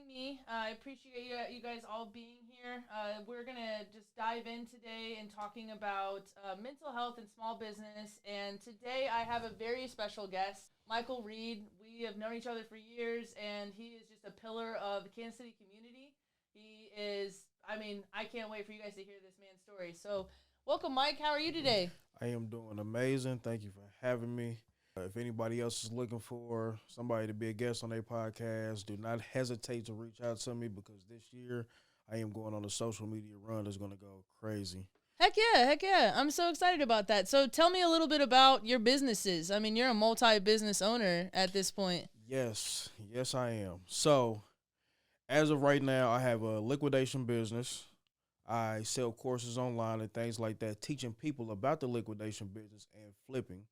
me. I appreciate you guys all being here. We're going to just dive in today and talking about mental health and small business. And today I have a very special guest, Michael Reed. We have known each other for years, and he is just a pillar of the Kansas City community. He is, I can't wait for you guys to hear this man's story. So, welcome, Mike. How are you today? I am doing amazing. Thank you for having me. If anybody else is looking for somebody to be a guest on their podcast, do not hesitate to reach out to me because this year I am going on a social media run that's going to go crazy. Heck yeah. I'm so excited about that. So tell me a little bit about your businesses. I mean, you're a multi-business owner at this point. Yes, I am. So, as of right now, I have a liquidation business. I sell courses online and things like that, teaching people about the liquidation business and flipping.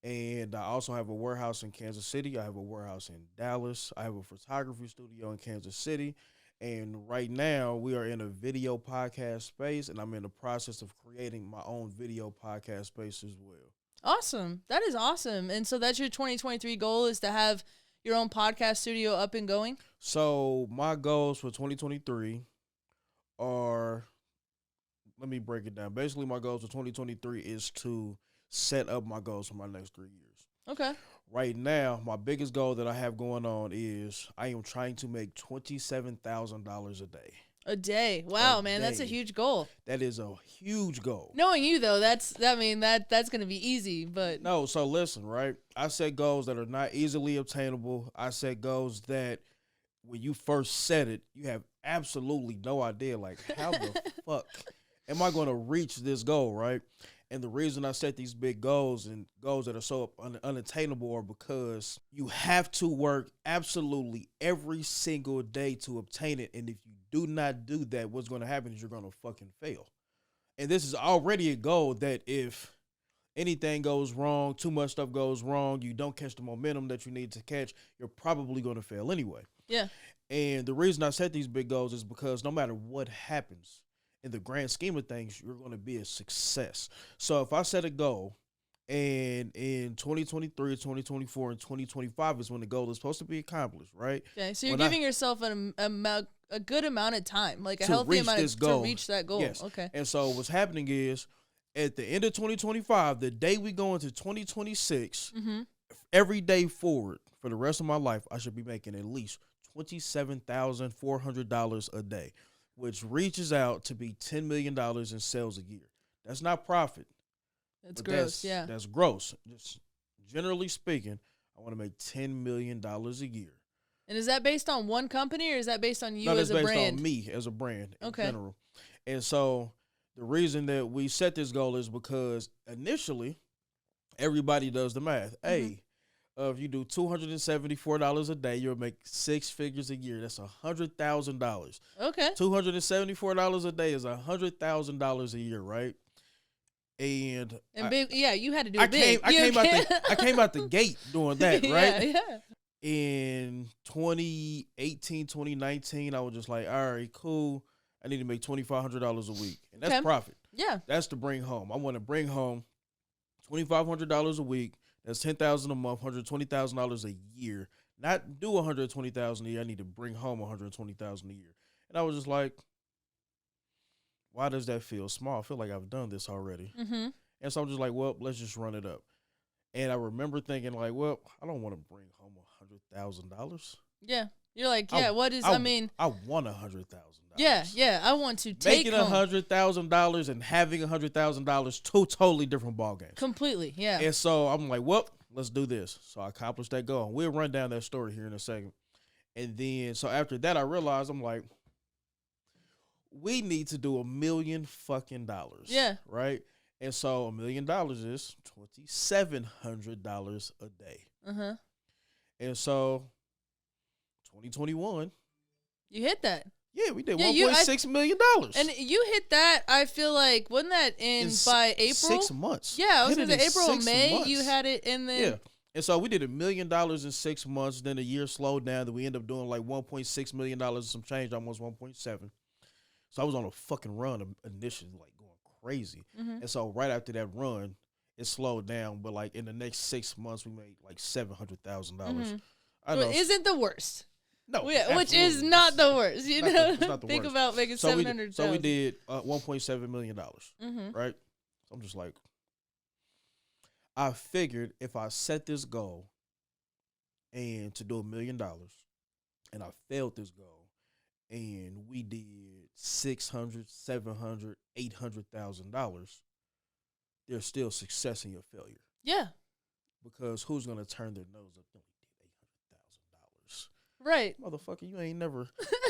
And I also have a warehouse in Kansas City. I have a warehouse in Dallas. I have a photography studio in Kansas City. And right now, we are in a video podcast space, and I'm in the process of creating my own video podcast space as well. Awesome. That is awesome. And so that's your 2023 goal is to have your own podcast studio up and going? So my goals for 2023 are, let me break it down. Basically, my goals for 2023 is to set up my goals for my next 3 years. Okay. Right now, my biggest goal that I have going on is I am trying to make $27,000 a day. A day. Wow, man, that's a huge goal. That is a huge goal. Knowing you though, that's going to be easy, but no, so listen, right? I set goals that are not easily obtainable. I set goals that when you first set it, you have absolutely no idea like how the fuck am I going to reach this goal, right? And the reason I set these big goals and goals that are so unattainable are because you have to work absolutely every single day to obtain it. And if you do not do that, what's going to happen is you're going to fucking fail. And this is already a goal that if anything goes wrong, too much stuff goes wrong, you don't catch the momentum that you need to catch, you're probably going to fail anyway. Yeah. And the reason I set these big goals is because no matter what happens, in the grand scheme of things, you're going to be a success. So if I set a goal, and in 2023, 2024, and 2025 is when the goal is supposed to be accomplished, right? Okay, so you're giving yourself a good amount of time, like a healthy amount of to reach that goal. Yes. Okay. And so what's happening is at the end of 2025, the day we go into 2026, every day forward for the rest of my life, I should be making at least $27,400 a day, which reaches out to be $10 million in sales a year. That's not profit. That's gross, yeah. That's gross. Just generally speaking, I want to make $10 million a year. And is that based on one company or is that based on you as a brand? No, that's based on me as a brand in general. And so the reason that we set this goal is because initially everybody does the math. Hey, if you do $274 a day, you'll make six figures a year. That's $100,000. Okay. $274 a day is $100,000 a year, right? And big, yeah, you had to do it big. I came out the gate doing that, right? Yeah. In 2018, 2019, I was just like, all right, cool. I need to make $2,500 a week, and that's profit. Yeah. That's to bring home. I want to bring home $2,500 a week. That's $10,000 a month, $120,000 a year. Not do $120,000 a year. I need to bring home $120,000 a year. And I was just like, why does that feel small? I feel like I've done this already. And so I'm just like, well, let's just run it up. And I remember thinking like, well, I don't want to bring home $100,000. Yeah. You're like, yeah, I want $100,000. Yeah. I want to take making $100,000 and having $100,000, two totally different ball games. Completely, yeah. And so I'm like, well, let's do this. So I accomplished that goal. We'll run down that story here in a second. And then, so after that, I realized I'm like, we need to do $1 million fucking dollars. Yeah. Right. And so $1 million is $2,700 a day. And so 2021, you hit that. Yeah, we did $1.6 million. And you hit that, I feel like, wasn't that by April? 6 months. Yeah, I was going to say April or May, months. You had it in there. Yeah. And so we did $1 million in 6 months. Then a year slowed down. Then we ended up doing like $1.6 million and some change, almost 1.7. So I was on a fucking run initially, like going crazy. And so right after that run, it slowed down. But like in the next 6 months, we made like $700,000. I know. Isn't the worst. No, Yeah, which is absolutely. not the worst. You know, It's not the think worst. about making So we, $700,000. so we did $1.7 million, Mm-hmm. right? So I'm just like, I figured if I set this goal and to do $1 million, and I failed this goal, and we did 600, 700, $800,000, there's still success in your failure. Yeah. Because who's gonna turn their nose up? No, we did $800,000. Right. Motherfucker, you ain't never.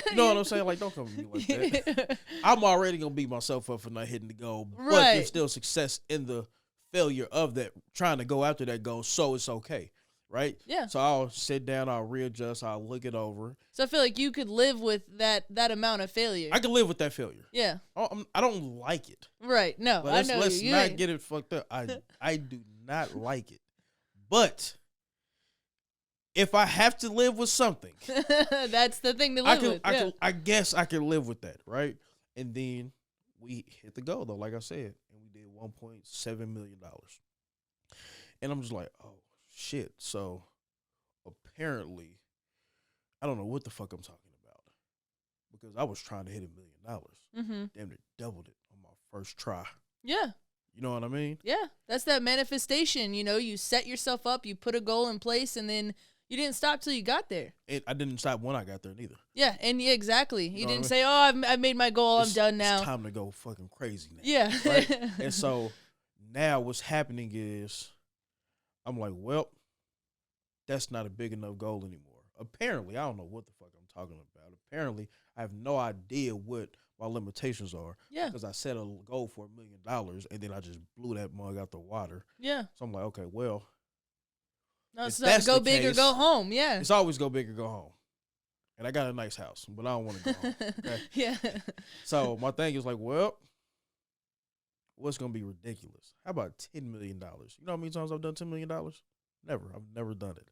You know what I'm saying? Like, don't come to me like that. I'm already gonna beat myself up for not hitting the goal, but Right. there's still success in the failure of that, trying to go after that goal, so it's okay, right? Yeah. So I'll sit down, I'll readjust, I'll look it over. So I feel like you could live with that amount of failure. I can live with that failure. Yeah. I don't like it. Right. No, But I know let's you. not get it fucked up. I do not like it. But if I have to live with something, that's the thing to live with. I guess I can live with that, right? And then we hit the goal, though, like I said, and we did $1.7 million. And I'm just like, oh, shit. So apparently, I don't know what the fuck I'm talking about, because I was trying to hit $1 million. Mm-hmm. Damn, it doubled it on my first try. Yeah. You know what I mean? Yeah. That's that manifestation. You know, you set yourself up, you put a goal in place, and then you didn't stop till you got there. And I didn't stop when I got there neither. Yeah, and yeah, exactly. You know didn't what say, "Oh, I've made my goal. I'm done now." It's time to go fucking crazy now. Yeah. Right? And so now what's happening is I'm like, well, that's not a big enough goal anymore. Apparently, I don't know what the fuck I'm talking about. Apparently, I have no idea what my limitations are. Yeah. Because I set a goal for $1 million and then I just blew that mug out the water. Yeah. So I'm like, okay, well, No, if it's that's go the big or case, go home. Yeah. it's always go big or go home. And I got a nice house, but I don't want to go home. Okay. Yeah. So my thing is like, well, what's gonna be ridiculous? How about $10 million? You know how many times I've done $10 million? Never. I've never done it.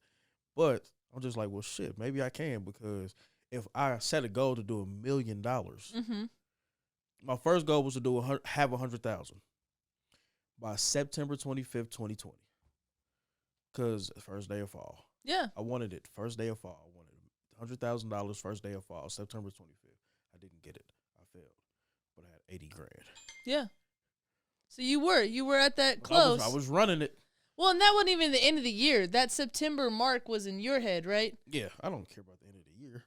But I'm just like, well, shit, maybe I can, because if I set a goal to do $1 million, Mm-hmm. my first goal was to have 100,000 by September 25th, 2020, because first day of fall. Yeah. I wanted it first day of fall. I wanted $100,000 first day of fall, September 25th. I didn't get it. I failed, but I had 80 grand. Yeah. So you were at that close. I was running it. Well, and that wasn't even the end of the year. That September mark was in your head, right? Yeah, I don't care about the end of the year.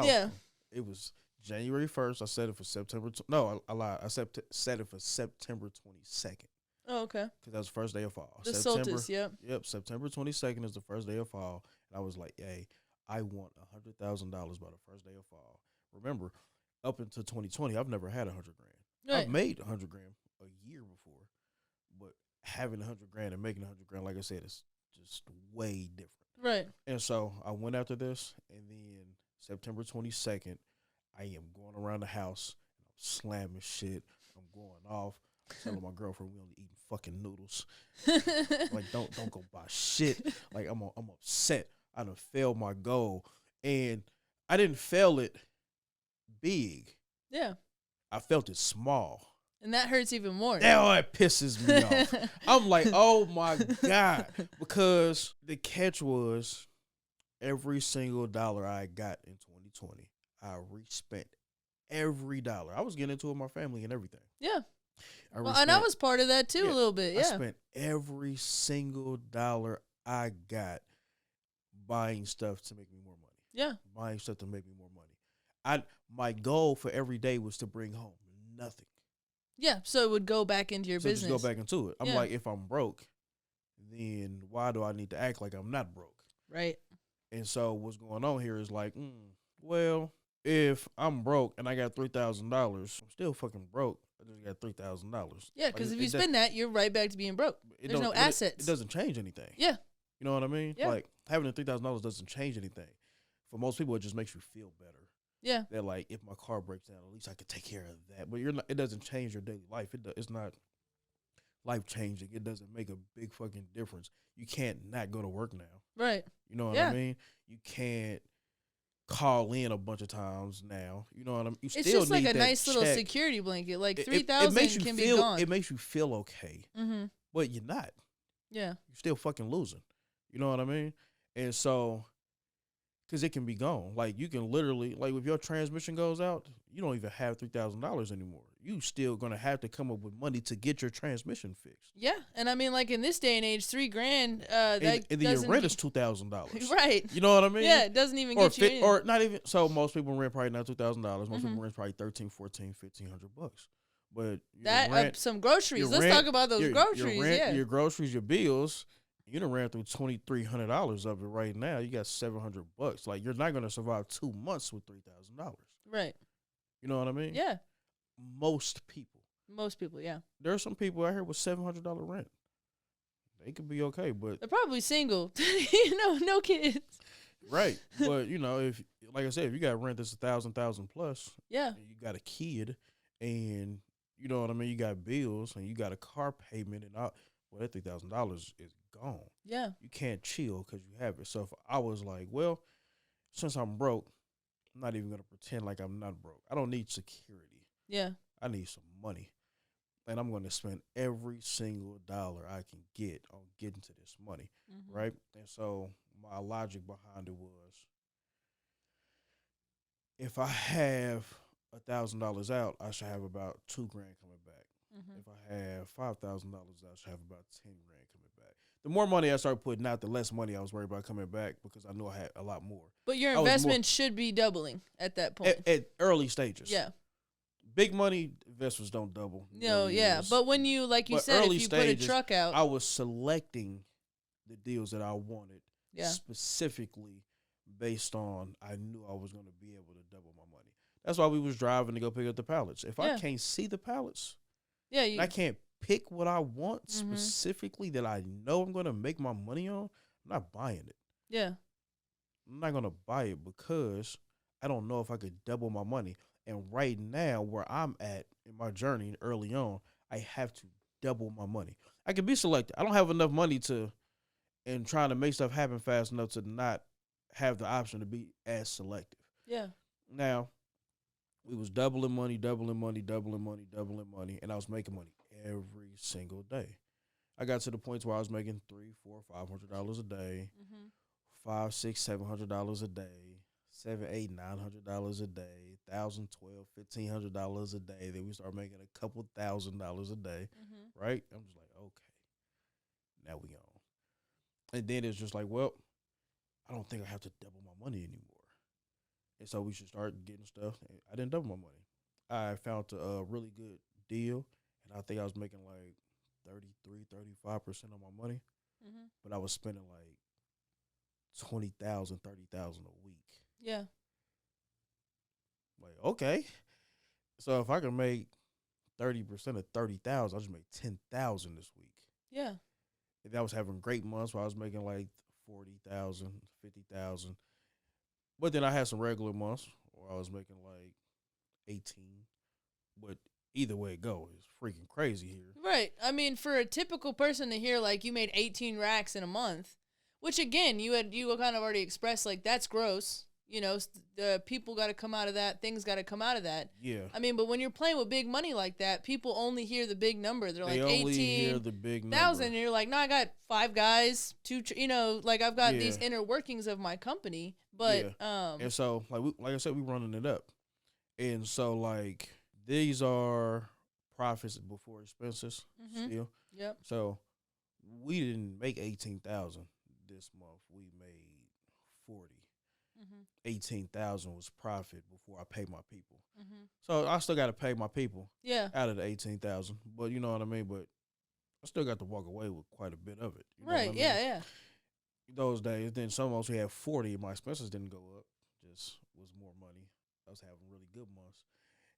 Yeah. It was January 1st. I set it for September. No, I lied. I set it for September 22nd. Oh, okay. Because that was the first day of fall. The September, solstice, yep. Yep, September 22nd is the first day of fall. And I was like, hey, I want $100,000 by the first day of fall. Remember, up until 2020, I've never had $100,000. Right. I've made $100,000 a year before, but having $100,000 and making $100,000, like I said, is just way different. Right. And so I went after this, and then September 22nd, I am going around the house, and I'm slamming shit. I'm going off, telling my girlfriend we only eating fucking noodles. Like, don't go buy shit. Like, I'm upset. I done failed my goal, and I didn't fail it big. Yeah. I felt it small. And that hurts even more. Now it pisses me off. I'm like, oh my God. Because the catch was every single dollar I got in 2020, I respent every dollar. I was getting into it with my family and everything. Yeah. And I was part of that too, a little bit. Yeah. I spent every single dollar I got buying stuff to make me more money. Yeah. Buying stuff to make me more money. My goal for every day was to bring home nothing. Yeah, so it would go back into your business. Just go back into it. I'm like, if I'm broke, then why do I need to act like I'm not broke? Right. And so what's going on here is like, well, if I'm broke and I got $3,000, I'm still fucking broke. I just got $3,000. Yeah, because if you spend that, you're right back to being broke. There's no assets. It doesn't change anything. Yeah. You know what I mean? Yeah. Like, having the $3,000 doesn't change anything. For most people, it just makes you feel better. Yeah. They're like, if my car breaks down, at least I could take care of that. But it doesn't change your daily life. It's not life changing. It doesn't make a big fucking difference. You can't not go to work now. Right. You know what I mean? You can't call in a bunch of times now. You know what I mean? It's just like a nice little security blanket. Like 3,000 can be gone. It makes you feel okay. Mm-hmm. But you're not. Yeah. You're still fucking losing. You know what I mean? And so, because it can be gone. Like you can literally, like if your transmission goes out, you don't even have $3,000 anymore. You still gonna have to come up with money to get your transmission fixed. Yeah, and I mean, like in this day and age, $3,000 And then your rent is $2,000. Right. You know what I mean? Yeah, it doesn't even get you or not even. So most people rent probably not $2,000. Most people rent probably $1,300, $1,400, $1,500. But that rent, some groceries. Let's talk about those groceries. Your rent, yeah, your groceries, your bills. You done ran through $2,300 of it right now. You got $700. Like you're not gonna survive 2 months with $3,000. Right. You know what I mean? Yeah. Most people. Yeah. There are some people out here with $700 rent. They could be okay, but they're probably single. No kids. Right. But if, like I said, if you got rent that's $1,000 plus, yeah, and you got a kid, and you know what I mean, you got bills, and you got a car payment, and all, well, that $3,000 is gone. Yeah. You can't chill because you have it. So if I was like, well, since I'm broke, I'm not even gonna pretend like I'm not broke. I don't need security. Yeah. I need some money. And I'm going to spend every single dollar I can get on getting to this money, right? And so my logic behind it was, if I have $1,000 out, I should have about $2,000 coming back. If I have $5,000 out, I should have about $10,000 coming back. The more money I started putting out, the less money I was worried about coming back because I knew I had a lot more. But your investment should be doubling at that point. At early stages. Yeah. Big money investors don't double. No, yeah. But when you, like you said, if you stages, put a truck out. I was selecting the deals that I wanted specifically based on I knew I was going to be able to double my money. That's why we was driving to go pick up the pallets. If I can't see the pallets, and I can't pick what I want specifically that I know I'm going to make my money on, I'm not buying it. Yeah. I'm not going to buy it because I don't know if I could double my money. And right now, where I'm at in my journey early on, I have to double my money. I can be selective. I don't have enough money and trying to make stuff happen fast enough to not have the option to be as selective. Yeah. Now, we was doubling money, and I was making money every single day. I got to the point where I was making $300, $400, $500 a day, $500, $600, $700 a day. $700, $800, $900 a day, $1,000, $1,200, $1,500 a day. Then we start making a couple $1,000s a day, right? I'm just like, okay, now we on. And then it's just like, well, I don't think I have to double my money anymore. And so we should start getting stuff. And I didn't double my money. I found a really good deal, and I think I was making like 33, 35% of my money, but I was spending like $20,000, $30,000 a week. Yeah. Like, okay. So if I can make 30% of 30,000, I just made 10,000 this week. Yeah. And I was having great months where I was making like 40,000, 50,000. But then I had some regular months where I was making like 18. But either way it goes, it's freaking crazy here. Right. I mean, for a typical person to hear like you made 18 racks in a month, which again, you kind of already expressed like that's gross. The people got to come out of that. Things got to come out of that. Yeah. I mean, but when you're playing with big money like that, people only hear the big number. They only 18, hear the big number. 1,000. And you're like, no, I got 5 guys, 2. Like I've got these inner workings of my company. But and so like I said, we running it up, and so like these are profits before expenses. Still. Yep. So we didn't make 18,000 this month. We made 40. 18,000 was profit before I paid my people. So I still got to pay my people. Yeah. Out of the 18,000, but you know what I mean. But I still got to walk away with quite a bit of it. You know right. what I mean? Yeah. Those days, then some months we had 40. My expenses didn't go up. Just was more money. I was having really good months.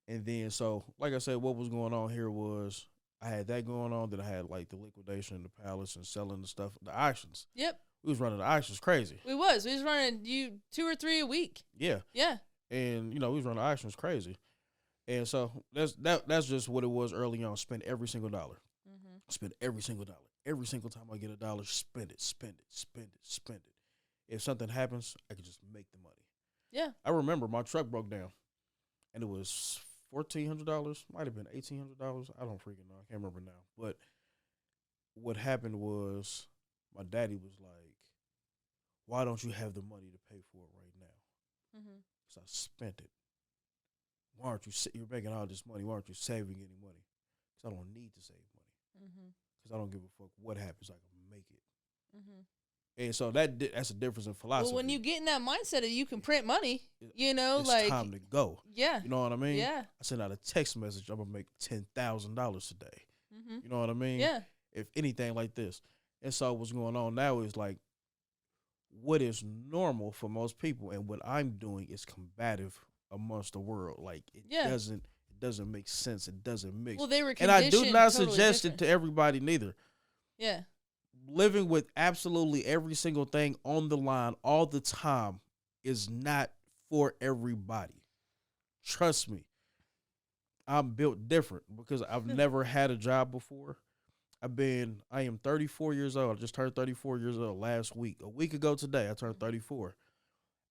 And then so, like I said, what was going on here was I had that going on. Then I had like the liquidation in the palace and selling the stuff, the auctions. Yep. We was running the auctions crazy. We was running 2 or 3 a week. Yeah. Yeah. And we was running the auctions crazy. And so that's just what it was early on. Spend every single dollar. Spend every single dollar. Every single time I get a dollar, spend it. If something happens, I can just make the money. Yeah. I remember my truck broke down, and it was $1,400. Might have been $1,800. I don't freaking know. I can't remember now. But what happened was my daddy was like, why don't you have the money to pay for it right now? Mm-hmm. So I spent it. Why aren't you, you're making all this money, why aren't you saving any money? Because I don't need to save money. Mm-hmm. Because I don't give a fuck what happens, I can make it. Mm-hmm. And so that's a difference in philosophy. Well, when you get in that mindset of you can print money, it's like, time to go. Yeah. You know what I mean? Yeah. I sent out a text message, I'm going to make $10,000 today. Mm-hmm. You know what I mean? Yeah. If anything like this. And so what's going on now is like, what is normal for most people and what I'm doing is combative amongst the world. Like it doesn't make sense. It doesn't mix. Well, they were and I do not totally suggest different. it to everybody neither. Yeah. Living with absolutely every single thing on the line all the time is not for everybody. Trust me. I'm built different because I've never had a job before. I am 34 years old. I just turned 34 years old last week. A week ago today, I turned 34.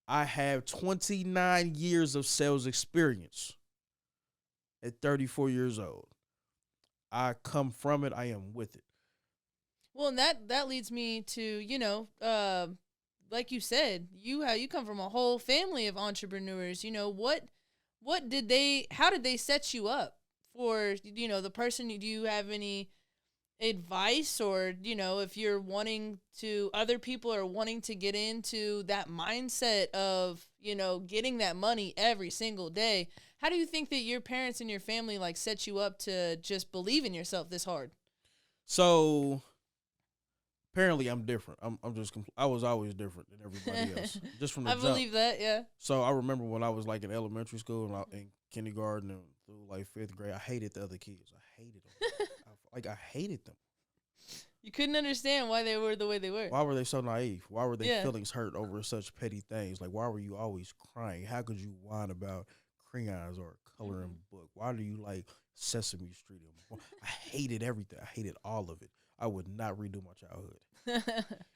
I have 29 years of sales experience at 34 years old. I come from it. I am with it. Well, and that leads me to, like you said, you come from a whole family of entrepreneurs. How did they set you up for, the person? Do you have any advice, or if you're other people are wanting to get into that mindset of getting that money every single day, how do you think that your parents and your family like set you up to just believe in yourself this hard? So apparently I'm different. I was always different than everybody else, just from the jump. I believe that. Yeah. So I remember when I was like in elementary school and in kindergarten and through like 5th grade, I hated the other kids. I hated them. I hated them. You couldn't understand why they were the way they were. Why were they so naive? Why were their feelings hurt over such petty things? Like, why were you always crying? How could you whine about crayons or a coloring book? Why do you like Sesame Street? I hated everything. I hated all of it. I would not redo my childhood.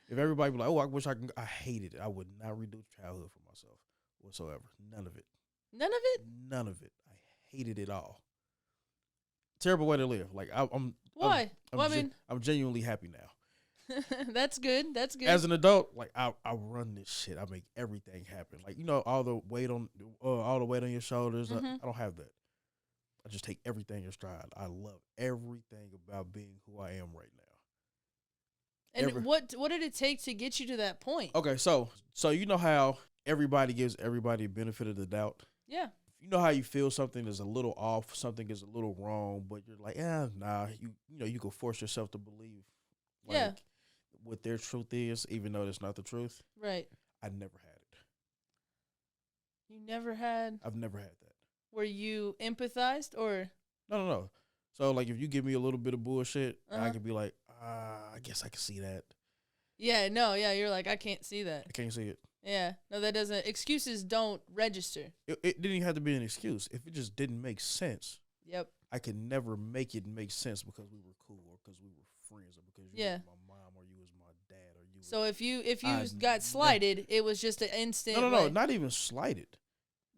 If everybody be like, oh, I wish I can, I hated it. I would not redo childhood for myself whatsoever. None of it. None of it? None of it. I hated it all. Terrible way to live. Like why? I'm genuinely happy now. That's good. That's good. As an adult, like I run this shit. I make everything happen. Like all the weight on your shoulders. I don't have that. I just take everything in stride. I love everything about being who I am right now. And what did it take to get you to that point? Okay, so you know how everybody gives everybody the benefit of the doubt? Yeah. You know how you feel something is a little off, something is a little wrong, but you're like, nah. You can force yourself to believe, what their truth is, even though it's not the truth. Right. I never had it. You never had? I've never had that. Were you empathized or? No. So like, if you give me a little bit of bullshit, I could be like, I guess I can see that. Yeah. No. Yeah. You're like, I can't see that. I can't see it. Yeah. No, that doesn't. Excuses don't register. It didn't even have to be an excuse. If it just didn't make sense. Yep. I could never make it make sense because we were cool or because we were friends or because you was my mom or you was my dad or you. So if you got slighted, it was just an instant. No, not even slighted.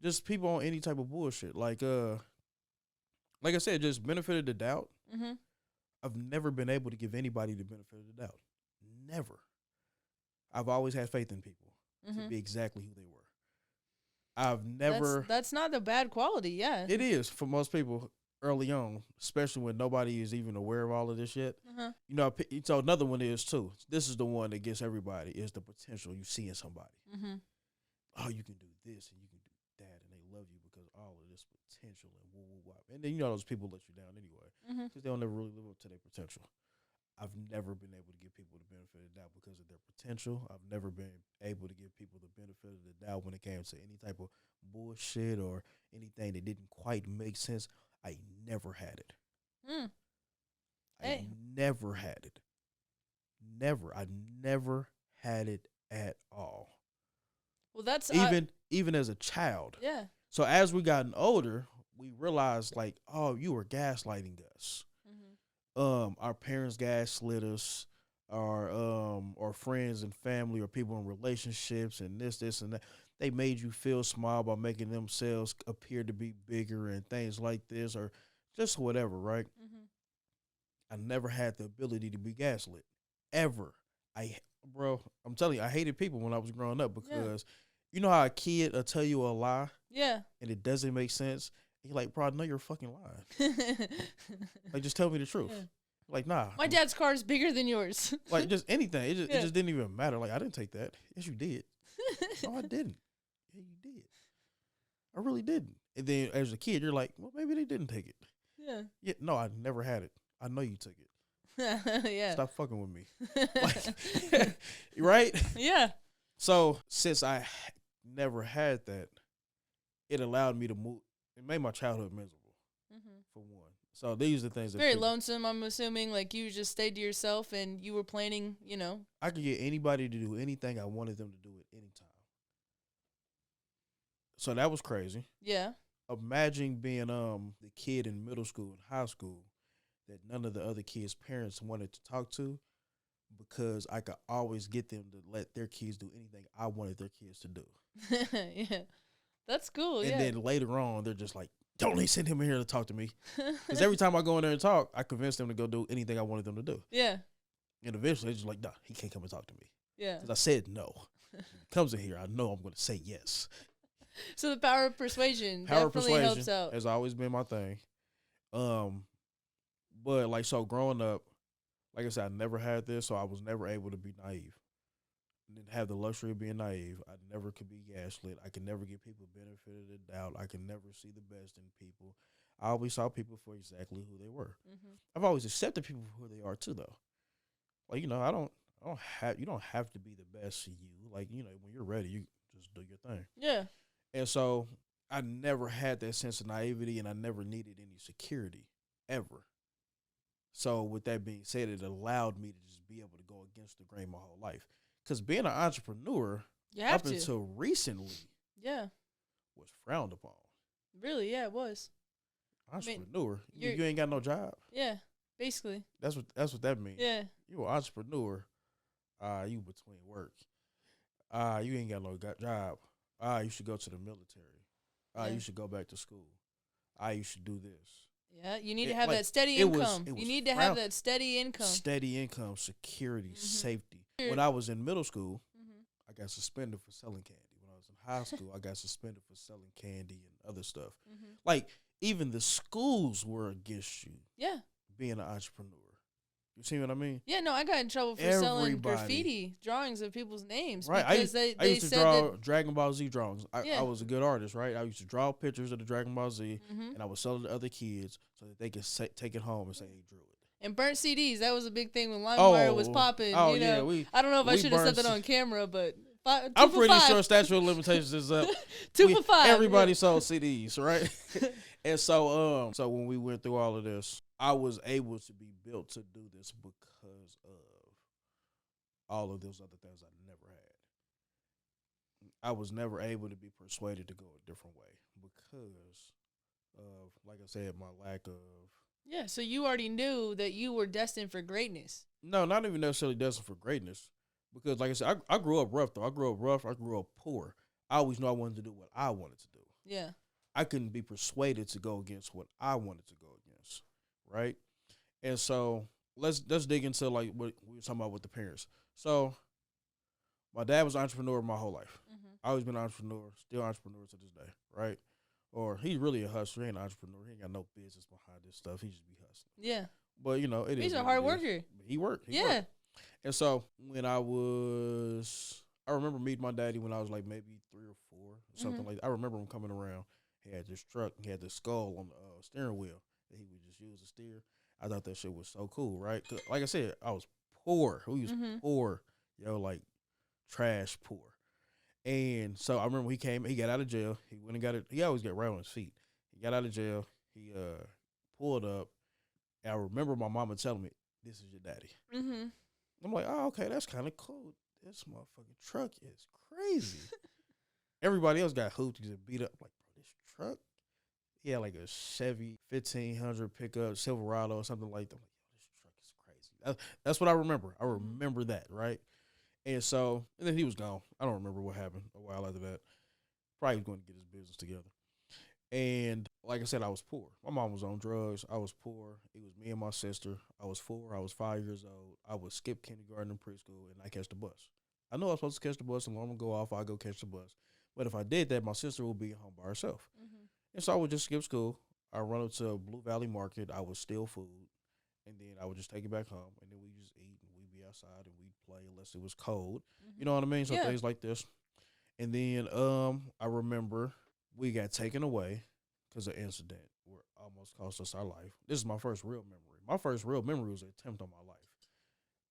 Just people on any type of bullshit. Like I said, just benefit of the doubt. Mm-hmm. I've never been able to give anybody the benefit of the doubt. Never. I've always had faith in people to be exactly who they were. I've never. That's not a bad quality. Yeah. It is for most people early on, especially when nobody is even aware of all of this shit. So another one is too. This is the one that gets everybody is the potential you see in somebody. Oh, you can do this and you can do that, and they love you because all of this potential and woo woo wop. And then those people let you down anyway because they don't never really live up to their potential. I've never been able to give people the benefit of the doubt because of their potential. I've never been able to give people the benefit of the doubt when it came to any type of bullshit or anything that didn't quite make sense. I never had it. I never had it. Never. I never had it at all. Well, that's even as a child. Yeah. So as we gotten older, we realized like, oh, you were gaslighting us. Our parents gaslit us, or friends and family or people in relationships and this and that. They made you feel small by making themselves appear to be bigger and things like this or just whatever, right? I never had the ability to be gaslit, ever. I'm telling you, I hated people when I was growing up because You know how a kid will tell you a lie Yeah. and it doesn't make sense? You're like, bro, I know you're fucking lying. Like, just tell me the truth. Yeah. Like, nah. My dad's car is bigger than yours. Like, just anything. It Yeah. just didn't even matter. Like, I didn't take that. Yes, you did. No, I didn't. Yeah, you did. I really didn't. And then as a kid, you're like, well, maybe they didn't take it. Yeah. Yeah, no, I never had it. I know you took it. Yeah. Stop fucking with me. Like, right? Yeah. So since I never had that, it allowed me to move. It made my childhood miserable, for one. So these are the things that Very lonesome, I'm assuming. Like, you just stayed to yourself and you were planning, I could get anybody to do anything I wanted them to do at any time. So that was crazy. Yeah. Imagine being the kid in middle school and high school that none of the other kids' parents wanted to talk to, because I could always get them to let their kids do anything I wanted their kids to do. Yeah. That's cool, And yeah. then later on, they're just like, don't even send him in here to talk to me. Because every time I go in there and talk, I convince them to go do anything I wanted them to do. Yeah. And eventually, they're just like, nah, he can't come and talk to me. Yeah. Because I said no. If he comes in here, I know I'm going to say yes. So the power of persuasion definitely helps out. has always been my thing. But like, so growing up, like I said, I never had this, so I was never able to be naive. I didn't have the luxury of being naive. I never could be gaslit. I could never give people benefit of the doubt. I could never see the best in people. I always saw people for exactly who they were. I've always accepted people for who they are too, though. Like, I don't have, you don't have to be the best you. Like, when you're ready, you just do your thing. Yeah. And so I never had that sense of naivety, and I never needed any security ever. So with that being said, it allowed me to just be able to go against the grain my whole life. Because being an entrepreneur up until recently was frowned upon. Really? Yeah, it was. Entrepreneur? You ain't got no job? Yeah, basically. That's what that means. Yeah. You an entrepreneur. You between work. You ain't got no job. You should go to the military. You should go back to school. You should do this. Yeah, you need to have that steady income. You need to have that steady income. Steady income, security, safety. When I was in middle school, I got suspended for selling candy. When I was in high school, I got suspended for selling candy and other stuff. Like, even the schools were against you. Yeah. Being an entrepreneur. You see what I mean? Yeah, no, I got in trouble for selling graffiti drawings of people's names. Right. Because I used to draw Dragon Ball Z drawings. I was a good artist, right? I used to draw pictures of the Dragon Ball Z, and I would sell it to other kids so that they could take it home and say they drew it. And burnt CDs. That was a big thing when LimeWire was popping. Oh, yeah. I don't know if I should have said that on camera, but I'm pretty sure statute of limitations is up. 2 for $5. Everybody sold CDs, right? And so when we went through all of this, I was able to be built to do this because of all of those other things I never had. I was never able to be persuaded to go a different way because of, like I said, my lack of. Yeah, so you already knew that you were destined for greatness. No, not even necessarily destined for greatness. Because, like I said, I grew up rough, though. I grew up poor. I always knew I wanted to do what I wanted to do. Yeah. I couldn't be persuaded to go against what I wanted to go against, right? And so let's dig into, like, what we were talking about with the parents. So my dad was an entrepreneur my whole life. I always been an entrepreneur, still entrepreneur to this day, right? Or he's really a hustler. He ain't an entrepreneur. He ain't got no business behind this stuff. He just be hustling. Yeah. But, it is. He's a hard worker. He worked. Yeah. And so when I remember meeting my daddy when I was like maybe 3 or 4, or something like that. I remember him coming around. He had this truck. He had this skull on the steering wheel that he would just use to steer. I thought that shit was so cool, right? 'Cause like I said, I was poor. We was poor, like trash poor. And so I remember he got out of jail. He went and got it. He always got right on his feet. He got out of jail. He pulled up. And I remember my mama telling me, "This is your daddy." I'm like, "Oh, okay, that's kind of cool. This motherfucking truck is crazy." Everybody else got hooped and beat up. I'm like, bro, this truck? He had like a Chevy 1500 pickup, Silverado or something like that. I'm like, yo, this truck is crazy. That's what I remember. I remember that, right? And then he was gone. I don't remember what happened a while after that. Probably was going to get his business together. And like I said, I was poor. My mom was on drugs. I was poor. It was me and my sister. I was 4. I was 5 years old. I would skip kindergarten and preschool, and I catch the bus. I know I was supposed to catch the bus, and when I'm going to go off, I go catch the bus. But if I did that, my sister would be at home by herself. Mm-hmm. And so I would just skip school. I run up to Blue Valley Market. I would steal food, and then I would just take it back home, and then we just eat, and we'd be outside, and we'd play unless it was cold. You know what I mean? So Yeah. things like this. And then I remember we got taken away because of an incident where it almost cost us our life. This is my first real memory. My first real memory was an attempt on my life.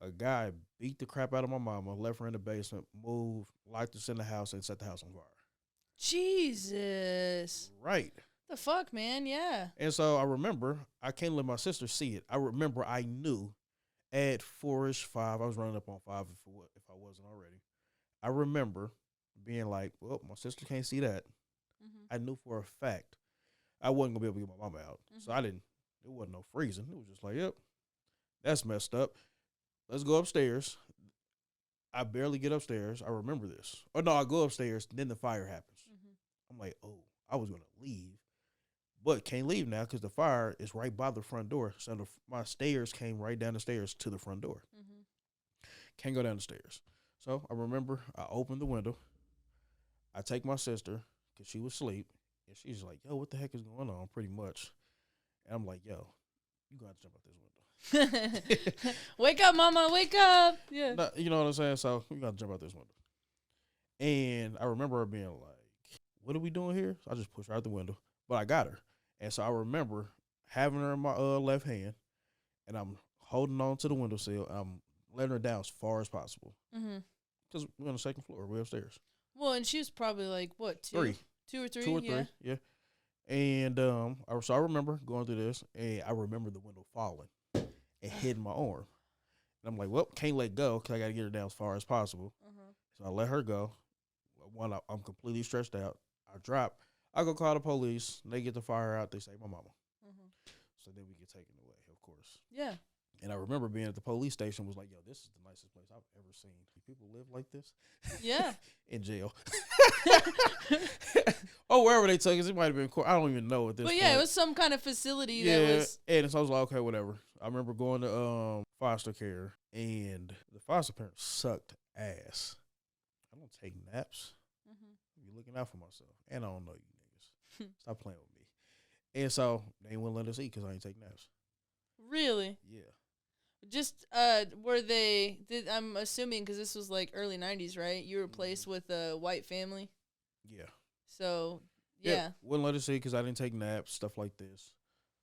A guy beat the crap out of my mama, left her in the basement, moved, locked us in the house, and set the house on fire. Jesus. Right. The fuck, man? Yeah. And so I remember, I can't let my sister see it. I remember I knew at 4-ish, 5, I was running up on 5 if I wasn't already. I remember being like, well, my sister can't see that. Mm-hmm. I knew for a fact I wasn't going to be able to get my mama out. Mm-hmm. So it wasn't no freezing. It was just like, yep, that's messed up. Let's go upstairs. I barely get upstairs. I remember this. Oh, no, I go upstairs, then the fire happens. Mm-hmm. I'm like, oh, I was going to leave, but can't leave now because the fire is right by the front door. So my stairs came right down the stairs to the front door. Mm-hmm. Can't go down the stairs. So I remember I opened the window. I take my sister because she was asleep, and she's like, yo, what the heck is going on, pretty much. And I'm like, yo, you got to jump out this window. Wake up, mama, wake up. Yeah. No, you know what I'm saying? So we got to jump out this window. And I remember her being like, what are we doing here? So I just pushed her out the window, but I got her. And so I remember having her in my left hand, and I'm holding on to the windowsill, and I'm letting her down as far as possible. Mm-hmm. Because we're on the second floor. We're upstairs. Well, and she was probably like, what, 2 or 3? 2 or 3, yeah. And so I remember going through this, and I remember the window falling and hitting my arm. And I'm like, well, can't let go because I got to get her down as far as possible. Uh-huh. So I let her go. One, I'm completely stretched out. I drop. I go call the police. They get the fire out. They save my mama. Uh-huh. So then we get taken away, of course. Yeah. And I remember being at the police station was like, yo, this is the nicest place I've ever seen. People live like this? Yeah. In jail. Or wherever they took us. It might have been court. I don't even know at this point. But yeah, it was some kind of facility Yeah, that was. and so I was like, okay, whatever. I remember going to foster care, and the foster parents sucked ass. I don't take naps. Mm-hmm. Be looking out for myself. And I don't know you niggas. Stop playing with me. And so they wouldn't let us eat because I ain't take naps. Really? Yeah. Just, were they, I'm assuming, because this was like early 90s, right? You were placed with a white family? Yeah. So, yeah. Wouldn't let us eat because I didn't take naps, stuff like this.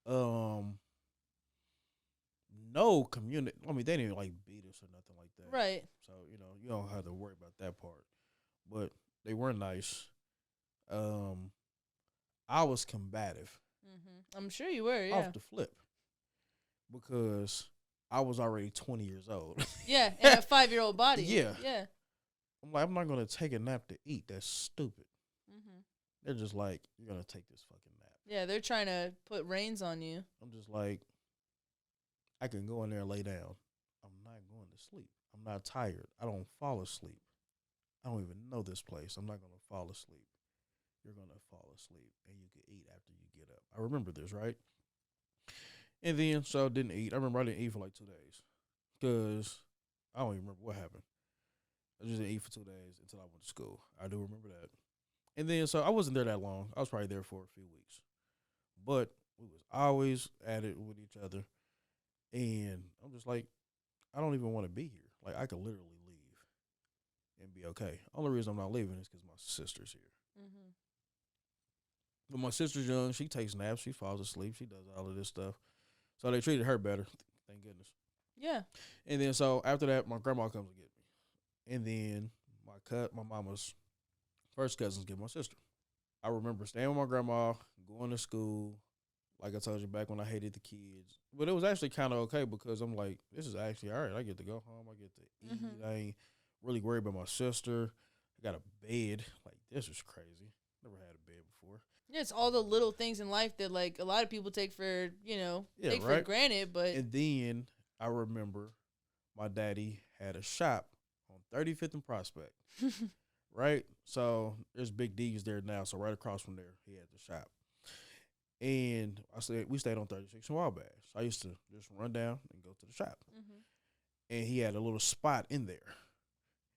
No community. I mean, they didn't like beat us or nothing like that. Right. So, you don't have to worry about that part. But they were nice. I was combative. Mm-hmm. I'm sure you were, yeah. Off the flip. Because I was already 20 years old. Yeah, and a 5-year-old body. Yeah. Yeah. I'm like, I'm not going to take a nap to eat. That's stupid. Mm-hmm. They're just like, you're going to take this fucking nap. Yeah, they're trying to put reins on you. I'm just like, I can go in there and lay down. I'm not going to sleep. I'm not tired. I don't fall asleep. I don't even know this place. I'm not going to fall asleep. You're going to fall asleep, and you can eat after you get up. I remember this, right? And then, so I didn't eat. I remember I didn't eat for like 2 days because I don't even remember what happened. I just didn't eat for 2 days until I went to school. I do remember that. And then, so I wasn't there that long. I was probably there for a few weeks. But we was always at it with each other. And I'm just like, I don't even want to be here. Like, I could literally leave and be okay. Only reason I'm not leaving is because my sister's here. Mm-hmm. But my sister's young. She takes naps. She falls asleep. She does all of this stuff. So they treated her better. Thank goodness. Yeah. And then, so after that, my grandma comes to get me. And then my mama's first cousins get my sister. I remember staying with my grandma, going to school. Like I told you back when I hated the kids. But it was actually kind of okay because I'm like, this is actually all right. I get to go home. I get to eat. Mm-hmm. I ain't really worried about my sister. I got a bed. Like, this is crazy. Never had a bed before. Yeah, it's all the little things in life that, like, a lot of people take for, for granted, but... And then I remember my daddy had a shop on 35th and Prospect, right? So there's Big D's there now, so right across from there, he had the shop. And we stayed on 36 in Wabash. I used to just run down and go to the shop. Mm-hmm. And he had a little spot in there.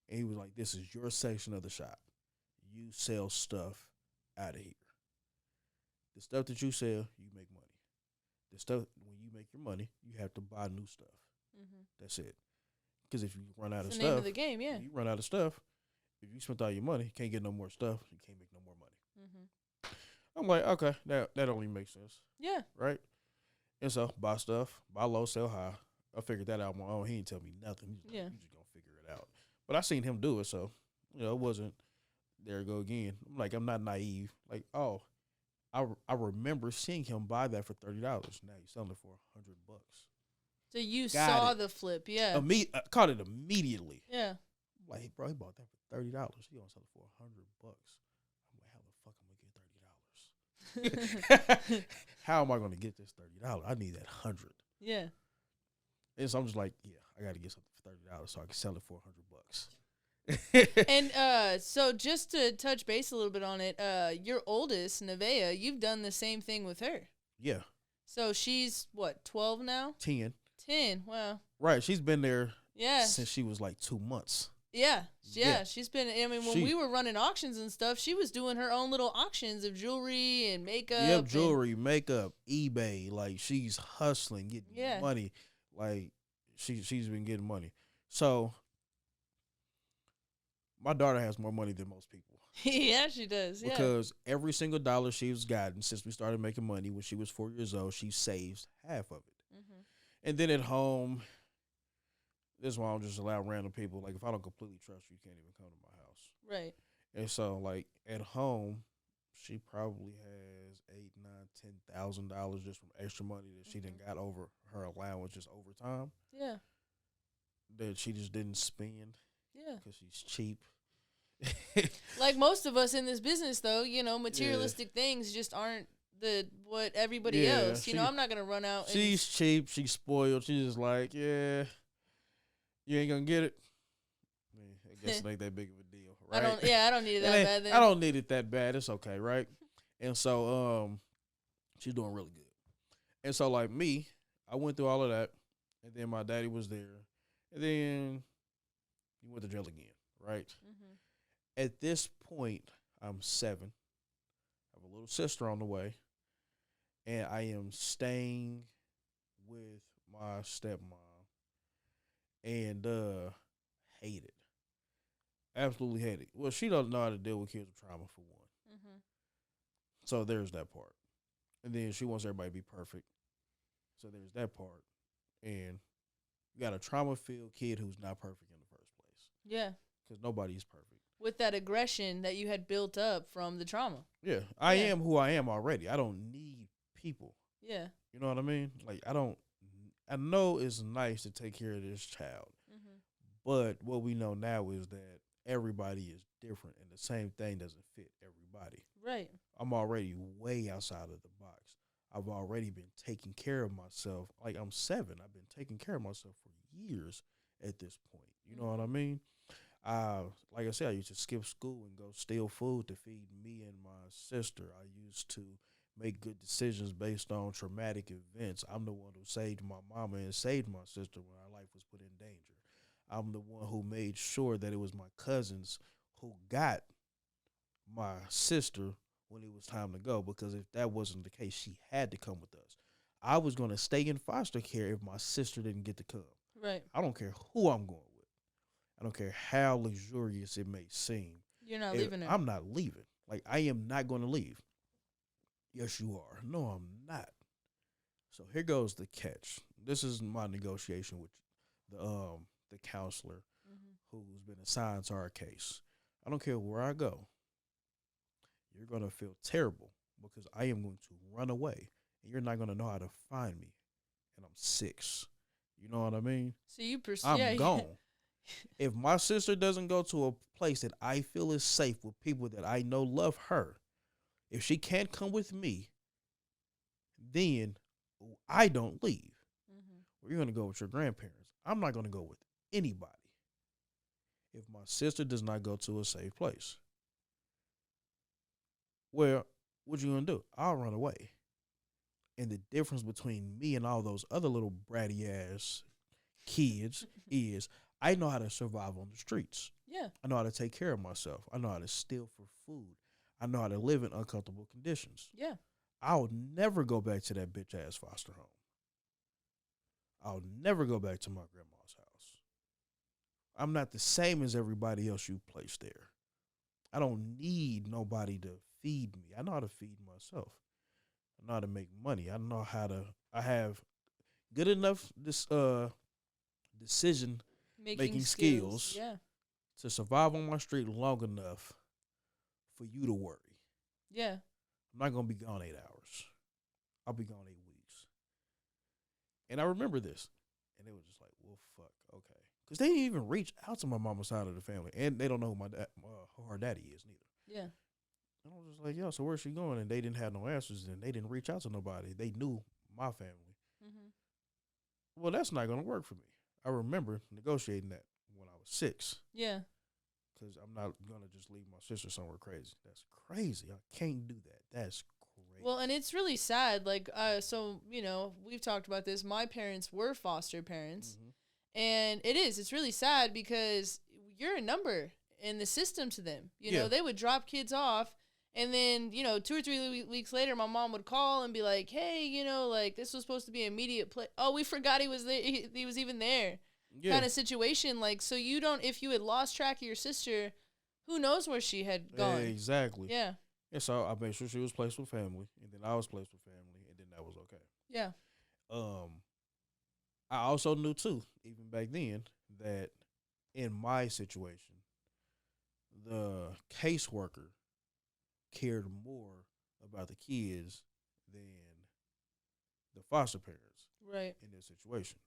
And he was like, this is your section of the shop. you sell stuff out of here. The stuff that you sell, you make money. The stuff when you make your money, you have to buy new stuff. Mm-hmm. That's it. Because if you run out It's of the name stuff, of the game, yeah. you run out of stuff. If you spent all your money, you can't get no more stuff. You can't make no more money. Mm-hmm. I'm like, okay, that only makes sense, Yeah. right? And so buy stuff, buy low, sell high. I figured that out on my own. He didn't tell me nothing. He's like, Yeah. you just gonna figure it out. But I seen him do it, so it wasn't. There you go again. I'm like, I'm not naive. Like, oh, I remember seeing him buy that for $30. Now he's selling it for $100. So you Got saw it. the flip, yeah. Caught it immediately. Yeah. I'm like, hey, bro, he bought that for $30. He gonna sell it for $100. I'm like, how the fuck am I gonna get $30? How am I gonna get this $30? I need that 100. Yeah. And so I'm just like, yeah, I got to get something for $30 so I can sell it for $100. And so just to touch base a little bit on it, your oldest, Nevaeh, you've done the same thing with her. Yeah. So she's what, 12 now? 10. 10. Wow. Right. She's been there Yeah. since she was like 2 months. Yeah. Yeah. She's been, I mean, when we were running auctions and stuff, she was doing her own little auctions of jewelry and makeup. Yep, jewelry, makeup, eBay. Like, she's hustling, getting money. Like, she's been getting money. So, my daughter has more money than most people. Yeah, she does. Because every single dollar she's gotten since we started making money when she was 4 years old, she saves half of it. Mm-hmm. And then at home, this is why I don't just allow random people. Like, if I don't completely trust you, you can't even come to my house. Right. And so, like, at home, she probably has $8,000, $9,000, $10,000 just from extra money that she done got over her allowance just over time. Yeah. That she just didn't spend. Yeah. Because she's cheap. Like most of us in this business, though, materialistic things just aren't what everybody else. I'm not gonna run out. She's cheap. She's spoiled. She's just like, yeah, you ain't gonna get it. I guess it ain't that big of a deal, right? I don't need it that bad. Then. I don't need it that bad. It's okay, right? And so, she's doing really good. And so, like me, I went through all of that, and then my daddy was there, and then he went to jail again, right? Mm-hmm. At this point, I'm 7. I have a little sister on the way, and I am staying with my stepmom, and hate it. Absolutely hate it. Well, she doesn't know how to deal with kids with trauma, for one. Mm-hmm. So there's that part. And then she wants everybody to be perfect. So there's that part. And you got a trauma-filled kid who's not perfect in the first place. Yeah. Because nobody's perfect. With that aggression that you had built up from the trauma. Yeah. I am who I am already. I don't need people. Yeah. You know what I mean? Like, I know it's nice to take care of this child. Mm-hmm. But what we know now is that everybody is different, and the same thing doesn't fit everybody. Right. I'm already way outside of the box. I've already been taking care of myself. Like, I'm 7. I've been taking care of myself for years at this point. You know what I mean? Like I said, I used to skip school and go steal food to feed me and my sister. I used to make good decisions based on traumatic events. I'm the one who saved my mama and saved my sister when our life was put in danger. I'm the one who made sure that it was my cousins who got my sister when it was time to go, because if that wasn't the case, she had to come with us. I was going to stay in foster care if my sister didn't get to come. Right. I don't care who I'm going with. I don't care how luxurious it may seem. You're not leaving her. I'm not leaving. Like, I am not going to leave. Yes, you are. No, I'm not. So here goes the catch. This is my negotiation with the counselor who's been assigned to our case. I don't care where I go. You're going to feel terrible because I am going to run away, and you're not going to know how to find me. And I'm 6. You know what I mean? So you I'm gone. If my sister doesn't go to a place that I feel is safe with people that I know love her, if she can't come with me, then I don't leave. Mm-hmm. You're going to go with your grandparents. I'm not going to go with anybody if my sister does not go to a safe place. Well, what you going to do? I'll run away. And the difference between me and all those other little bratty ass kids is I know how to survive on the streets. Yeah. I know how to take care of myself. I know how to steal for food. I know how to live in uncomfortable conditions. Yeah. I'll never go back to that bitch ass foster home. I'll never go back to my grandma's house. I'm not the same as everybody else you placed there. I don't need nobody to feed me. I know how to feed myself. I know how to make money. I have good enough decision making skills Yeah. to survive on my street long enough for you to worry. Yeah. I'm not going to be gone 8 hours. I'll be gone 8 weeks. And I remember this. And it was just like, well, fuck, okay. Because they didn't even reach out to my mama's side of the family. And they don't know who her daddy is neither. Yeah. And I was just like, yo, so where's she going? And they didn't have no answers. And they didn't reach out to nobody. They knew my family. Mm-hmm. Well, that's not going to work for me. I remember negotiating that when I was 6. Yeah. Because I'm not going to just leave my sister somewhere crazy. That's crazy. I can't do that. That's crazy. Well, and it's really sad. Like, so, you know, we've talked about this. My parents were foster parents. Mm-hmm. And it's really sad because you're a number in the system to them. You know, they would drop kids off. And then, you know, 2 or 3 weeks later, my mom would call and be like, hey, you know, like, this was supposed to be immediate play. Oh, we forgot he was there. He was even there. Yeah. Kind of situation. Like, so you don't, if you had lost track of your sister, who knows where she had gone. Exactly. Yeah. And so I made sure she was placed with family, and then I was placed with family, and then that was okay. Yeah. I also knew, too, even back then, that in my situation, the caseworker cared more about the kids than the foster parents. Right. In this situation.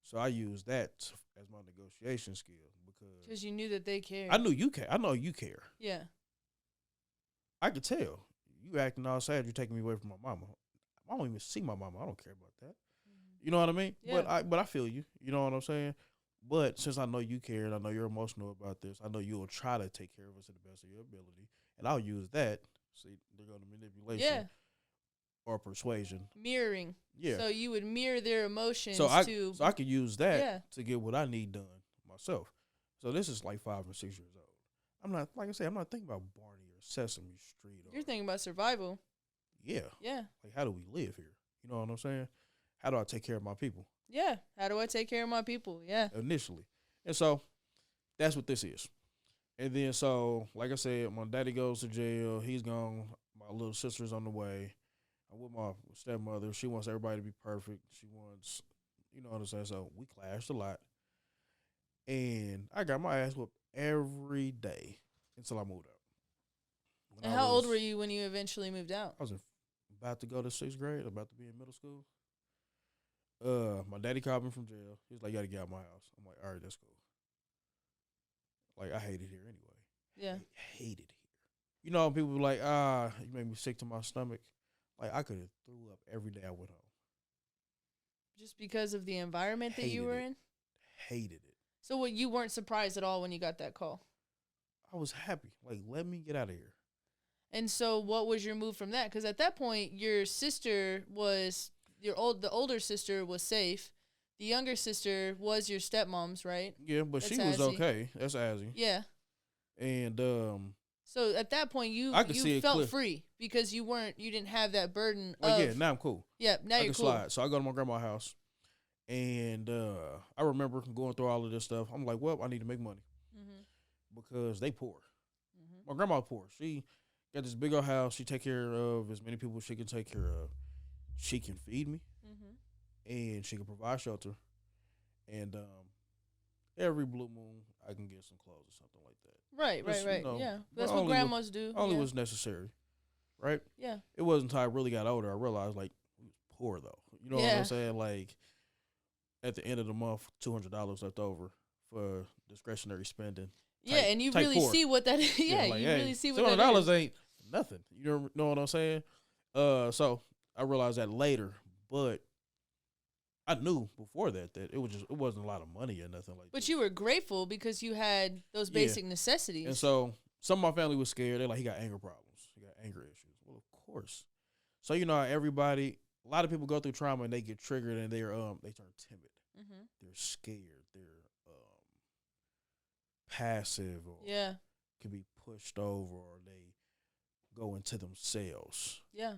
So I used that as my negotiation skill because you knew that they cared. I knew you care. I know you care. Yeah. I could tell. You acting all sad. You're taking me away from my mama. I don't even see my mama. I don't care about that. Mm-hmm. You know what I mean? Yeah. But I feel you. You know what I'm saying? But since I know you care and I know you're emotional about this, I know you'll try to take care of us to the best of your ability. And I'll use that. See, they're going to manipulation. Yeah. Or persuasion. Mirroring. Yeah. So you would mirror their emotions so I could use that to get what I need done myself. So this is like 5 or 6 years old. I'm not, like I said, I'm not thinking about Barney or Sesame Street. You're thinking about survival. Yeah. Yeah. Like, how do we live here? You know what I'm saying? How do I take care of my people? Yeah. How do I take care of my people? Yeah. Initially. And so that's what this is. And then so, like I said, my daddy goes to jail. He's gone. My little sister's on the way. I'm with my stepmother. She wants everybody to be perfect. She wants, you know what I'm saying? So we clashed a lot. And I got my ass whooped every day until I moved out. And how old were you when you eventually moved out? I was about to go to 6th grade, about to be in middle school. My daddy called me from jail. He was like, you got to get out of my house. I'm like, all right, that's cool. Like, I hate it here anyway. Yeah. I hate it here. You know, people be like, you make me sick to my stomach. Like, I could have threw up every day I went home. Just because of the environment that you were in? Hated it. So you weren't surprised at all when you got that call? I was happy. Like, let me get out of here. And so what was your move from that? Because at that point, your sister was, the older sister was safe. The younger sister was your stepmom's, right? Yeah, but she was okay. That's Azzy. Yeah. And so at that point, you felt free because you didn't have that burden. Yeah, now I'm cool. Yeah, now you're cool. Slide. So I go to my grandma's house, and I remember going through all of this stuff. I'm like, well, I need to make money because they poor. My grandma poor. She got this big old house. She take care of as many people as she can take care of. She can feed me, and she can provide shelter, and every blue moon I can get some clothes or something like that. Right. You know, yeah, that's what grandmas do. Only was necessary, right? Yeah. It wasn't until I really got older I realized like we was poor though. You know what I'm saying? Like at the end of the month, $200 left over for discretionary spending. Yeah, and you really see what that is. Yeah, like, you really see what that is. $200 ain't nothing. You know what I'm saying? So I realized that later, but I knew before that it wasn't a lot of money or nothing like that. But you were grateful because you had those basic necessities. And so some of my family was scared. They're like, he got anger problems. He got anger issues. Well, of course. So, you know, a lot of people go through trauma and they get triggered and they turn timid. they're scared, they're passive, or can be pushed over, or they go into themselves. Yeah.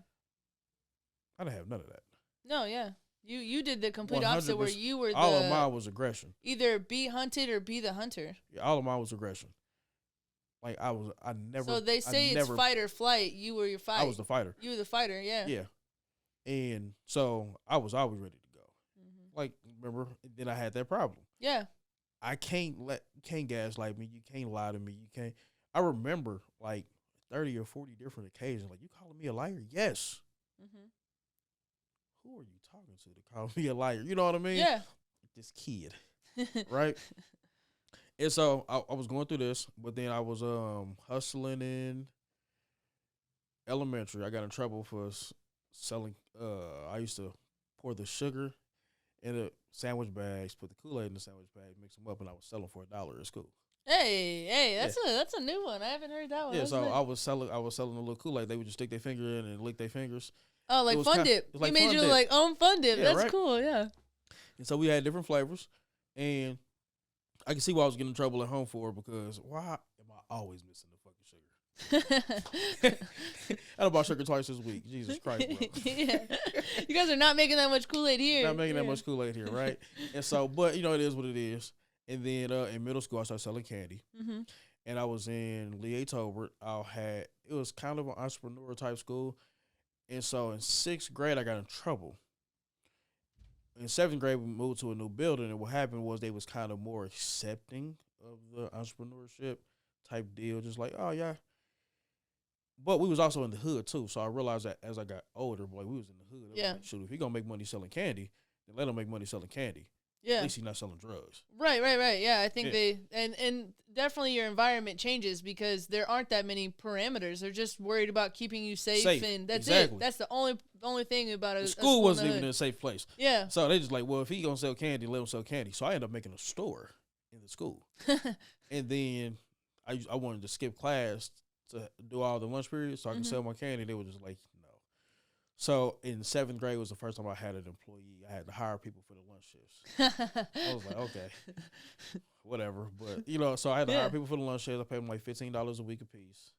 I didn't have none of that. No, yeah. You did the complete opposite where you were all of mine was aggression. Either be hunted or be the hunter. Yeah, all of mine was aggression. Like I never. So they say it's fight or flight. You were your fight. I was the fighter. You were the fighter, yeah. Yeah. And so I was always ready to go. Like, remember, then I had that problem. Yeah. I can't gaslight me. You can't lie to me. You can't. I remember like 30 or 40 different occasions. Like, you calling me a liar? Yes. Who are you talking to call me a liar? You know what I mean? Yeah. This kid. Right? And so I was going through this, but then I was hustling in elementary. I got in trouble for selling. I used to pour the sugar in the sandwich bags, put the Kool-Aid in the sandwich bag, mix them up, and I was selling for $1 at school. Hey, that's a new one. I haven't heard that one. Yeah, so I was selling a little Kool-Aid. They would just stick their finger in and lick their fingers. Oh, like Fun Dip. He made you like Fun Dip. Yeah, that's cool, yeah. And so we had different flavors, and I can see why I was getting in trouble at home for, because why am I always missing the fucking sugar? I bought sugar twice this week. Jesus Christ, bro. Yeah. You guys are not making that much Kool-Aid here. Not making that much Kool-Aid here, right? And so, but it is what it is. And then in middle school, I started selling candy. And I was in Lee Tolbert. It was kind of an entrepreneur type school. And so in 6th grade, I got in trouble. In 7th grade, we moved to a new building, and what happened was they was kind of more accepting of the entrepreneurship type deal, just like, oh, yeah. But we was also in the hood, too, so I realized that as I got older, boy, we was in the hood. Yeah. Like, shoot, if he going to make money selling candy, then let him make money selling candy. Yeah. At least he's not selling drugs. Right. Yeah, I think and definitely your environment changes because there aren't that many parameters. They're just worried about keeping you safe. And that's it. That's the only thing about it. The school wasn't even in a safe place. Yeah. So they just like, well, if he gonna sell candy, let him sell candy. So I ended up making a store in the school. And then I wanted to skip class to do all the lunch periods so I could sell my candy. They were just like, no. So in 7th grade was the first time I had an employee. I had to hire people for the lunch shifts. I was like, okay, whatever. But, so I had to hire people for the lunch shifts. I paid them like $15 a week a piece.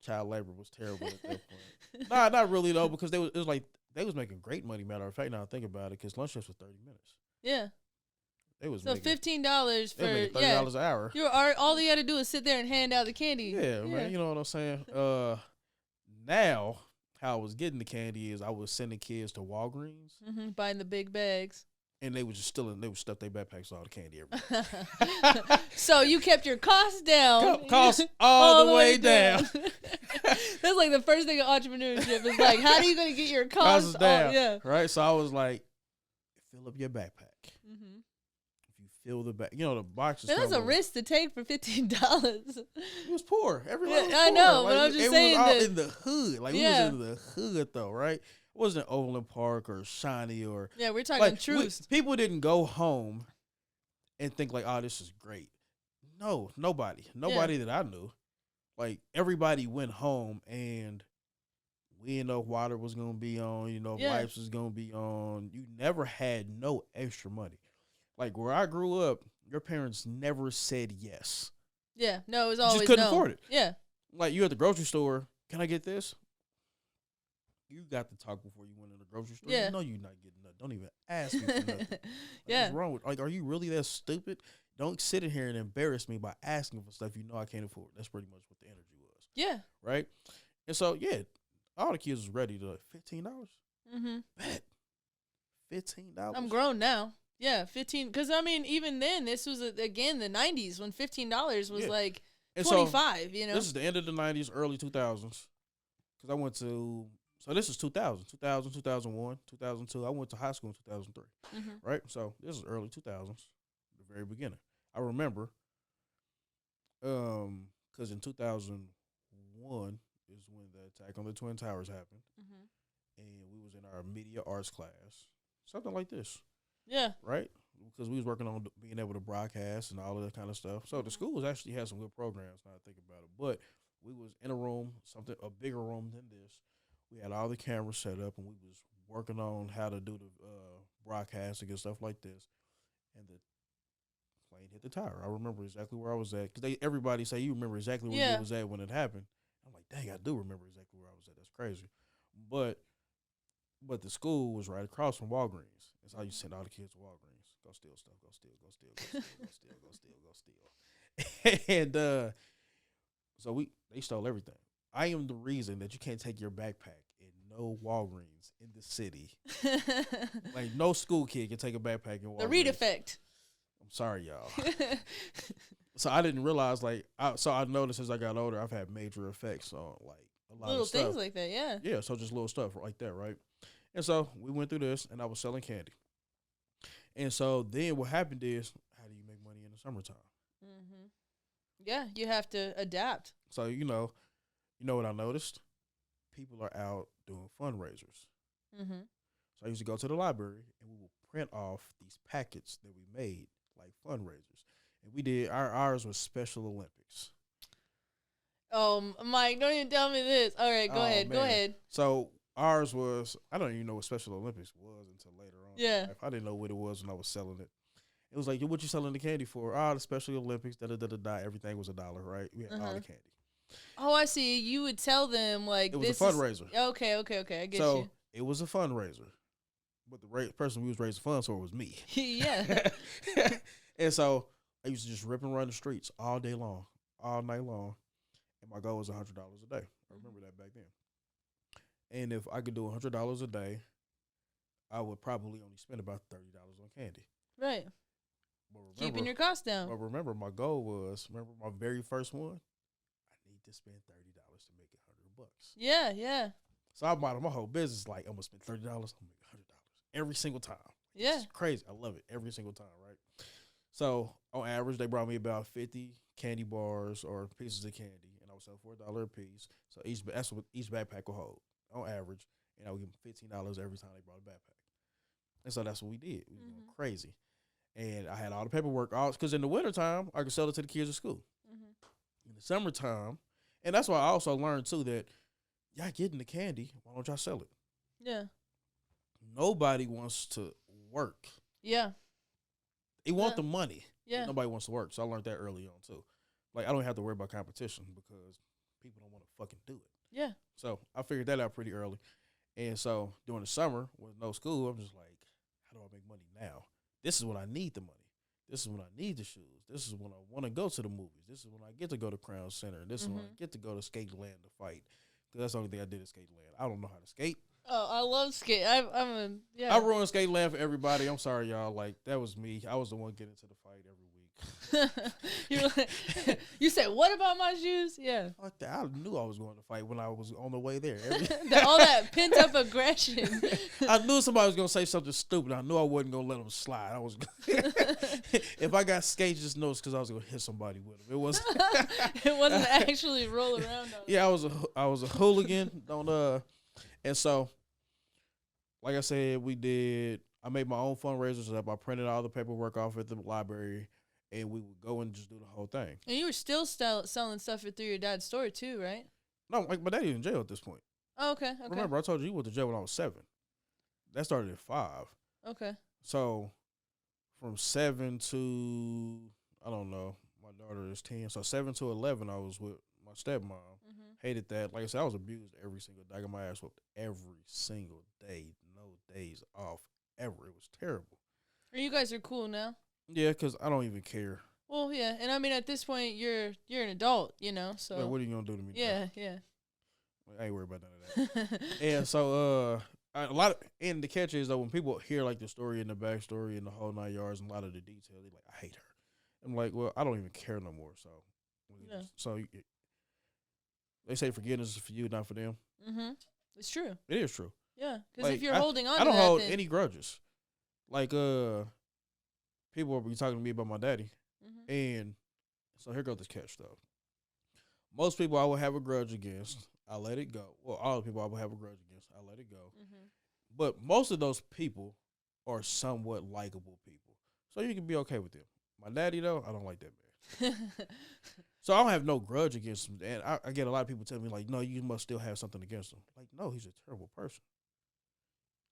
Child labor was terrible at that point. Nah, not really, though, because it was like they was making great money, matter of fact, now I think about it, because lunch shifts was 30 minutes. Yeah. They was so making, $15 for $30 an hour. All you had to do is sit there and hand out the candy. Yeah, man, you know what I'm saying? Now, how I was getting the candy is I was sending kids to Walgreens. Buying the big bags. And they was just they would stuff their backpacks with all the candy everywhere. So you kept your costs down. Costs all the way down. That's like the first thing in entrepreneurship is like, how are you going to get your costs down? Yeah. Right? So I was like, fill up your backpack. If you fill the back, the boxes. That's a risk to take for $15. It was poor. Everyone was poor. I know, but I'm just saying. It was all in the hood. Like, we was in the hood, though, right? It wasn't Overland Park or Shawnee or... Yeah, we're talking truths. People didn't go home and think like, oh, this is great. No, nobody. Nobody that I knew. Like, everybody went home and we didn't know water was going to be on, wipes was going to be on. You never had no extra money. Like, where I grew up, your parents never said yes. Yeah, no, it was always no. You just couldn't afford it. Yeah. Like, you at the grocery store, can I get this? You got to talk before you went in the grocery store. Yeah. You know you're not getting nothing. Don't even ask me for nothing. What's wrong with? Like, are you really that stupid? Don't sit in here and embarrass me by asking for stuff you know I can't afford. That's pretty much what the energy was. Yeah. Right? And so, all the kids was ready to $15. Bet. $15. I'm grown now. Yeah, 15. Because, I mean, even then, this was, again, the 90s when $15 was like 25, This is the end of the 90s, early 2000s. Because I went to... So this is 2000, 2001, 2002. I went to high school in 2003, right? So this is early 2000s, the very beginning. I remember, because in 2001 is when the attack on the Twin Towers happened, and we was in our media arts class, something like this. Yeah. Right? Because we was working on being able to broadcast and all of that kind of stuff. So the schools actually had some good programs, now I think about it. But we was in a room, a bigger room than this. We had all the cameras set up, and we was working on how to do the broadcasting and stuff like this, and the plane hit the tower. I remember exactly where I was at because everybody say you remember exactly where you was at when it happened. I'm like, dang, I do remember exactly where I was at. That's crazy, but the school was right across from Walgreens. That's how you send all the kids to Walgreens. Go steal stuff. Go steal. Go steal. Go steal. Go steal. Go steal. Go steal. And so they stole everything. I am the reason that you can't take your backpack in no Walgreens in the city. Like no school kid can take a backpack in Walgreens. The read effect. I'm sorry, y'all. So I didn't realize I noticed as I got older, I've had major effects on like a lot little of stuff. Things like that, yeah. Yeah, so just little stuff like that, right? And so we went through this, and I was selling candy. And so then what happened is, how do you make money in the summertime? Mm-hmm. Yeah, you have to adapt. So you know what I noticed? People are out doing fundraisers. Mm-hmm. So I used to go to the library, and we would print off these packets that we made, like fundraisers. And we did, ours was Special Olympics. Mike, don't even tell me this. All right, go ahead. Man. Go ahead. So ours was, I don't even know what Special Olympics was until later on. Yeah. In life. I didn't know what it was when I was selling it. It was like, what you selling the candy for? The Special Olympics, da-da-da-da-da. Everything was $1, right? We had all the candy. Oh, I see. You would tell them, like, it was a fundraiser. Okay. I get you. So it was a fundraiser. But the person we was raising funds for was me. Yeah. And so I used to just rip and run the streets all day long, all night long. And my goal was $100 a day. I remember that back then. And if I could do $100 a day, I would probably only spend about $30 on candy. Right. But remember, keeping your costs down. But remember, my goal was, my very first one, I need to spend $30 to make $100. Yeah. So I modeled my whole business like, I'm going to spend $30, I'm going to make $100 every single time. Yeah. It's crazy. I love it every single time, right? So on average, they brought me about 50 candy bars or pieces of candy, and I would sell for $1 a piece. So that's what each backpack will hold on average, and I would give them $15 every time they brought a backpack. And so that's what we did. We were going crazy. And I had all the paperwork, because in the wintertime, I could sell it to the kids at school. In the summertime, and that's why I also learned, too, that y'all getting the candy, why don't y'all sell it? Yeah. Nobody wants to work. Yeah. They want the money. Yeah. Nobody wants to work. So I learned that early on, too. Like, I don't have to worry about competition because people don't want to fucking do it. Yeah. So I figured that out pretty early. And so during the summer with no school, I'm just like, how do I make money now? This is when I need the money. This is when I need the shoes. This is when I want to go to the movies. This is when I get to go to Crown Center. This is when I get to go to Skate Land to fight. Because that's the only thing I did at Skate Land. I don't know how to skate. Oh, I love skate. I ruined Skate Land for everybody. I'm sorry, y'all. Like, that was me. I was the one getting to the fight every week. You said, what about my shoes? Yeah. I knew I was going to fight when I was on the way there. All that pent-up aggression. I knew somebody was going to say something stupid. I knew I wasn't going to let them slide. I was if I got skates, just know it's because I was going to hit somebody with them. It wasn't. It wasn't actually roll around on Yeah, I was a hooligan. And so, like I said, I made my own fundraisers. I printed all the paperwork off at the library, and we would go and just do the whole thing. And you were still selling stuff through your dad's store too, right? No, like my daddy's in jail at this point. Oh, okay. Remember, I told you he went to jail when I was 7. That started at 5. Okay. So from 7 to, I don't know, my daughter is 10. So 7 to 11, I was with my stepmom. Hated that. Like I said, I was abused every single day. I got my ass whooped every single day. No days off ever. It was terrible. You guys are cool now? Yeah, because I don't even care. Well, yeah. And I mean, at this point, you're an adult, so. Like, what are you going to do to me? Yeah, now? yeah. I ain't worried about none of that. And so, and the catch is, though, when people hear, like, the story and the backstory and the whole 9 yards and a lot of the details, they're like, I hate her. I'm like, well, I don't even care no more, so. Yeah. So, they say forgiveness is for you, not for them. It's true. It is true. Yeah, because if you're holding on to I don't that, hold any grudges. Like, people will be talking to me about my daddy. And so here goes this catch, though. Most people I would have a grudge against, I let it go. Well, all the people I would have a grudge against, I let it go. But most of those people are somewhat likable people. So you can be okay with them. My daddy, though, I don't like that man. So I don't have no grudge against him. And I get a lot of people tell me, like, no, you must still have something against him. Like, no, he's a terrible person.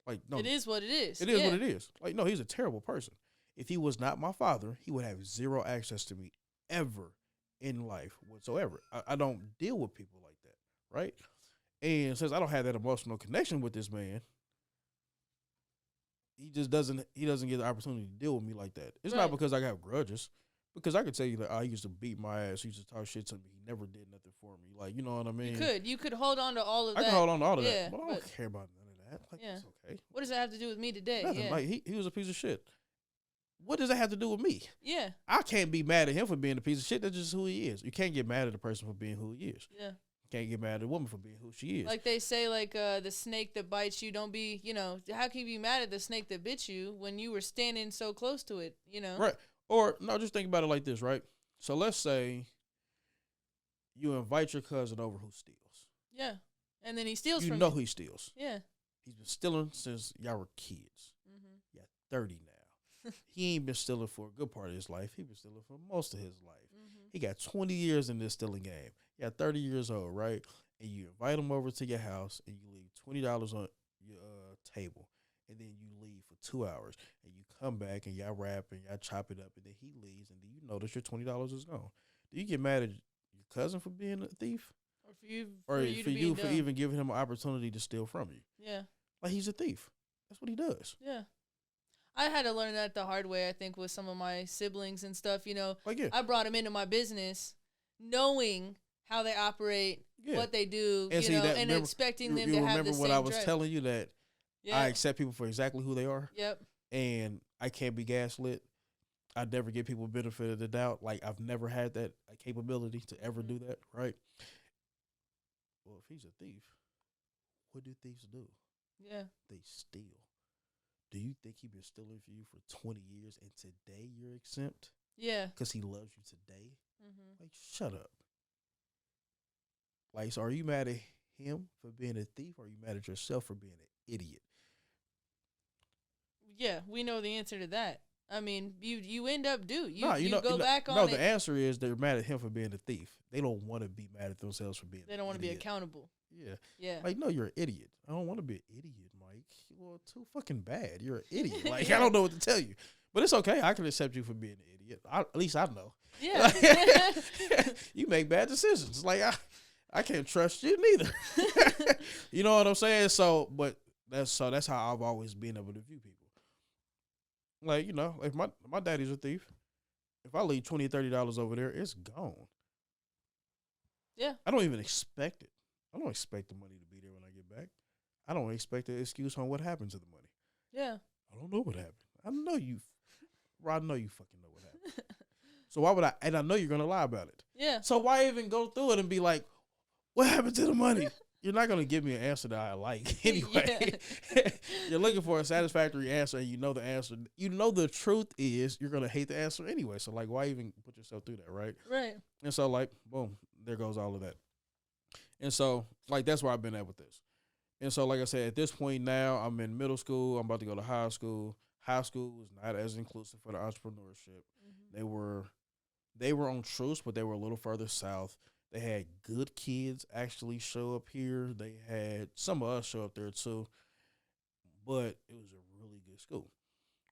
Like, no, it is what it is. It is what it is. Like, no, he's a terrible person. If he was not my father, he would have zero access to me ever in life whatsoever. I don't deal with people like that, right? And since I don't have that emotional connection with this man, he just doesn't get the opportunity to deal with me like that. It's not because I got grudges. Because I could tell you that he used to beat my ass. He used to talk shit to me. He never did nothing for me. Like, you know what I mean? You could hold on to all of that. I can hold on to all of that. But I don't care about none of that. Like, it's okay. What does that have to do with me today? Nothing. Yeah. Like, he was a piece of shit. What does that have to do with me? Yeah. I can't be mad at him for being a piece of shit. That's just who he is. You can't get mad at a person for being who he is. Yeah. You can't get mad at a woman for being who she is. Like they say, like, the snake that bites you, don't be, how can you be mad at the snake that bit you when you were standing so close to it, Right. Or, no, just think about it like this, right? So let's say you invite your cousin over who steals. Yeah. And then he steals from you. You know he steals. Yeah. He's been stealing since y'all were kids. Mm-hmm. Yeah, 30 now. He ain't been stealing for a good part of his life. He been stealing for most of his life. Mm-hmm. He got 20 years in this stealing game. Yeah, 30 years old, right? And you invite him over to your house and you leave $20 on your table. And then you leave for 2 hours. And you come back and y'all wrap and y'all chop it up. And then he leaves and then you notice your $20 is gone. Do you get mad at your cousin for being a thief? Or for you for even giving him an opportunity to steal from you? Yeah. Like, he's a thief. That's what he does. Yeah. I had to learn that the hard way, I think, with some of my siblings and stuff. Like, yeah. I brought them into my business knowing how they operate, what they do, and expecting them to have the same remember when I was drive. telling you that I accept people for exactly who they are? Yep. And I can't be gaslit. I never give people benefit of the doubt. Like, I've never had that capability to ever do that, right? Well, if he's a thief, what do thieves do? Yeah. They steal. Do you think he's been stealing for you for 20 years and today you're exempt? Yeah. Because he loves you today? Mm-hmm. Like, shut up. Like, so are you mad at him for being a thief or are you mad at yourself for being an idiot? Yeah, we know the answer to that. I mean, you end up go back on it. No, the answer is they're mad at him for being a thief. They don't want to be mad at themselves for being They don't want to be accountable. Yeah. Yeah. Like, no, you're an idiot. I don't want to be an idiot, Mike. Well, too fucking bad. You're an idiot. Like, I don't know what to tell you. But it's okay. I can accept you for being an idiot. At least I know. Yeah. You make bad decisions. Like, I can't trust you neither. You know what I'm saying? So that's how I've always been able to view people. Like, if my daddy's a thief, if I leave $20, $30 over there, it's gone. Yeah. I don't even expect it. I don't expect the money to be there when I get back. I don't expect an excuse on what happened to the money. Yeah. I don't know what happened. I know you fucking know what happened. So why would I? And I know you're going to lie about it. Yeah. So why even go through it and be like, what happened to the money? You're not going to give me an answer that I like anyway. You're looking for a satisfactory answer, and you know the answer. You know the truth is you're going to hate the answer anyway. So, like, why even put yourself through that, right? Right. And so, like, boom, there goes all of that. And so, like, that's where I've been at with this. And so, like I said, at this point now, I'm in middle school. I'm about to go to high school. High school was not as inclusive for the entrepreneurship. Mm-hmm. They were on Truce, but they were a little further south. They had good kids actually show up here. They had some of us show up there too. But it was a really good school,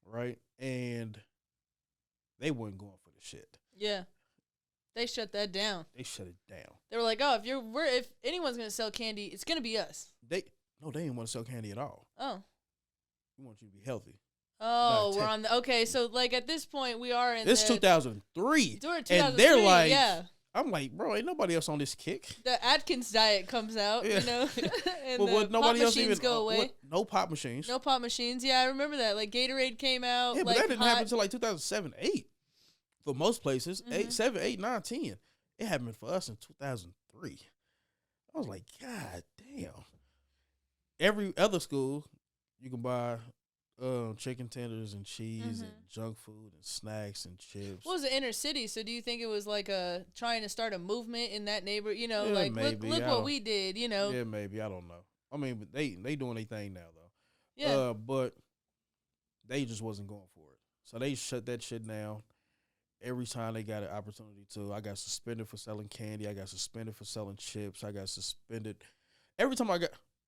right? And they weren't going for the shit. Yeah. They shut that down. They shut it down. They were like, "Oh, if anyone's gonna sell candy, it's gonna be us." They didn't want to sell candy at all. Oh. We want you to be healthy. Oh, we're on the okay. So like at this point, we are in. This 2003. We're 2003, and they're like, yeah. I'm like, bro, ain't nobody else on this kick. The Atkins diet comes out, and but nobody pop else machines go away. No pop machines. No pop machines. Yeah, I remember that. Like Gatorade came out. Yeah, but that didn't happen until like 2007, 8. For most places, 8, 7, 8, 9, 10. It happened for us in 2003. I was like, God damn. Every other school, you can buy chicken tenders and cheese and junk food and snacks and chips. What was the inner city? So do you think it was like trying to start a movement in that neighborhood? Yeah, like maybe. look what we did. Yeah, maybe. I don't know. I mean, but they doing their thing now though. Yeah. But they just wasn't going for it, so they shut that shit down. Every time they got an opportunity to, I got suspended for selling candy. I got suspended for selling chips. I got suspended every time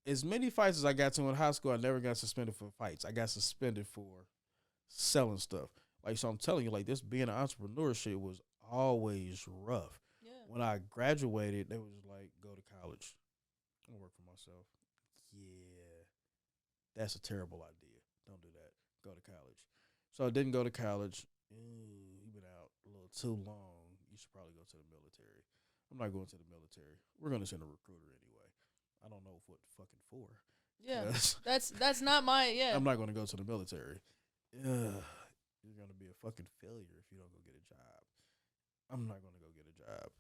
as many fights as I got to in high school, I never got suspended for fights. I got suspended for selling stuff. Like, so I'm telling you, like, this being an entrepreneur shit was always rough. Yeah. When I graduated, they was like, go to college. I'm gonna work for myself. Yeah, that's a terrible idea. Don't do that. Go to college. So I didn't go to college. You've been out a little too long. You should probably go to the military. I'm not going to the military. We're gonna send a recruiter anyway. I don't know what fucking for. Yeah, that's not my I'm not gonna go to the military. You're gonna be a fucking failure if you don't go get a job. I'm not gonna go get a job.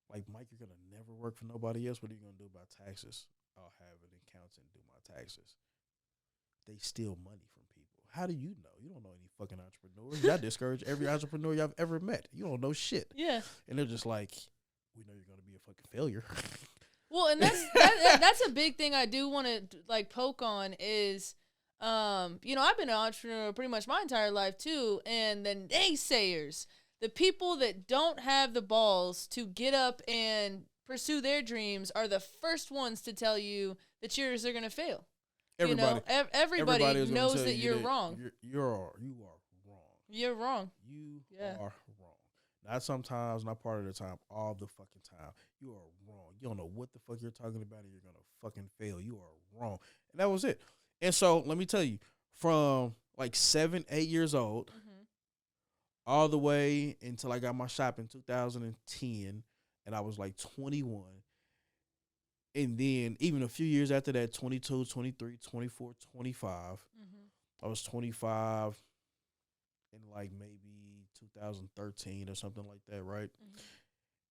Like, Mike, you're gonna never work for nobody else. What are you gonna do about taxes? I'll have an accountant do my taxes. They steal money from people. How do you know? You don't know any fucking entrepreneurs. Y'all discourage every entrepreneur y'all ever met. You don't know shit. Yeah. And they're just like, we know you're gonna be a fucking failure. Well, and that's a big thing I do want to like poke on is, you know, I've been an entrepreneur pretty much my entire life too, and the naysayers, the people that don't have the balls to get up and pursue their dreams, are the first ones to tell you that yours are gonna fail. Everybody, you know, everybody knows that you're wrong. You are wrong. You're wrong. You are wrong. Not sometimes, not part of the time, all the fucking time. You are wrong. You don't know what the fuck you're talking about, and you're gonna fucking fail. You are wrong. And that was it. And so let me tell you, from like 7, 8 years old, all the way until I got my shop in 2010, and I was like 21. And then even a few years after that, 22, 23, 24, 25. I was 25 in like maybe 2013 or something like that, right?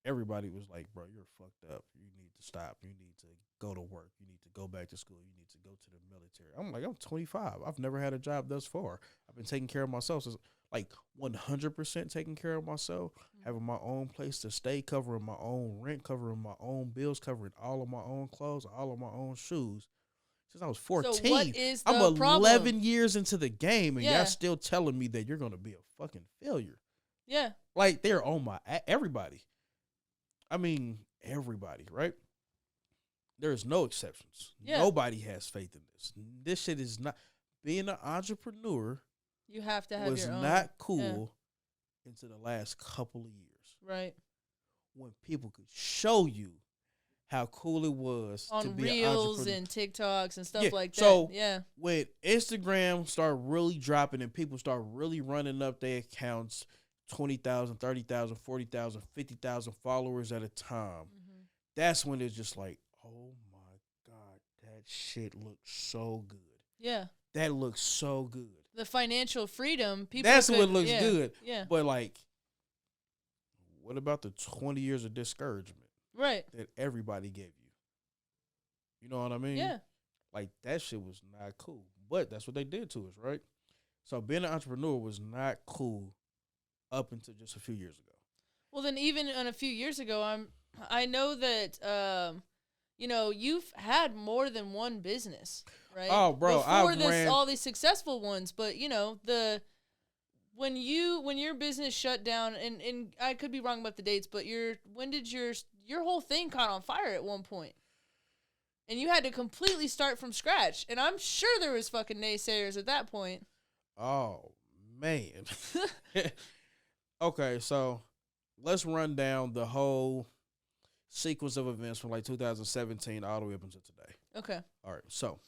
Everybody was like, bro, you're fucked up. You need to stop. You need to go to work. You need to go back to school. You need to go to the military. I'm like, I'm 25. I've never had a job thus far. I've been taking care of myself since like 100% taking care of myself, having my own place to stay, covering my own rent, covering my own bills, covering all of my own clothes, all of my own shoes. Since I was 14, so what is the I'm 11 problem? years into the game, and y'all still telling me that you're going to be a fucking failure. Yeah. Like, they're on my, everybody. I mean, everybody, right? There's no exceptions. Yeah. Nobody has faith in this. This shit is not, being an entrepreneur, you have to have was your own. not cool into the last couple of years. Right. When people could show you how cool it was on to be Reels an entrepreneur. and TikToks and stuff like that. So when Instagram started really dropping and people start really running up their accounts, 20,000, 30,000, 40,000, 50,000 followers at a time, that's when it's just like, oh my God, that shit looks so good. Yeah. That looks so good. The financial freedom, people. That's what looks good. Yeah. But like, what about the 20 years of discouragement? Right. That everybody gave you. You know what I mean? Yeah. Like, that shit was not cool. But that's what they did to us, right? So being an entrepreneur was not cool up until just a few years ago. Well, then even a few years ago, I know that you know, you've had more than one business, right? Oh, bro, before all these successful ones, but you know, when your business shut down, and I could be wrong about the dates, but when did your whole thing caught on fire at one point? And you had to completely start from scratch. And I'm sure there was fucking naysayers at that point. Oh, man. Okay, so let's run down the whole sequence of events from like 2017 all the way up until today. Okay. All right, so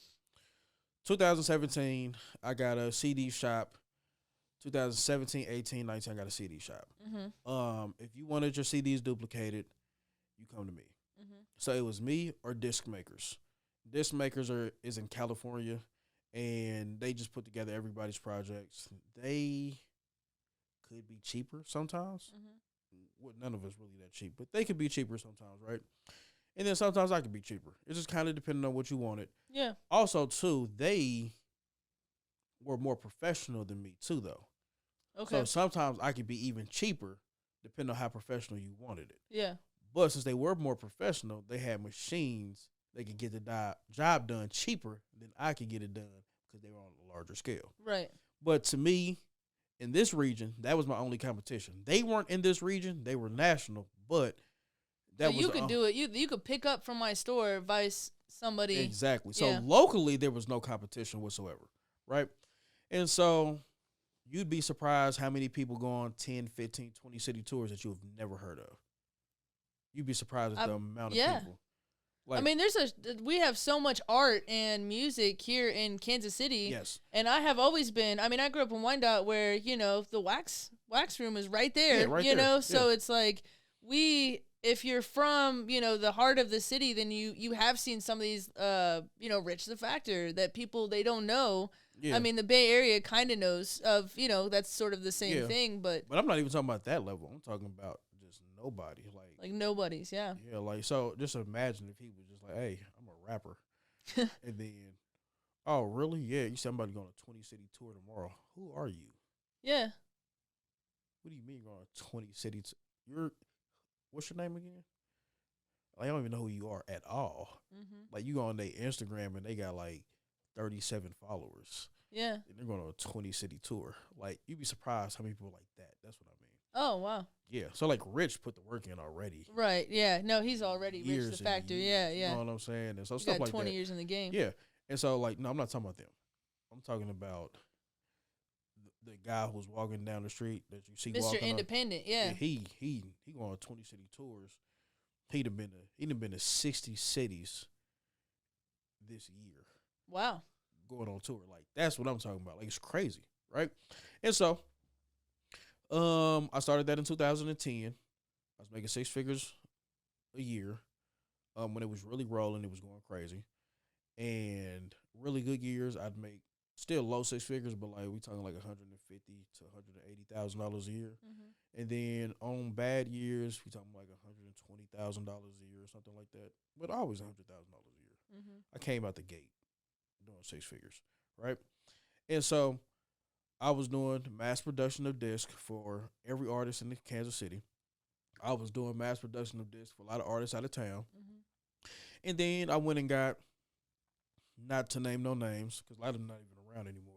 2017, I got a CD shop. 2017, 18, 19, I got a CD shop. If you wanted your CDs duplicated, you come to me. So it was me or Disc Makers. Disc Makers is in California, and they just put together everybody's projects. They could be cheaper sometimes. Well, none of us really that cheap, but they could be cheaper sometimes, right? And then sometimes I could be cheaper. It just kind of depended on what you wanted. Yeah. Also, too, they were more professional than me, too, though. Okay. So sometimes I could be even cheaper depending on how professional you wanted it. Yeah. But since they were more professional, they had machines. They could get the job done cheaper than I could get it done because they were on a larger scale. Right. But to me, in this region, that was my only competition. They weren't in this region. They were national, but that was... You could do it. You could pick up from my store, vice somebody. Exactly. So Yeah. locally, there was no competition whatsoever, right? And so you'd be surprised how many people go on 10, 15, 20 city tours that you have never heard of. You'd be surprised at the amount of Yeah. people. I Like, mean, we have so much art and music here in Kansas City. yes. And I have always been. I mean, I grew up in Wyandotte, where the wax room is right there. Yeah, right there. So Yeah. it's like if you're from the heart of the city, then you have seen some of these Rich the Factor that people they don't know. Yeah. I mean, the Bay Area kind of knows of that's sort of the same Yeah. thing, but I'm not even talking about that level. I'm talking about just nobody. like nobody's. Yeah. Yeah, like, so just imagine if he was just like, hey, I'm a rapper. And then, oh, really? Yeah, you said I'm about to go on a 20 city tour tomorrow. Who are you? Yeah. What do you mean you're on a 20 city what's your name again? Like, I don't even know who you are at all. Mm-hmm. Like, you go on their Instagram and they got like 37 followers. Yeah. And they're going on a 20 city tour. Like, you'd be surprised how many people like that. That's what I mean. Oh, wow. Yeah. So, like, Rich put the work in already. Right. Yeah. No, he's already Years Rich the and Factor. years, Yeah. Yeah. You know what I'm saying? And so He's stuff got like 20 that. years in the game. Yeah. And so, like, no, I'm not talking about them. I'm talking about the guy who's walking down the street that you see Mr. walking Independent. on. Yeah. He going on 20 city tours. He done been to 60 cities this year. Wow. Going on tour. Like, that's what I'm talking about. Like, it's crazy, right? And so, I started that in 2010. I was making 6 figures a year. When it was really rolling, it was going crazy. And really good years, I'd make still low 6 figures, but like we talking like $150,000 to $180,000 a year. Mm-hmm. And then on bad years, we talking like $120,000 a year or something like that. But always $100,000 a year. Mm-hmm. I came out the gate doing 6 figures, right? And so I was doing mass production of disc for every artist in the Kansas City. I was doing mass production of disc for a lot of artists out of town. Mm-hmm. And then I went and got, not to name no names, because a lot of them not even around anymore,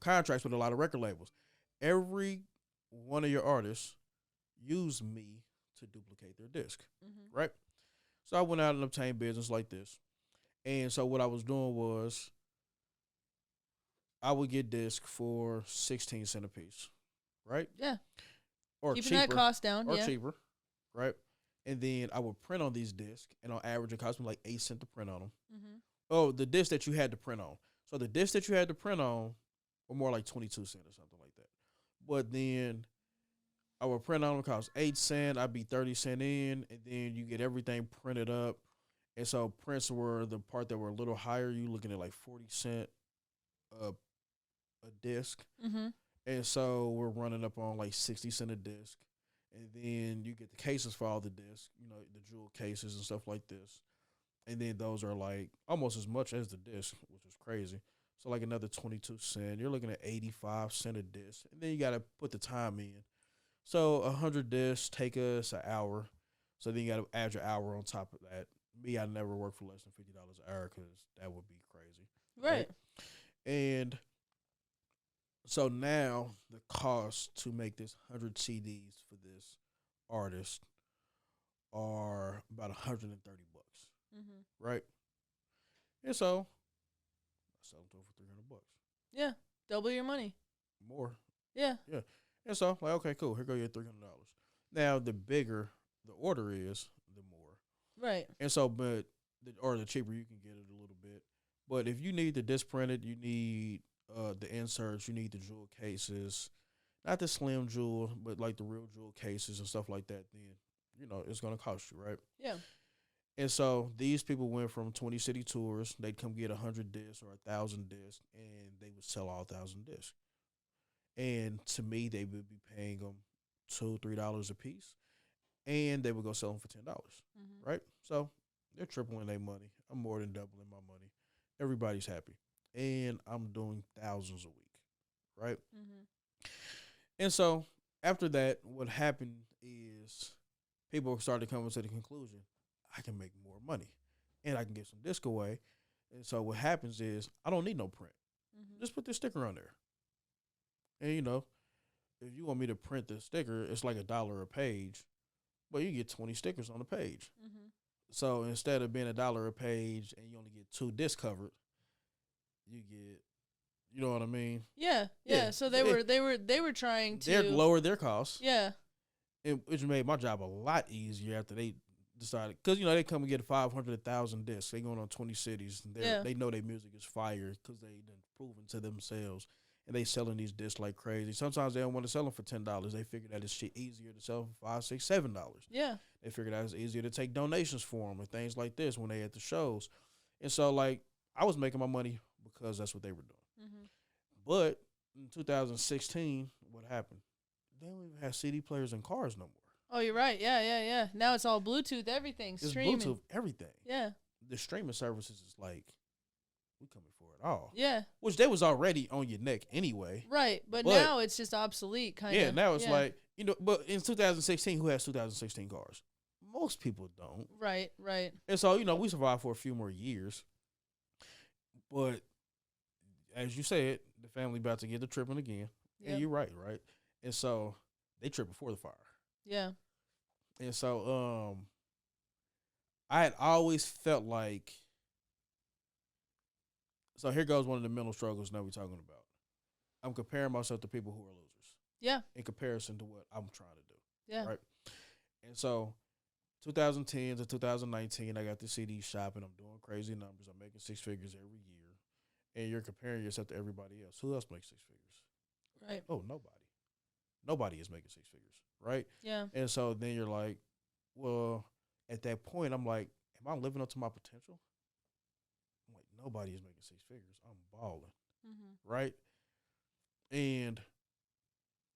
contracts with a lot of record labels. Every one of your artists used me to duplicate their disc, Mm-hmm. right? So I went out and obtained business like this. And so what I was doing was I would get disc for 16 cents a piece, right? Yeah. Or Keeping cheaper, that cost down. or Yeah. cheaper, right? And then I would print on these discs, and on average, it cost me like 8 cents to print on them. Mm-hmm. Oh, the disc that you had to print on. So the disc that you had to print on were more like 22 cents or something like that. But then I would print on them, cost 8 cents. I'd be 30 cents in, and then you get everything printed up. And so prints were the part that were a little higher. You looking at like 40 cents a disc. Mm-hmm. And so we're running up on like 60 cents a disc. And then you get the cases for all the discs, the jewel cases and stuff like this. And then those are like almost as much as the disc, which is crazy. So like another 22 cents. You're looking at 85 cents a disc. And then you got to put the time in. So 100 discs take us an hour. So then you got to add your hour on top of that. Me, I never work for less than $50 an hour because that would be crazy. Right. And so now the cost to make this 100 CDs for this artist are about $130, Mm-hmm. right? And so I sell them to him for $300. Yeah. Double your money. More. Yeah. Yeah. And so, like, okay, cool. Here go your $300. Now, the bigger the order is, the more. Right. And so, but the cheaper you can get it a little bit. But if you need the disc printed, you need the inserts, you need the jewel cases, not the slim jewel, but like the real jewel cases and stuff like that, then, it's going to cost you, right? Yeah. And so these people went from 20 city tours. They'd come get 100 discs or 1,000 discs, and they would sell all 1,000 discs. And to me, they would be paying them $2, $3 a piece, and they would go sell them for $10, Mm-hmm. right? So they're tripling their money. I'm more than doubling my money. Everybody's happy, and I'm doing thousands a week, right? Mm-hmm. And so after that, what happened is people started coming to the conclusion, I can make more money, and I can get some disc away. And so what happens is I don't need no print. Mm-hmm. Just put this sticker on there. And, if you want me to print the sticker, it's like $1 a page, but you get 20 stickers on the page. Mm-hmm. So instead of being $1 a page and you only get 2 discs covered, you get, you know what I mean? Yeah. Yeah. So they were trying They're to lower their costs, Yeah. which made my job a lot easier after they decided, because they come and get 500, 1,000 discs. They going on 20 cities. And Yeah. they know their music is fire because they done proven to themselves, and they selling these discs like crazy. Sometimes they don't want to sell them for $10. They figure that it's shit easier to sell them for $5, $6, $7. Yeah. They figure that it's easier to take donations for them and things like this when they at the shows. And so like I was making my money because that's what they were doing. Mm-hmm. But in 2016, what happened? They don't even have CD players in cars no more. Oh, you're right. Yeah. Now it's all Bluetooth, everything, It's streaming. Bluetooth, everything. Yeah. The streaming services is like, we coming for it all. Yeah. Which they was already on your neck anyway. Right. But now it's just obsolete, kind of. Yeah, now it's like, but in 2016, who has 2016 cars? Most people don't. Right. And so, we survived for a few more years. But as you said, the family about to get the tripping again. Yep. And you're right? And so they tripped before the fire. Yeah. And so I had always felt like, so here goes one of the mental struggles now we're talking about. I'm comparing myself to people who are losers. Yeah. In comparison to what I'm trying to do. Yeah. Right. And so 2010 to 2019, I got the CD shop and I'm doing crazy numbers. I'm making 6 figures every year. And you're comparing yourself to everybody else. Who else makes 6 figures? Right. Oh, nobody. Nobody is making 6 figures. Right. Yeah. And so then you're like, well, at that point, I'm like, am I living up to my potential? I'm like, nobody is making 6 figures. I'm balling. Mm-hmm. Right. And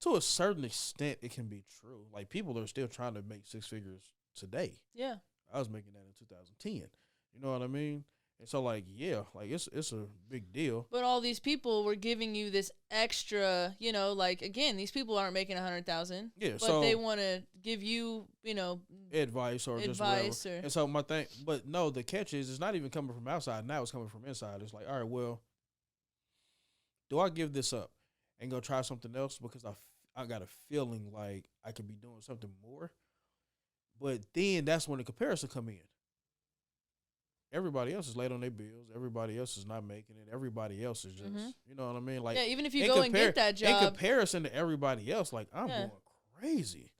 to a certain extent, it can be true. Like, people are still trying to make 6 figures today. Yeah. I was making that in 2010. You know what I mean? And so, like, yeah, like, it's a big deal. But all these people were giving you this extra, like, again, these people aren't making 100,000. Yeah, but so they want to give you, advice or just whatever. And so my thing, but no, the catch is, it's not even coming from outside. Now it's coming from inside. It's like, all right, well, do I give this up and go try something else because I got a feeling like I could be doing something more? But then that's when the comparison come in. Everybody else is late on their bills. Everybody else is not making it. Everybody else is just, you know what I mean? Like, yeah, even if you go and get that job. In comparison to everybody else, like, I'm going crazy.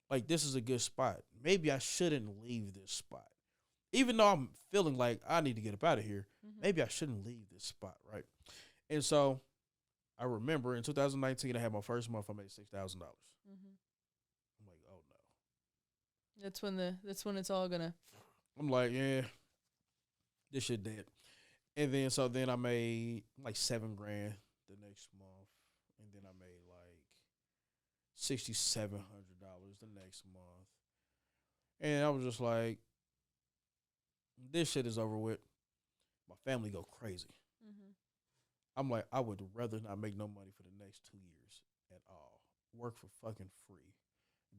Like, this is a good spot. Maybe I shouldn't leave this spot. Even though I'm feeling like I need to get up out of here, maybe I shouldn't leave this spot, right? And so I remember in 2019, I had my first month, I made $6,000. I'm like, oh, no. That's when it's all going to. I'm like, yeah. This shit dead. And then I made like $7,000 the next month. And then I made like $6,700 the next month. And I was just like, this shit is over with. My family go crazy. I'm like, I would rather not make no money for the next 2 years at all. Work for fucking free.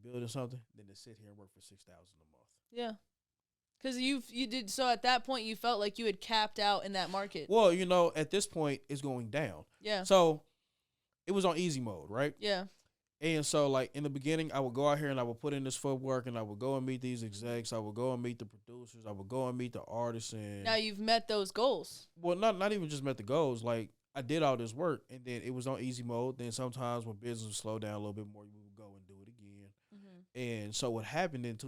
Building something, than to sit here and work for $6,000 a month. Yeah. Because you did, so at that point you felt like you had capped out in that market. Well, at this point it's going down. Yeah. So it was on easy mode, right? Yeah. And so, like, in the beginning, I would go out here and I would put in this footwork and I would go and meet these execs. I would go and meet the producers. I would go and meet the artists. And now you've met those goals. Well, not even just met the goals. Like, I did all this work and then it was on easy mode. Then sometimes when business would slow down a little bit more, we would go and do it again. And so what happened in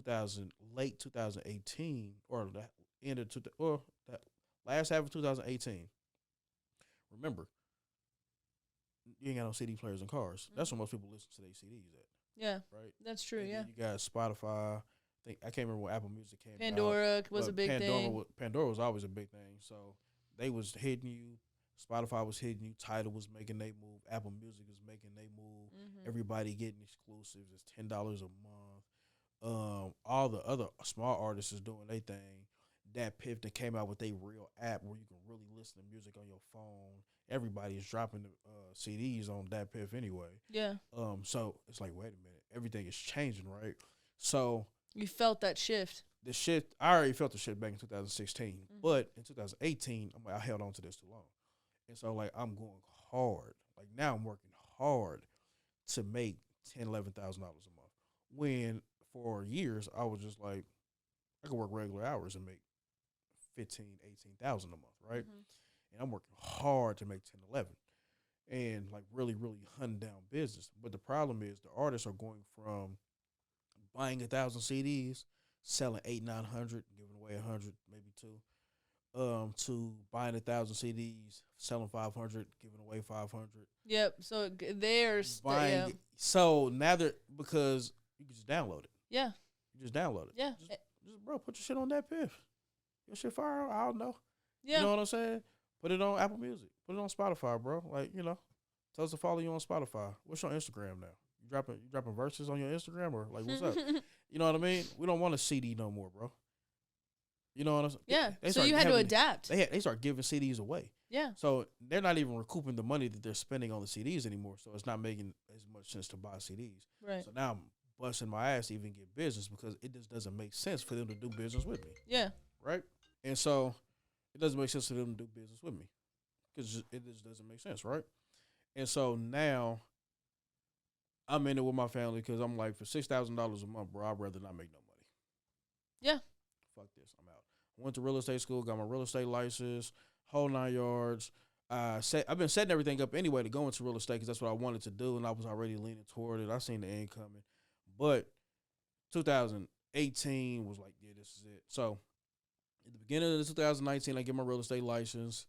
late 2018, or the end of the last half of 2018, remember, you ain't got no CD players in cars. That's where most people listen to their CDs at. Yeah. Right? That's true, and yeah. You got Spotify. I can't remember when Apple Music came out. Pandora was a big thing. Pandora was always a big thing. So they was hitting you. Spotify was hitting you. Tidal was making they move. Apple Music was making they move. Everybody getting exclusives. It's $10 a month. All the other small artists is doing their thing. That Piff that came out with a real app where you can really listen to music on your phone. Everybody is dropping the CDs on that Piff anyway. Yeah. So it's like, wait a minute, everything is changing, right? So you felt that shift. The shift, I already felt the shift back in 2016, but in 2018, I'm like, I held on to this too long, and so like I'm going hard. Like now, I'm working hard to make $10,000, $11,000 a month. When for years I was just like, I can work regular hours and make 18,000 a month, right? And I'm working hard to make 10, 11, and like really, really hunting down business. But the problem is the artists are going from buying 1,000 CDs, selling 8, 900, giving away 100, maybe two, to buying 1,000 CDs, selling 500, giving away 500. Yep. So there's buying. So now they're because you can just download it. Yeah. You just download it. Yeah. Just bro, put your shit on that piff. Your shit fire. I don't know. Yeah. You know what I'm saying? Put it on Apple Music. Put it on Spotify, bro. Like, tell us to follow you on Spotify. What's your Instagram now? You dropping verses on your Instagram or like what's up? You know what I mean? We don't want a CD no more, bro. You know what I'm saying? Yeah. So you had to adapt. They start giving CDs away. Yeah. So they're not even recouping the money that they're spending on the CDs anymore. So it's not making as much sense to buy CDs. Right. So now I'm busting my ass to even get business because it just doesn't make sense for them to do business with me. Yeah. Right? And so it doesn't make sense for them to do business with me because it just doesn't make sense, right? And so now I'm in it with my family because I'm like, for $6,000 a month, bro, I'd rather not make no money. Yeah. Fuck this. I'm out. I went to real estate school, got my real estate license, whole 9 yards. I've been setting everything up anyway to go into real estate because that's what I wanted to do, and I was already leaning toward it. I seen the end coming. But 2018 was like, yeah, this is it. So at the beginning of 2019, I get my real estate license,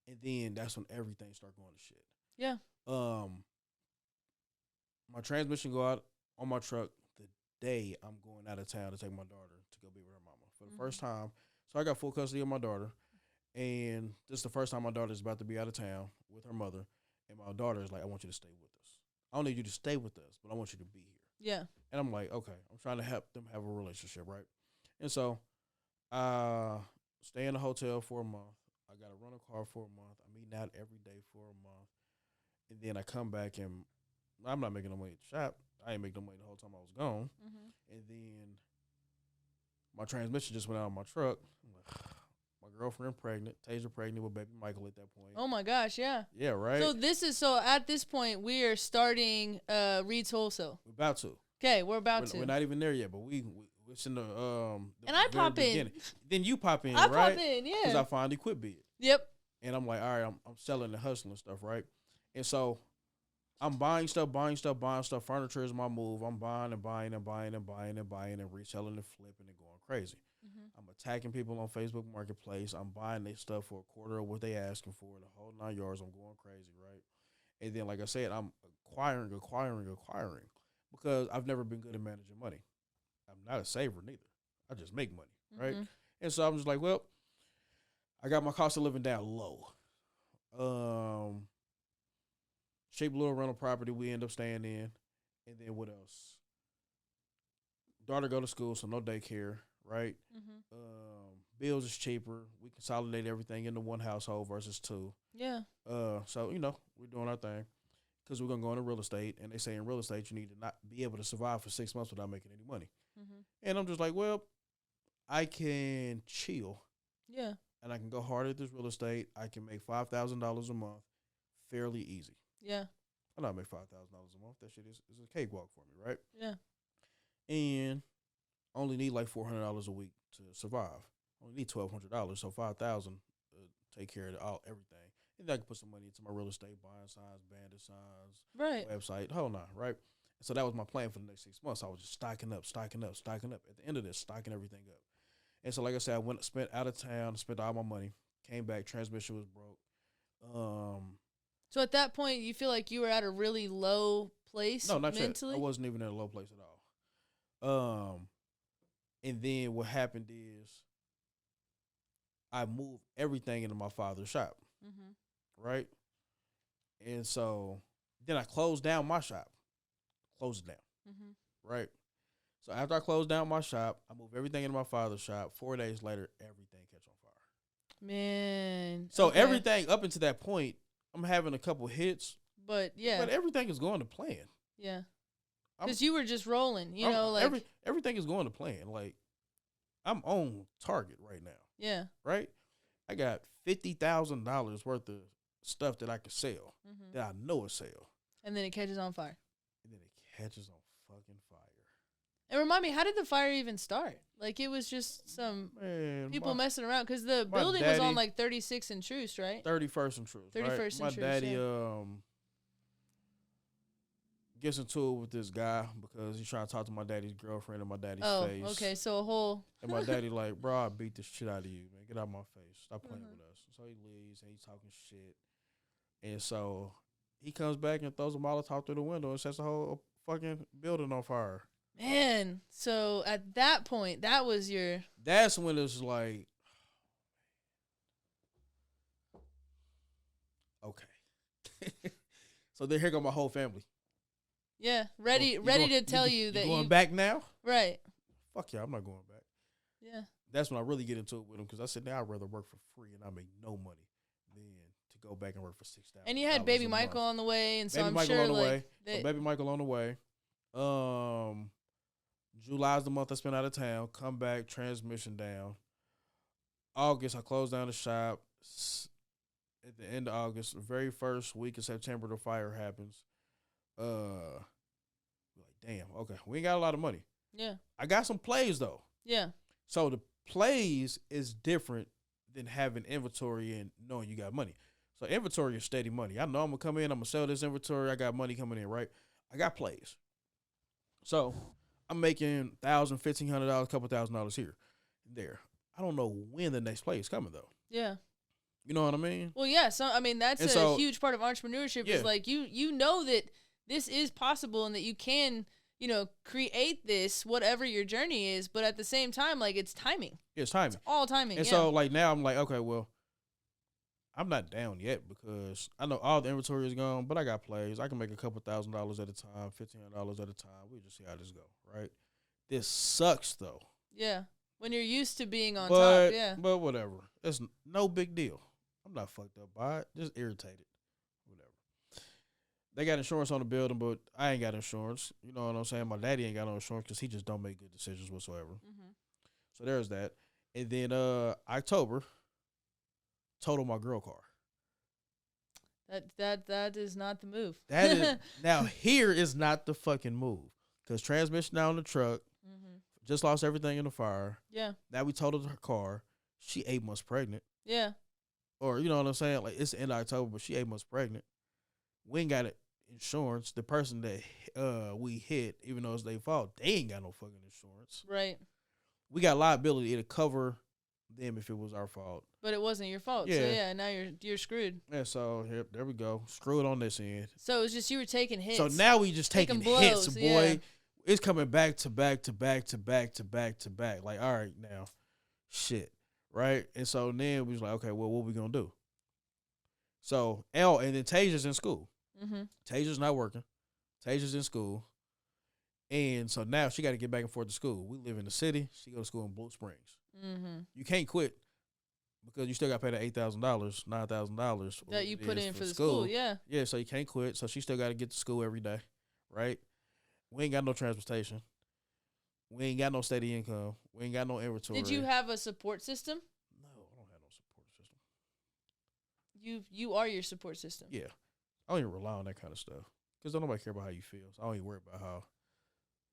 and then that's when everything started going to shit. Yeah. My transmission go out on my truck the day I'm going out of town to take my daughter to go be with her mama for the first time. So I got full custody of my daughter, and this is the first time my daughter is about to be out of town with her mother, and my daughter is like, I want you to stay with us. I don't need you to stay with us, but I want you to be here. Yeah. And I'm like, okay, I'm trying to help them have a relationship, right? And so stay in a hotel for a month. I got to run a car for a month. I'm eating out every day for a month. And then I come back and I'm not making no money at the shop. I ain't making no money the whole time I was gone. And then my transmission just went out on my truck. I'm like, my girlfriend pregnant, Tasia pregnant with baby Michael at that point. Oh my gosh, yeah. Yeah, right? So at this point we are starting Reed's Wholesale. We're about to. Okay, we're about to. We're not even there yet, but it's in the and I pop beginning. in. Then you pop in, I right? pop in, yeah. Because I finally quit being. Yep. And I'm like, all right, I'm selling and hustling stuff, right? And so I'm buying stuff. Furniture is my move. I'm buying and reselling and flipping and going crazy. I'm attacking people on Facebook Marketplace. I'm buying their stuff for a quarter of what they asking for. The whole 9 yards. I'm going crazy, right? And then, like I said, I'm acquiring because I've never been good at managing money. I'm not a saver neither. I just make money, right? And so I'm just like, well, I got my cost of living down low. Cheap little rental property we end up staying in. And then what else? Daughter go to school, so no daycare, right? Bills is cheaper. We consolidate everything into one household versus two. Yeah. So, we're doing our thing because we're going to go into real estate. And they say in real estate, you need to not be able to survive for 6 months without making any money. And I'm just like, well, I can chill. Yeah. And I can go hard at this real estate. I can make $5,000 a month fairly easy. Yeah. I know I make $5,000 a month. That shit is a cakewalk for me, right? Yeah. And only need like $400 a week to survive. Only need $1,200, so $5,000 take care of everything. And I can put some money into my real estate, buying signs, bandit signs, right, website, whole nine, right? So that was my plan for the next 6 months. I was just stocking up. At the end of this, stocking everything up. And so, like I said, spent out of town, spent all my money, came back, transmission was broke. So at that point, you feel like you were at a really low place no, not mentally? yet. I wasn't even at a low place at all. And then what happened is I moved everything into my father's shop, right? And so then I closed down my shop. Closed it down, right? So after I closed down my shop, I moved everything into my father's shop. 4 days later, everything catch on fire. Man. So everything up until that point, I'm having a couple hits. But, yeah. But everything is going to plan. Yeah. Because you were just rolling, like. Everything is going to plan. Like, I'm on target right now. Yeah. Right? I got $50,000 worth of stuff that I can sell that I know will sell. And then it catches on fire. And then it catches on fucking fire. And remind me, how did the fire even start? Like, it was just some people messing around because the building was on like 36 and Troost, right? 31st and Troost. 31st right? and Troost. My daddy gets into it with this guy because he's trying to talk to my daddy's girlfriend in my daddy's face. Oh, okay. So a whole. And my daddy like, bro, I beat the shit out of you, man. Get out of my face. Stop playing with us. So he leaves and he's talking shit. And so he comes back and throws a Molotov through the window and sets the whole fucking building on fire. Man, so at that point, that was your. That's when it's like, okay. So then here go my whole family. Yeah, ready to tell you that you going back now? Right. Fuck yeah, I'm not going back. Yeah. That's when I really get into it with him because I said, now I'd rather work for free and I make no money than to go back and work for $6,000. And you had baby Michael on the way, and so baby I'm Michael sure on the like way. So baby Michael on the way. July's the month I spent out of town. Come back, transmission down. August, I closed down the shop. At the end of August, the very first week of September, the fire happens. Like, damn, okay, we ain't got a lot of money. Yeah. I got some plays though. Yeah. So the plays is different than having inventory and knowing you got money. So inventory is steady money. I know I'm gonna come in, I'm gonna sell this inventory. I got money coming in, right? I got plays. So I'm making $1,000, $1,500, couple $1,000 here, there. I don't know when the next play is coming though. Yeah. You know what I mean? Well, yeah. So I mean, that's a huge part of entrepreneurship. Is like you know that this is possible and that you can, create this whatever your journey is. But at the same time, like it's timing. It's timing. It's all timing. And so like now I'm like, okay, well, I'm not down yet because I know all the inventory is gone, but I got plays. I can make a couple $1,000 at a time, $1,500 at a time. We'll just see how this go, right? This sucks though. Yeah. When you're used to being on top, yeah. But whatever. It's no big deal. I'm not fucked up by it. Just irritated. Whatever. They got insurance on the building, but I ain't got insurance. You know what I'm saying? My daddy ain't got no insurance because he just don't make good decisions whatsoever. Mm-hmm. So there's that. And then October, totaled my girl car. That is not the move. That is now here is not the fucking move because transmission down the truck. Mm-hmm. Just lost everything in the fire. Yeah. Now we totaled her car. She 8 months pregnant. Yeah. Or you know what I'm saying? Like it's the end of October, but she 8 months pregnant. We ain't got insurance. The person that we hit, even though it's their fault, they ain't got no fucking insurance. Right. We got liability to cover them if it was our fault. But it wasn't your fault. Yeah. So yeah, now you're screwed. Yeah, so there we go. Screwed on this end. So it's just you were taking hits. So now we just taking hits, boy. Yeah. It's coming back to back to back to back to back to back. Like, all right, now, shit, right? And so then we was like, okay, well, what we gonna do? So, and then Tasia's in school. Mm-hmm. Tasia's not working. Tasia's in school. And so now she got to get back and forth to school. We live in the city. She go to school in Blue Springs. Mm-hmm. You can't quit because you still got to pay the $8,000, $9,000 that you put in for the school. Yeah. Yeah, so you can't quit. So she still got to get to school every day, right? We ain't got no transportation. We ain't got no steady income. We ain't got no inventory. Did you have a support system? No, I don't have no support system. You are your support system. Yeah. I don't even rely on that kind of stuff because don't nobody care about how you feel. So I don't even worry about how.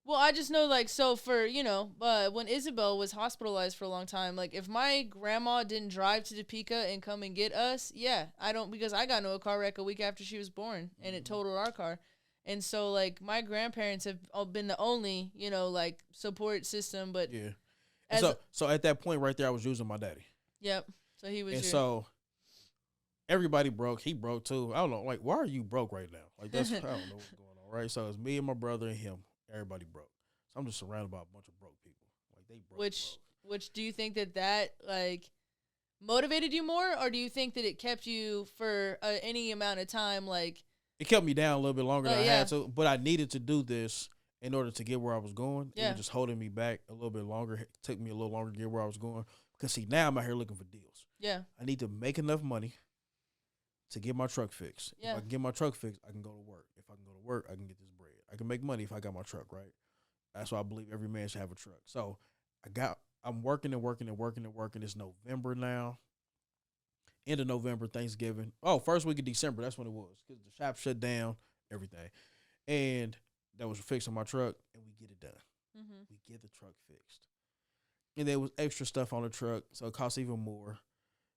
Well, I just know, like, so for, when Isabel was hospitalized for a long time, like, if my grandma didn't drive to Topeka and come and get us, because I got into a car wreck a week after she was born, and it totaled our car. And so, like, my grandparents have been the only, support system, but... Yeah. So at that point right there, I was using my daddy. Yep. So he was so everybody broke. He broke, too. I don't know. Like, why are you broke right now? Like, that's... I don't know what's going on, right? So it's me and my brother and him. Everybody broke. So I'm just surrounded by a bunch of broke people. Like, they broke. Which do you think that like, motivated you more? Or do you think that it kept you for any amount of time, like... It kept me down a little bit longer than I had to, but I needed to do this in order to get where I was going. Yeah. It was just holding me back a little bit longer. It took me a little longer to get where I was going. Because, see, now I'm out here looking for deals. Yeah. I need to make enough money to get my truck fixed. Yeah. If I can get my truck fixed, I can go to work. If I can go to work, I can get this bread. I can make money if I got my truck, right? That's why I believe every man should have a truck. So I'm working and working and working and working. It's November now. End of November, Thanksgiving. Oh, first week of December. That's when it was because the shop shut down, everything. And that was fixing my truck, and we get it done. Mm-hmm. We get the truck fixed. And there was extra stuff on the truck, so it cost even more.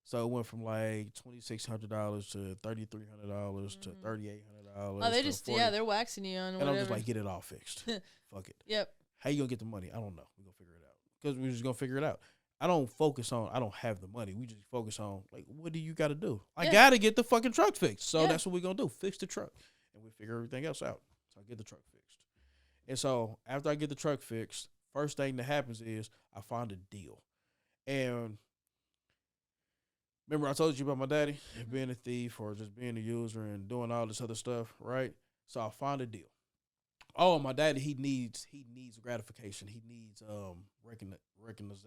So it went from like $2,600 to $3,300 to $3,800. Oh, they to just 40. they're waxing you on And whatever. I'm just like, get it all fixed. Fuck it. Yep. How you gonna get the money? I don't know. We're gonna figure it out. Because we're just gonna figure it out. I don't have the money. We just focus on, like, what do you gotta do? I gotta get the fucking truck fixed. So that's what we're gonna do. Fix the truck. And we figure everything else out. So I get the truck fixed. And so after I get the truck fixed, first thing that happens is I find a deal. And remember I told you about my daddy being a thief or just being a user and doing all this other stuff, right? So I find a deal. Oh, my daddy, he needs gratification. He needs recognition. He needs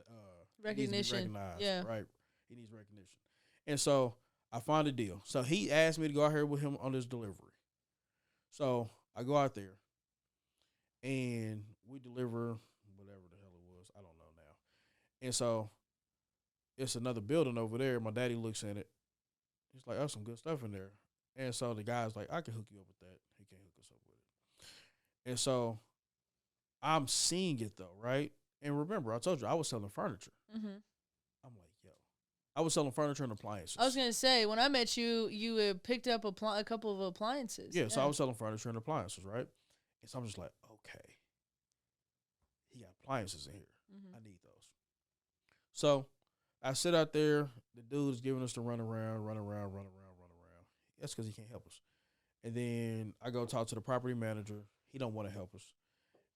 to be recognized, right? He needs recognition. And so I find a deal. So he asked me to go out here with him on this delivery. So I go out there and we deliver whatever the hell it was. I don't know now. And so it's another building over there. My daddy looks at it. He's like, oh, some good stuff in there. And so the guy's like, I can hook you up with that. He can't hook us up with it. And so I'm seeing it though, right? And remember, I told you I was selling furniture. Mm-hmm. I'm like, yo. I was selling furniture and appliances. I was going to say, when I met you, you had picked up a couple of appliances. Yeah, so I was selling furniture and appliances, right? And so I'm just like, okay. He got appliances in here. Mm-hmm. I need those. So I sit out there. The dude's giving us the run around. That's because he can't help us. And then I go talk to the property manager. He don't want to help us.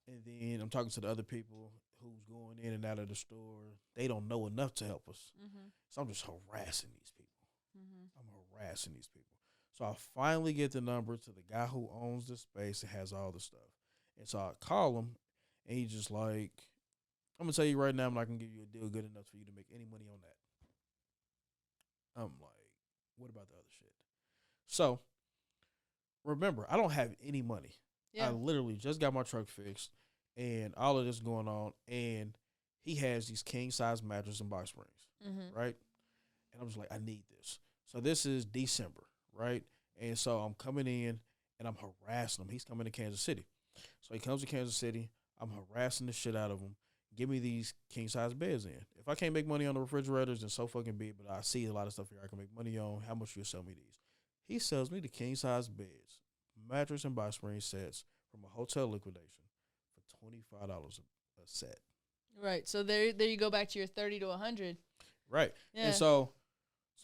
And then I'm talking to the other people who's going in and out of the store. They don't know enough to help us. Mm-hmm. So I'm just harassing these people. So I finally get the number to the guy who owns the space and has all the stuff. And so I call him, and he's just like, I'm going to tell you right now, I'm not going to give you a deal good enough for you to make any money on that. I'm like, what about the other shit? So, remember, I don't have any money. Yeah. I literally just got my truck fixed, and all of this going on, and he has these king-size mattresses and box springs, right? And I'm just like, I need this. So this is December, right? And so I'm coming in, and I'm harassing him. He's coming to Kansas City. So he comes to Kansas City. I'm harassing the shit out of him. Give me these king-size beds in. If I can't make money on the refrigerators, then so fucking be it. But I see a lot of stuff here I can make money on. How much you sell me these? He sells me the king-size beds, mattress and box spring sets from a hotel liquidation for $25 a set. Right. So there you go back to your 30 to 100. Right. Yeah. And so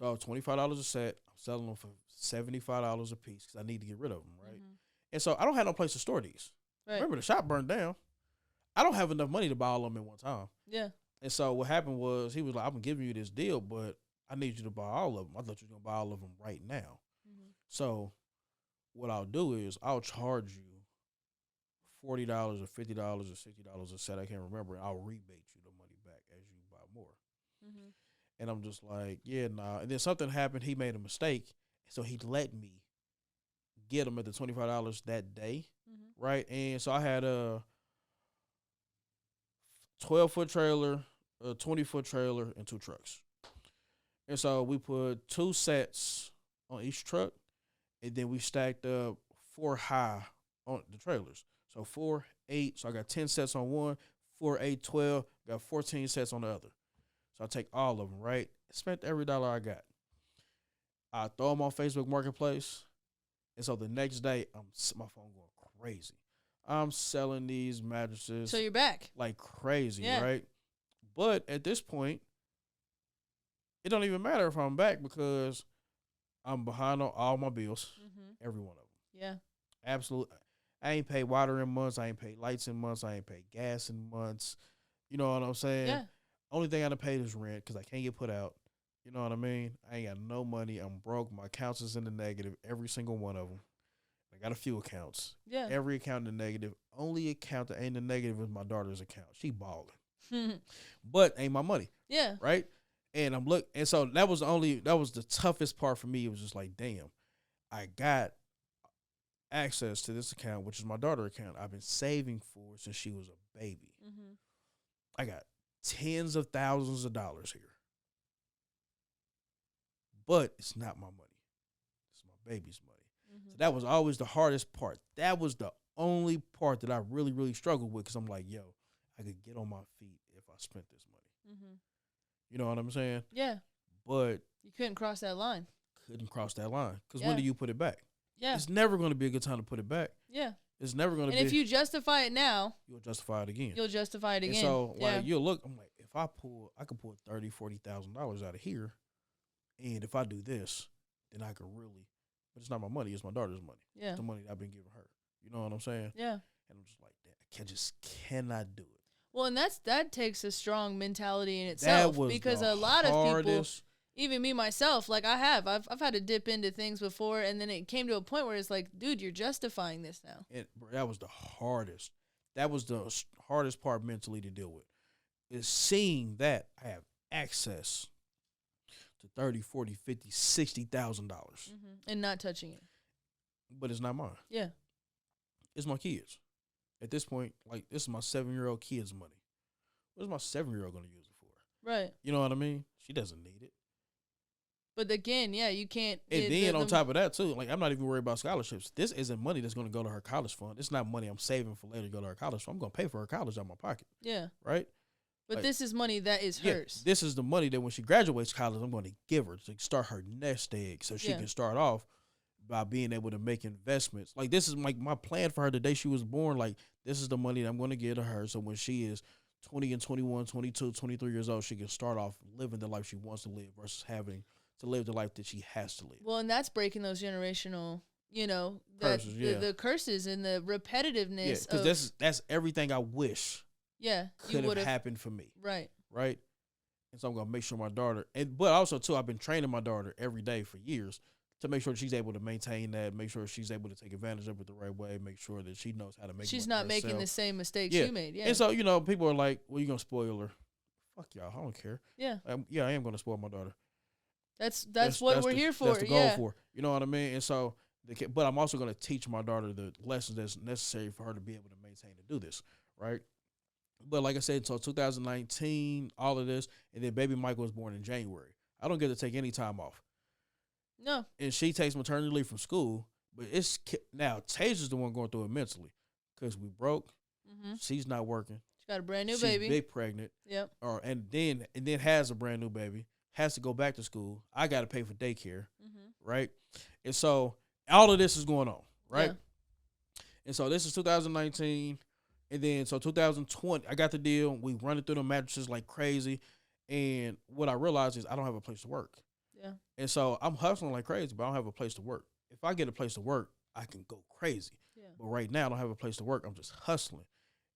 $25 a set. I'm selling them for $75 a piece because I need to get rid of them, right? Mm-hmm. And so I don't have no place to store these. Right. Remember, the shop burned down. I don't have enough money to buy all of them at one time. Yeah. And so what happened was he was like, I'm giving you this deal, but I need you to buy all of them. I thought you were going to buy all of them right now. Mm-hmm. So what I'll do is I'll charge you $40 or $50 or $60 a set. I can't remember. And I'll rebate you the money back as you buy more. Mm-hmm. And I'm just like, yeah, nah. And then something happened. He made a mistake. So he let me get them at the $25 that day. Mm-hmm. Right. And so I had a 12-foot trailer, a 20-foot trailer, and 2 trucks. And so we put 2 sets on each truck, and then we stacked up 4 high on the trailers. So 4, 8. So I got 10 sets on one, 4, 8, 12. Got 14 sets on the other. So I take all of them, right? Spent every dollar I got. I throw them on Facebook Marketplace. And so the next day, my phone going crazy. I'm selling these mattresses. So you're back. Like crazy, right? But at this point, it don't even matter if I'm back because I'm behind on all my bills. Mm-hmm. Every one of them. Yeah. Absolutely. I ain't paid water in months. I ain't paid lights in months. I ain't paid gas in months. You know what I'm saying? Yeah. Only thing I done paid is rent because I can't get put out. You know what I mean? I ain't got no money. I'm broke. My accounts is in the negative. Every single one of them. I got a few accounts. Yeah. Every account in the negative. Only account that ain't in the negative is my daughter's account. She balling. But ain't my money. Yeah. Right? And and so that was the toughest part for me. It was just like, damn, I got access to this account, which is my daughter's account. I've been saving for since she was a baby. Mm-hmm. I got tens of thousands of dollars here. But it's not my money. It's my baby's money. Mm-hmm. So that was always the hardest part. That was the only part that I really, really struggled with because I'm like, yo, I could get on my feet if I spent this money. Mm-hmm. You know what I'm saying? Yeah. But you couldn't cross that line. Couldn't cross that line because when do you put it back? Yeah. It's never going to be a good time to put it back. Yeah. It's never going to be. And if you justify it now, you'll justify it again. You'll justify it again. And so, like, you'll look, I'm like, if I could pull $30,000-$40,000 out of here. And if I do this, then I could really, but it's not my money. It's my daughter's money. Yeah. It's the money that I've been giving her. You know what I'm saying? Yeah. And I'm just like, I just cannot do it. Well, and that takes a strong mentality in itself. Because a lot of people, even me myself, like I've had to dip into things before, and then it came to a point where it's like, dude, you're justifying this now. And that was the hardest. That was the hardest part mentally to deal with. Is seeing that I have access to $30,000, $40,000, $50,000, $60,000, and not touching it. But it's not mine. Yeah, it's my kids. At this point, like, this is my 7-year-old kid's money. What is my 7-year-old going to use it for? Right. You know what I mean? She doesn't need it. But again, you can't. And then on top of that, too, like, I'm not even worried about scholarships. This isn't money that's going to go to her college fund. It's not money I'm saving for later to go to her college fund. I'm going to pay for her college out of my pocket. Yeah. Right? But like, this is money that is hers. This is the money that when she graduates college, I'm going to give her to start her nest egg so she can start off by being able to make investments. Like, this is like my plan for her the day she was born. Like, this is the money that I'm going to give to her. So when she is 20 and 21, 22, 23 years old, she can start off living the life she wants to live versus having to live the life that she has to live. Well, and that's breaking those generational, curses, the curses and the repetitiveness. Yeah, because that's everything I wish could have happened for me. Right. Right? And so I'm going to make sure my daughter, but also, too, I've been training my daughter every day for years to make sure she's able to maintain that, make sure she's able to take advantage of it the right way, make sure that she knows how to make it. She's not making the same mistakes you made. Yeah. And so, people are like, well, you're going to spoil her. Fuck y'all. I don't care. Yeah. I am going to spoil my daughter. That's what we're here for. That's the goal for. You know what I mean? And so, but I'm also going to teach my daughter the lessons that's necessary for her to be able to maintain to do this, right? But like I said, so 2019, all of this, and then baby Michael was born in January. I don't get to take any time off. No. And she takes maternity leave from school, but now Taser's the one going through it mentally because we broke. Mm-hmm. She's not working. She got a brand new baby. She's big pregnant. Yep. And then has a brand new baby. Has to go back to school. I got to pay for daycare, right? And so all of this is going on, right? Yeah. And so this is 2019, and then so 2020, I got the deal. We running through the mattresses like crazy, and what I realized is I don't have a place to work. Yeah. And so I'm hustling like crazy, but I don't have a place to work. If I get a place to work, I can go crazy. Yeah. But right now I don't have a place to work. I'm just hustling,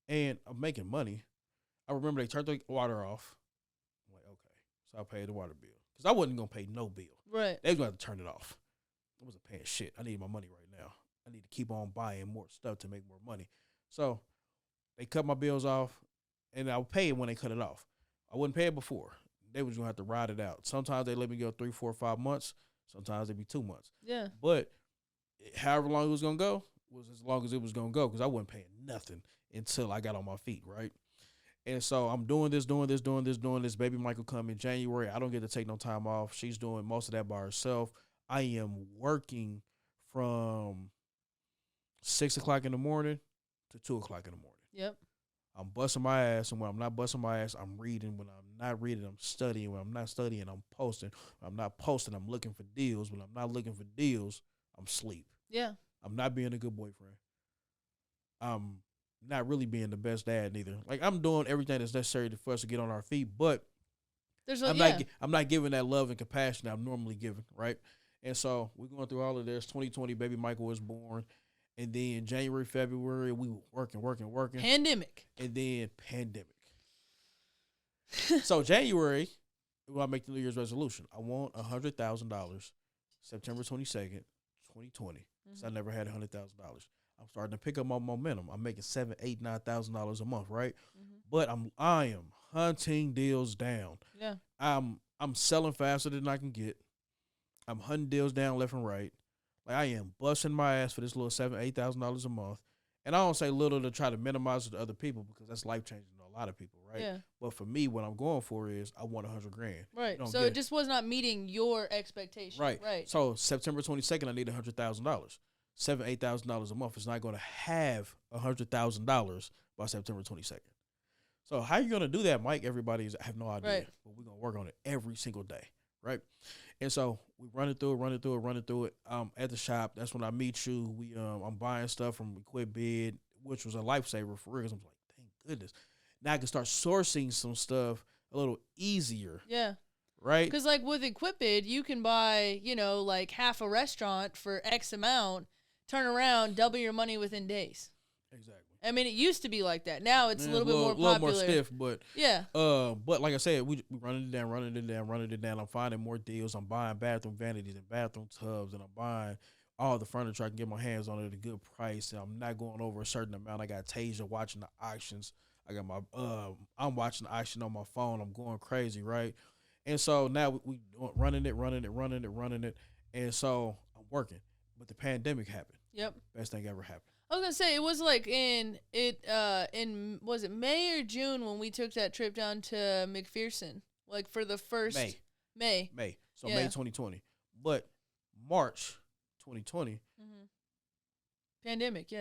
and I'm making money. I remember they turned the water off. So I paid the water bill because I wasn't going to pay no bill. Right. They was going to have to turn it off. I wasn't paying shit. I need my money right now. I need to keep on buying more stuff to make more money. So they cut my bills off, and I would pay it when they cut it off. I wouldn't pay it before. They was going to have to ride it out. Sometimes they let me go 3, 4, 5 months. Sometimes it'd be 2 months. Yeah. But however long it was going to go was as long as it was going to go because I wasn't paying nothing until I got on my feet, right? And so I'm doing this. Baby Michael come in January. I don't get to take no time off. She's doing most of that by herself. I am working from 6 o'clock in the morning to 2 o'clock in the morning. Yep. I'm busting my ass, and when I'm not busting my ass, I'm reading. When I'm not reading, I'm studying. When I'm not studying, I'm posting. When I'm not posting, I'm looking for deals. When I'm not looking for deals, I'm asleep. Yeah. I'm not being a good boyfriend. I'm not really being the best dad neither. Like, I'm doing everything that's necessary for us to get on our feet, but I'm not giving that love and compassion that I'm normally giving, right? And so we're going through all of this. 2020, baby Michael was born. And then January, February, we were working. Pandemic. And then pandemic. So January, I make the New Year's resolution. I want $100,000 September 22nd, 2020. So I never had $100,000. I'm starting to pick up my momentum. I'm making $7,000, $8,000, $9,000 a month, right? But I am hunting deals down. Yeah. I'm selling faster than I can get. I'm hunting deals down left and right. Like, I am busting my ass for this little $7,000, $8,000 a month. And I don't say little to try to minimize it to other people because that's life changing to a lot of people, right? Yeah. But for me, what I'm going for is I want $100,000. Right. So it just was not meeting your expectation. Right. So September 22nd, I need $100,000. $7,000, $8,000 a month is not going to have $100,000 by September 22nd. So how you gonna do that, Mike? I have no idea. Right. But we're gonna work on it every single day, right? And so we running through it. At the shop, that's when I meet you. I'm buying stuff from Equipbid, which was a lifesaver for real. 'Cause I'm like, thank goodness. Now I can start sourcing some stuff a little easier. Yeah. Right? Because, like, with Equipbid, you can buy, like half a restaurant for X amount, turn around, double your money within days. Exactly. I mean, it used to be like that. Now it's a little bit more popular. A little more stiff, but yeah. But like I said, we running it down. I'm finding more deals. I'm buying bathroom vanities and bathroom tubs, and I'm buying all the furniture I can get my hands on at a good price. And I'm not going over a certain amount. I got Tasia watching the auctions. I got my I'm watching the auction on my phone. I'm going crazy, right? And so now we running it, and so I'm working. But the pandemic happened. Yep. Best thing ever happened. I was gonna say it was like in was it May or June when we took that trip down to McPherson, like for the first May. So May 2020, but March 2020, pandemic,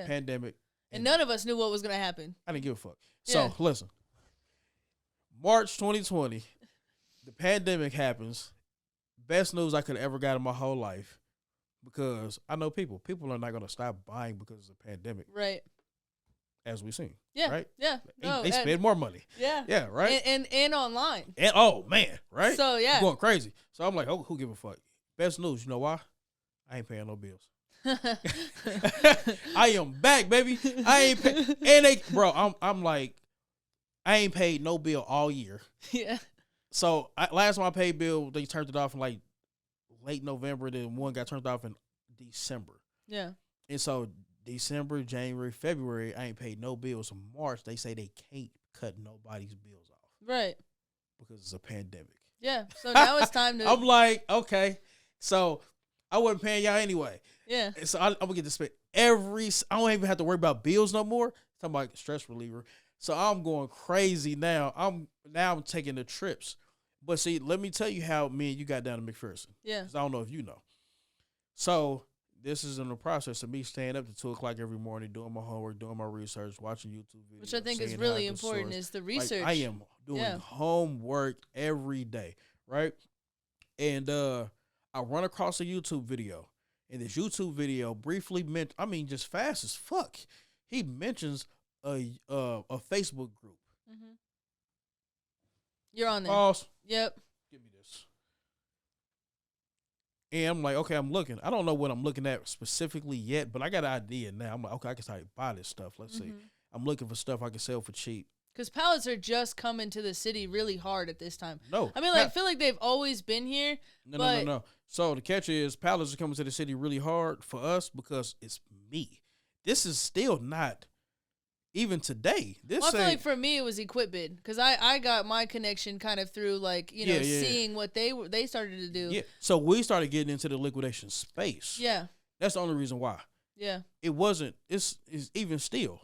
and none of us knew what was gonna happen. I didn't give a fuck. So listen, March 2020, the pandemic happens. Best news I could have ever got in my whole life. Because I know people are not going to stop buying because of the pandemic. Right. As we've seen. Yeah. Right? Yeah. They spend more money. Yeah. Yeah, right? And online. And oh, man, right? So, yeah. I'm going crazy. So I'm like, oh, who give a fuck? Best news, you know why? I ain't paying no bills. I am back, baby. I ain't pay, I'm like, I ain't paid no bill all year. Yeah. So last time I paid bill, they turned it off in like late November, then one got turned off in December. Yeah. And so December, January, February, I ain't paid no bills. March, they say they can't cut nobody's bills off. Right. Because it's a pandemic. Yeah. So now it's time to. I'm like, okay. So I wasn't paying y'all anyway. Yeah. And so I'm going to get to spend I don't even have to worry about bills no more. Talking about stress reliever. So I'm going crazy now. I'm taking the trips. But see, let me tell you how me and you got down to McPherson. Yeah. Because I don't know if you know. So this is in the process of me staying up to 2 o'clock every morning, doing my homework, doing my research, watching YouTube videos. Which I think is really important is the research. Like, I am doing homework every day, right? And I run across a YouTube video. And this YouTube video briefly just fast as fuck. He mentions a Facebook group. Mm-hmm. You're on there. Pause. Yep. Give me this. And I'm like, okay, I'm looking. I don't know what I'm looking at specifically yet, but I got an idea now. I'm like, okay, I can start to buy this stuff. Let's see. I'm looking for stuff I can sell for cheap. Because pallets are just coming to the city really hard at this time. No. I mean, I feel like they've always been here. No. So the catch is pallets are coming to the city really hard for us because it's me. This is still not... Even today, I feel like for me it was Equipbid because I got my connection kind of through seeing what they started to do. Yeah, so we started getting into the liquidation space. Yeah, that's the only reason why. Yeah, it wasn't. It's even still,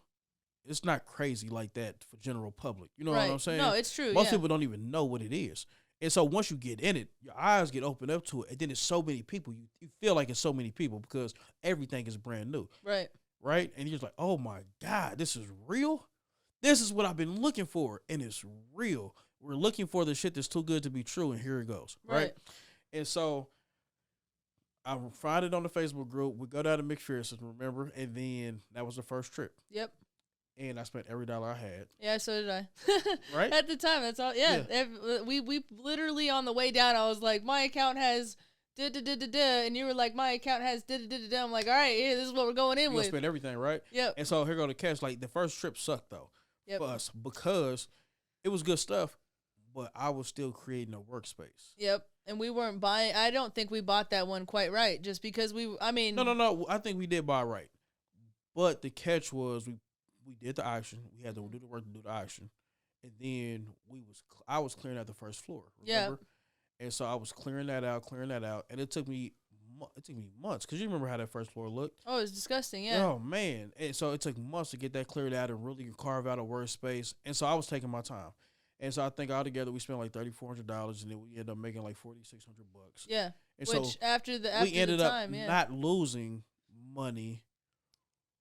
it's not crazy like that for general public. You know what I'm saying? No, it's true. Most people don't even know what it is, and so once you get in it, your eyes get opened up to it, and then it's so many people. You feel like it's so many people because everything is brand new. Right? And you're just like, oh my God, this is real? This is what I've been looking for, and it's real. We're looking for the shit that's too good to be true, and here it goes. Right? And so I find it on the Facebook group. We go down to McPherson, remember? And then that was the first trip. Yep. And I spent every dollar I had. Yeah, so did I. Right? At the time, that's all. Yeah. We literally on the way down, I was like, my account has... and you were like, my account has I'm like, all right, yeah, this is what we're going in with. Spend everything, right? Yep. And so here go the catch. Like the first trip sucked though for us because it was good stuff, but I was still creating a workspace. Yep. And we weren't buying. I don't think we bought that one quite right, just because No. I think we did buy right, but the catch was we did the auction. We had to do the work to do the auction, and then I was clearing out the first floor. Remember? Yeah. And so I was clearing that out, and it took me months because you remember how that first floor looked. Oh, it was disgusting, yeah. Oh man, and so it took months to get that cleared out and really carve out a workspace. And so I was taking my time, and so I think altogether we spent like $3,400, and then we ended up making like $4,600. Yeah, and which so after we ended up not losing money.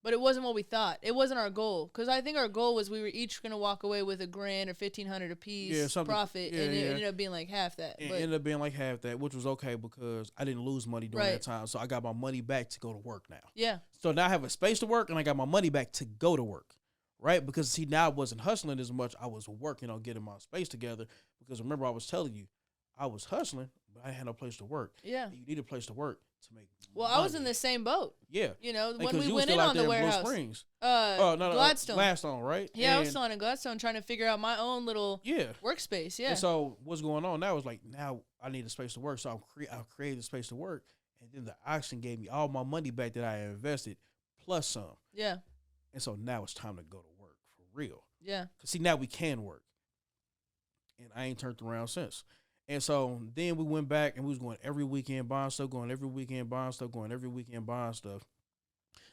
But it wasn't what we thought. It wasn't our goal. Because I think our goal was we were each going to walk away with $1,000 or $1,500 a piece profit. And it ended up being like half that. It ended up being like half that, which was okay because I didn't lose money during that time. So I got my money back to go to work now. Yeah. So now I have a space to work and I got my money back to go to work. Right? Because, see, now I wasn't hustling as much. I was working on getting my space together. Because remember, I was telling you, I was hustling, but I had no place to work. Yeah. And you need a place to work to make money. I was in the same boat. Yeah. You know, when we went in on the warehouse. Blue Springs. Gladstone. Gladstone, right? Yeah, I was still in Gladstone trying to figure out my own little workspace. Yeah. And so what's going on now is like, now I need a space to work. So I created a space to work. And then the auction gave me all my money back that I invested plus some. Yeah. And so now it's time to go to work for real. Yeah. Because, see, now we can work. And I ain't turned around since. And so then we went back and we was going every weekend buying stuff, going every weekend buying stuff.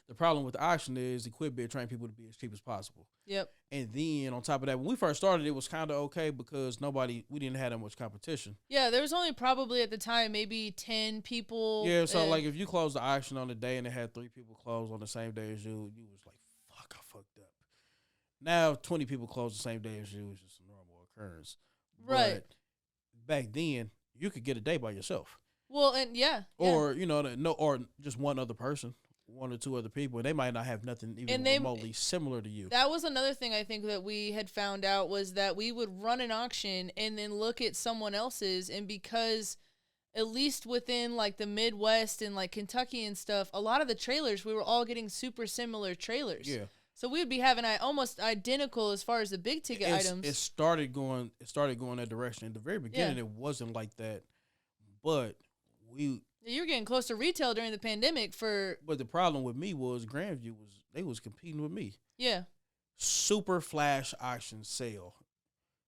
The problem with the auction is the quit bid trying people to be as cheap as possible. Yep. And then on top of that, when we first started, it was kind of okay because we didn't have that much competition. Yeah, there was only probably at the time maybe 10 people. Yeah, so like if you closed the auction on the day and it had 3 people close on the same day as you was like, fuck, I fucked up. Now 20 people close the same day as you is just a normal occurrence. Right. But back then, you could get a day by yourself. Well, and or or just one other person, 1 or 2 other people, and they might not have nothing even remotely similar to you. That was another thing I think that we had found out was that we would run an auction and then look at someone else's, and because at least within like the Midwest and like Kentucky and stuff, a lot of the trailers we were all getting super similar trailers. Yeah. So we would be having almost identical as far as the big ticket items. It started going that direction. In the very beginning, it wasn't like that, but you were getting close to retail during the pandemic But the problem with me was Grandview was competing with me. Yeah. Super flash auction sale.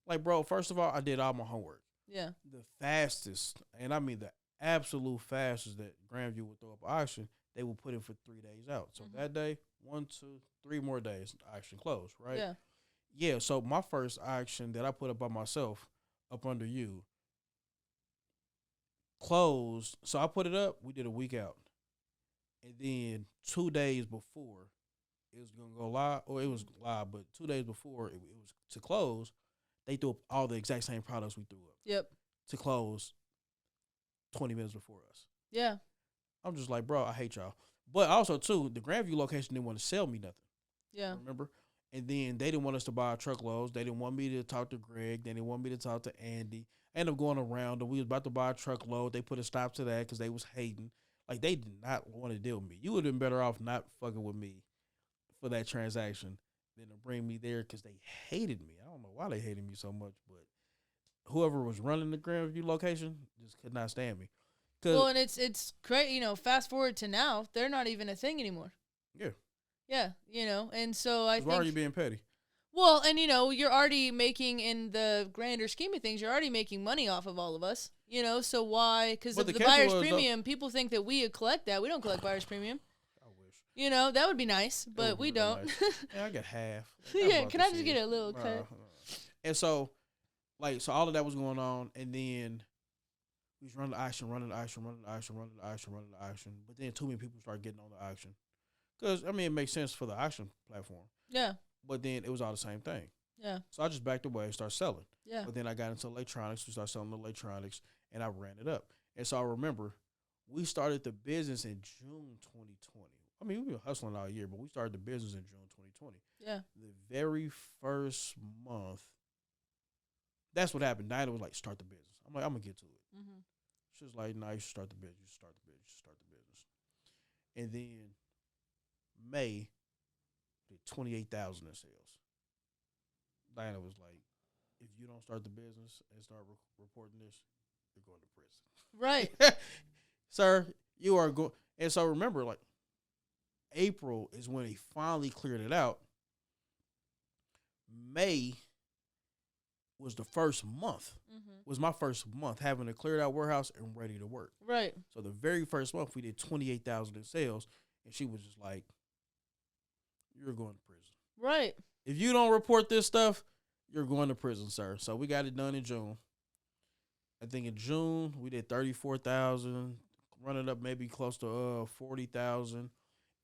Like, bro, first of all, I did all my homework. Yeah. The fastest, and I mean the absolute fastest that Grandview would throw up auction, they would put it for 3 days out. So that day, 1, 2, 3 more days, auction closed, right? Yeah. Yeah, so my first auction that I put up by myself, up under you, closed. So I put it up, we did a week out. And then 2 days before it was going to go live, or it was live, but 2 days before it was to close, they threw up all the exact same products we threw up. Yep. To close 20 minutes before us. Yeah. I'm just like, bro, I hate y'all. But also, too, the Grandview location didn't want to sell me nothing. Yeah. Remember? And then they didn't want us to buy truckloads. They didn't want me to talk to Greg. They didn't want me to talk to Andy. I ended up going around, and we was about to buy a truckload. They put a stop to that because they was hating. Like, they did not want to deal with me. You would have been better off not fucking with me for that transaction than to bring me there because they hated me. I don't know why they hated me so much, but whoever was running the Grandview location just could not stand me. Well, and it's great, fast forward to now, they're not even a thing anymore. Yeah. Yeah, and so I think... Why are you being petty? Well, and, you're already making, in the grander scheme of things, you're already making money off of all of us, so why? Because the buyer's premium, people think that we collect that. We don't collect buyer's premium. I wish. That would be nice, but we don't. Nice. Yeah, I get half. Yeah, can I just get a little cut? And so, so all of that was going on, and then we was running the auction. But then too many people started getting on the auction. Because, it makes sense for the auction platform. Yeah. But then it was all the same thing. Yeah. So I just backed away, started selling. Yeah. But then I got into electronics. We started selling electronics, and I ran it up. And so I remember we started the business in June 2020. We've been hustling all year, but we started the business in June 2020. Yeah. The very first month, that's what happened. Dinah was like, start the business. I'm like, I'm going to get to it. Mm-hmm. She was like, no, you should start the business. And then May, did 28,000 in sales. Diana was like, if you don't start the business and start reporting this, you're going to prison. Right. Sir, you are going. And so remember, April is when he finally cleared it out. May was the first month. Was my first month having a cleared out warehouse and ready to work. Right. So the very first month we did 28,000 in sales, and she was just like, "You're going to prison." Right. If you don't report this stuff, you're going to prison, sir. So we got it done in June. I think in June we did 34,000, running up maybe close to 40,000,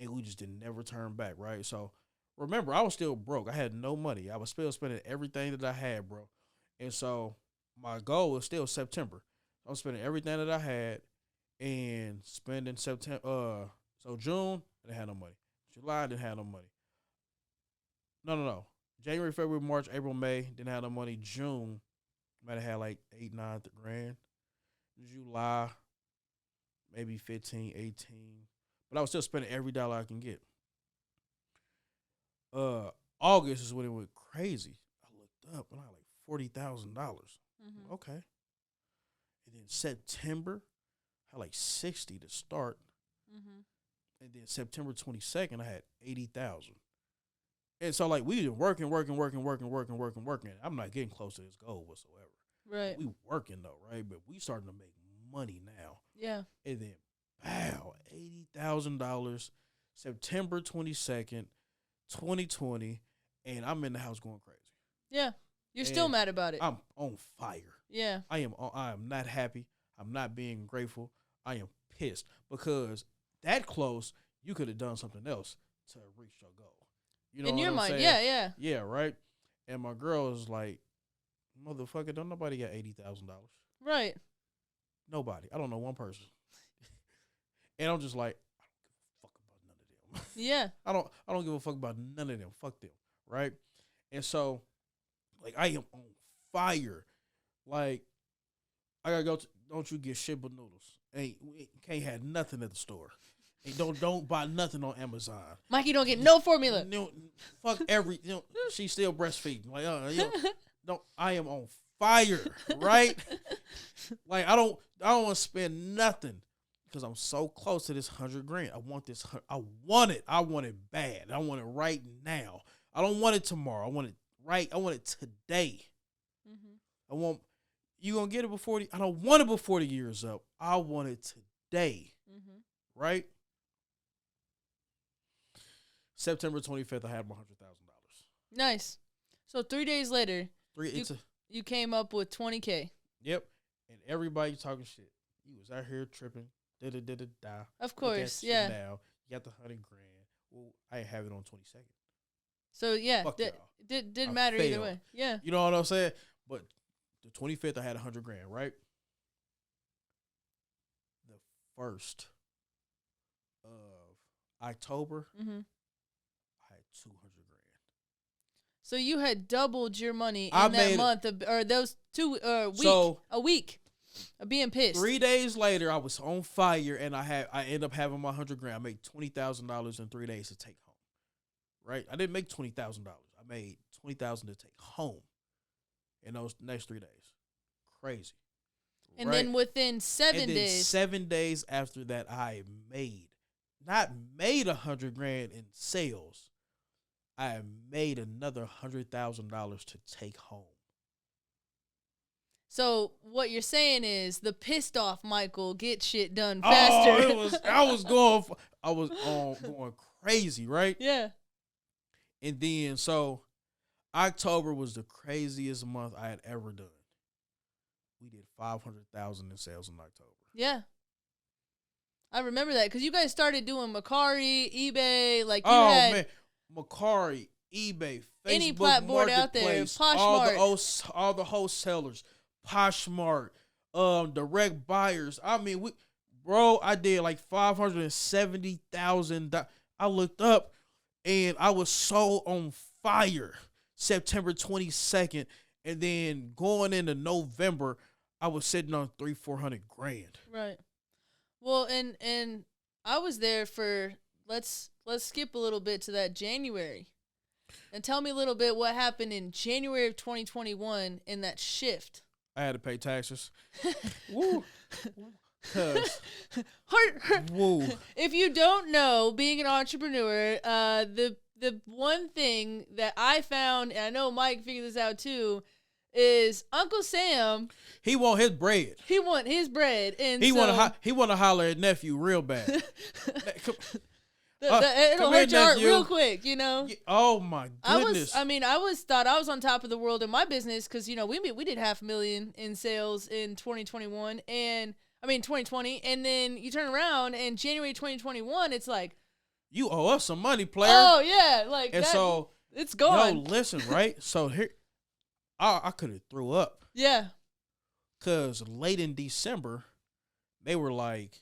and we just didn't never turn back, right? So remember, I was still broke. I had no money. I was still spending everything that I had, bro. And so my goal was still September. I was spending everything that I had and spending September. So June, I didn't have no money. July, I didn't have no money. No. January, February, March, April, May, didn't have no money. June, might have had like 8, 9 grand. July, maybe 15, 18. But I was still spending every dollar I can get. August is when it went crazy. I looked up and I had like $40,000. Mm-hmm. Okay. And then September, I had like 60 to start. Mm-hmm. And then September 22nd, I had 80,000. And so like we working. I'm not getting close to this goal whatsoever. Right. We working though, right? But we starting to make money now. Yeah. And then, wow, $80,000, September 22nd, 2020, and I'm in the house going crazy. Yeah. You're still mad about it. I'm on fire. Yeah. I am not happy. I'm not being grateful. I am pissed because that close, you could have done something else to reach your goal. You know in what your I'm mind, saying? yeah. Yeah, right? And my girl is like, motherfucker, don't nobody got $80,000. Right. Nobody. I don't know one person. And I'm just like, I don't give a fuck about none of them. Yeah. I don't give a fuck about none of them. Fuck them. Right? And so, like, I am on fire. Like, I gotta go don't you get shit but noodles. Can't have nothing at the store. And don't buy nothing on Amazon. Mikey don't get no formula. Fuck she's still breastfeeding. Like, I am on fire, right? Like, I don't want to spend nothing because I'm so close to this $100,000. I want this. I want it. I want it bad. I want it right now. I don't want it tomorrow. I want it right. I want it today. Mm-hmm. You gonna get it before I don't want it before the year's up. I want it today. Mm-hmm. Right? September 25th, I had my $100,000. Nice. So 3 days later, you came up with $20K. Yep. And everybody talking shit. You was out here tripping. Da-da-da-da-da. Of course, yeah. Now you got the $100,000. Well, I ain't have it on 22nd. So yeah, didn't matter either way. Yeah. You know what I'm saying? But the 25th, I had $100,000, right? The 1st of October, I had $200,000. So you had doubled your money in that month or those 2 a week of being pissed. 3 days later, I was on fire, and I ended up having my $100,000. I made $20,000 in 3 days to take home. Right? I didn't make $20,000. I made $20,000 to take home in those next 3 days. Crazy. And then within 7 days. 7 days after that, I not made $100,000 in sales. I made another $100,000 to take home. So what you're saying is the pissed off Michael gets shit done faster. I was going crazy, right? Yeah. And then so October was the craziest month I had ever done. We did $500,000 in sales in October. Yeah. I remember that because you guys started doing Macari, eBay, like man, Macari, eBay, Facebook, any platform out there, Poshmark, all the wholesalers, Poshmark, direct buyers. I mean, I did like $570,000. I looked up and I was so on fire. September 22nd, and then going into November, I was sitting on $300,000-$400,000. Right. Well, and I was there for let's skip a little bit to that January, and tell me a little bit what happened in January of 2021 in that shift. I had to pay taxes. Woo. Woo. If you don't know, being an entrepreneur, the one thing that I found, and I know Mike figured this out too, is Uncle Sam. He want his bread. He want his bread, and he want to holler at nephew real bad. It'll hurt your heart real quick, you know. Oh my goodness! I thought I was on top of the world in my business because we did $500,000 in sales in 2021, and 2020, and then you turn around and January 2021, it's like, you owe us some money, player. Oh yeah, like and that, so it's gone. Yo, listen, right? So here, I could have threw up. Yeah. Cause late in December, they were like,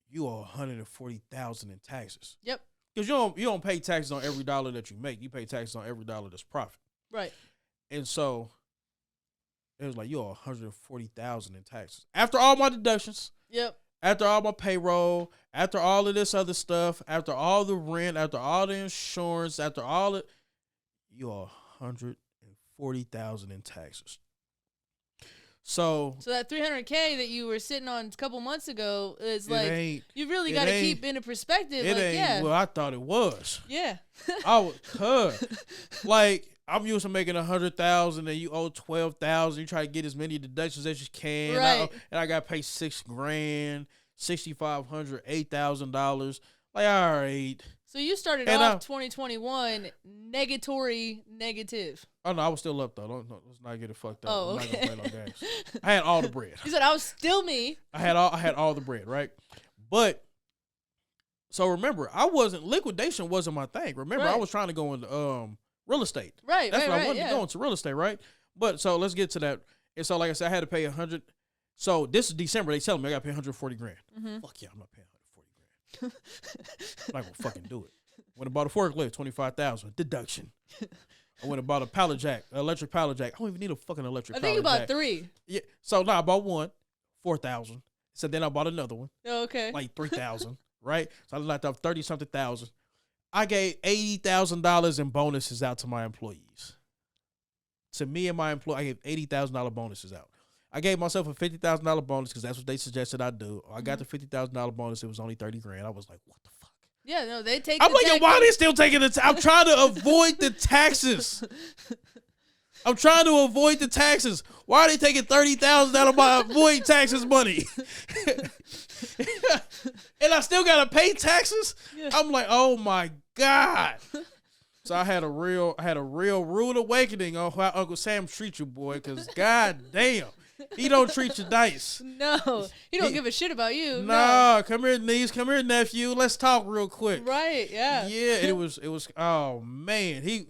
you owe $140,000 in taxes. Yep. Because you don't pay taxes on every dollar that you make. You pay taxes on every dollar that's profit. Right. And so it was like, you owe $140,000 in taxes. After all my deductions. Yep. After all my payroll, after all of this other stuff, after all the rent, after all the insurance, after all it, you owe $140,000 in taxes. So that 300K that you were sitting on a couple months ago is like, you really got to keep into perspective. It like, ain't what I thought it was. Yeah. Like, I'm used to making $100,000 and you owe $12,000. You try to get as many deductions as you can. Right. And I got to pay $6,000, $6,500, $8,000. Like, all right. So you started off 2021 negative. Oh, no, I was still up, though. Let's not get it fucked up. Oh, I'm okay. not going to play no games. I had all the bread. You said I was still me. I had all the bread, right? But, so remember, liquidation wasn't my thing. Remember, I was trying to go into real estate. Right, That's what I wanted yeah. to go into, real estate, right? But, so let's get to that. And so, like I said, I had to pay $100. So, this is December. They telling me I got to pay $140,000. Mm-hmm. Fuck yeah, I'm not paying $140,000. I'm not gonna fucking do it. Went and bought a forklift, $25,000 deduction. I went and bought a pallet jack, electric pallet jack. I don't even need a fucking electric. I think you bought 3. Yeah. So I bought one, $4,000. So then I bought another one. Oh, okay. Like $3,000, right? So I knocked up 30-something thousand. I gave $80,000 in bonuses out to my employees. To me and my employee, I gave $80,000 bonuses out. I gave myself a $50,000 bonus because that's what they suggested I do. I got the $50,000 bonus. It was only $30,000. I was like, what the fuck? Yeah, no, they take. I'm like, yo, why are they still taking the? I'm trying to avoid the taxes. I'm trying to avoid the taxes. Why are they taking $30,000 out of my avoid taxes money? And I still gotta pay taxes. Yeah. I'm like, oh my God. So I had a real rude awakening on how Uncle Sam treats you, boy. Because God damn. He don't treat you nice. No, he don't give a shit about you. Nah, no. Come here, niece. Come here, nephew. Let's talk real quick. Right? Yeah. Yeah. It was. Oh man,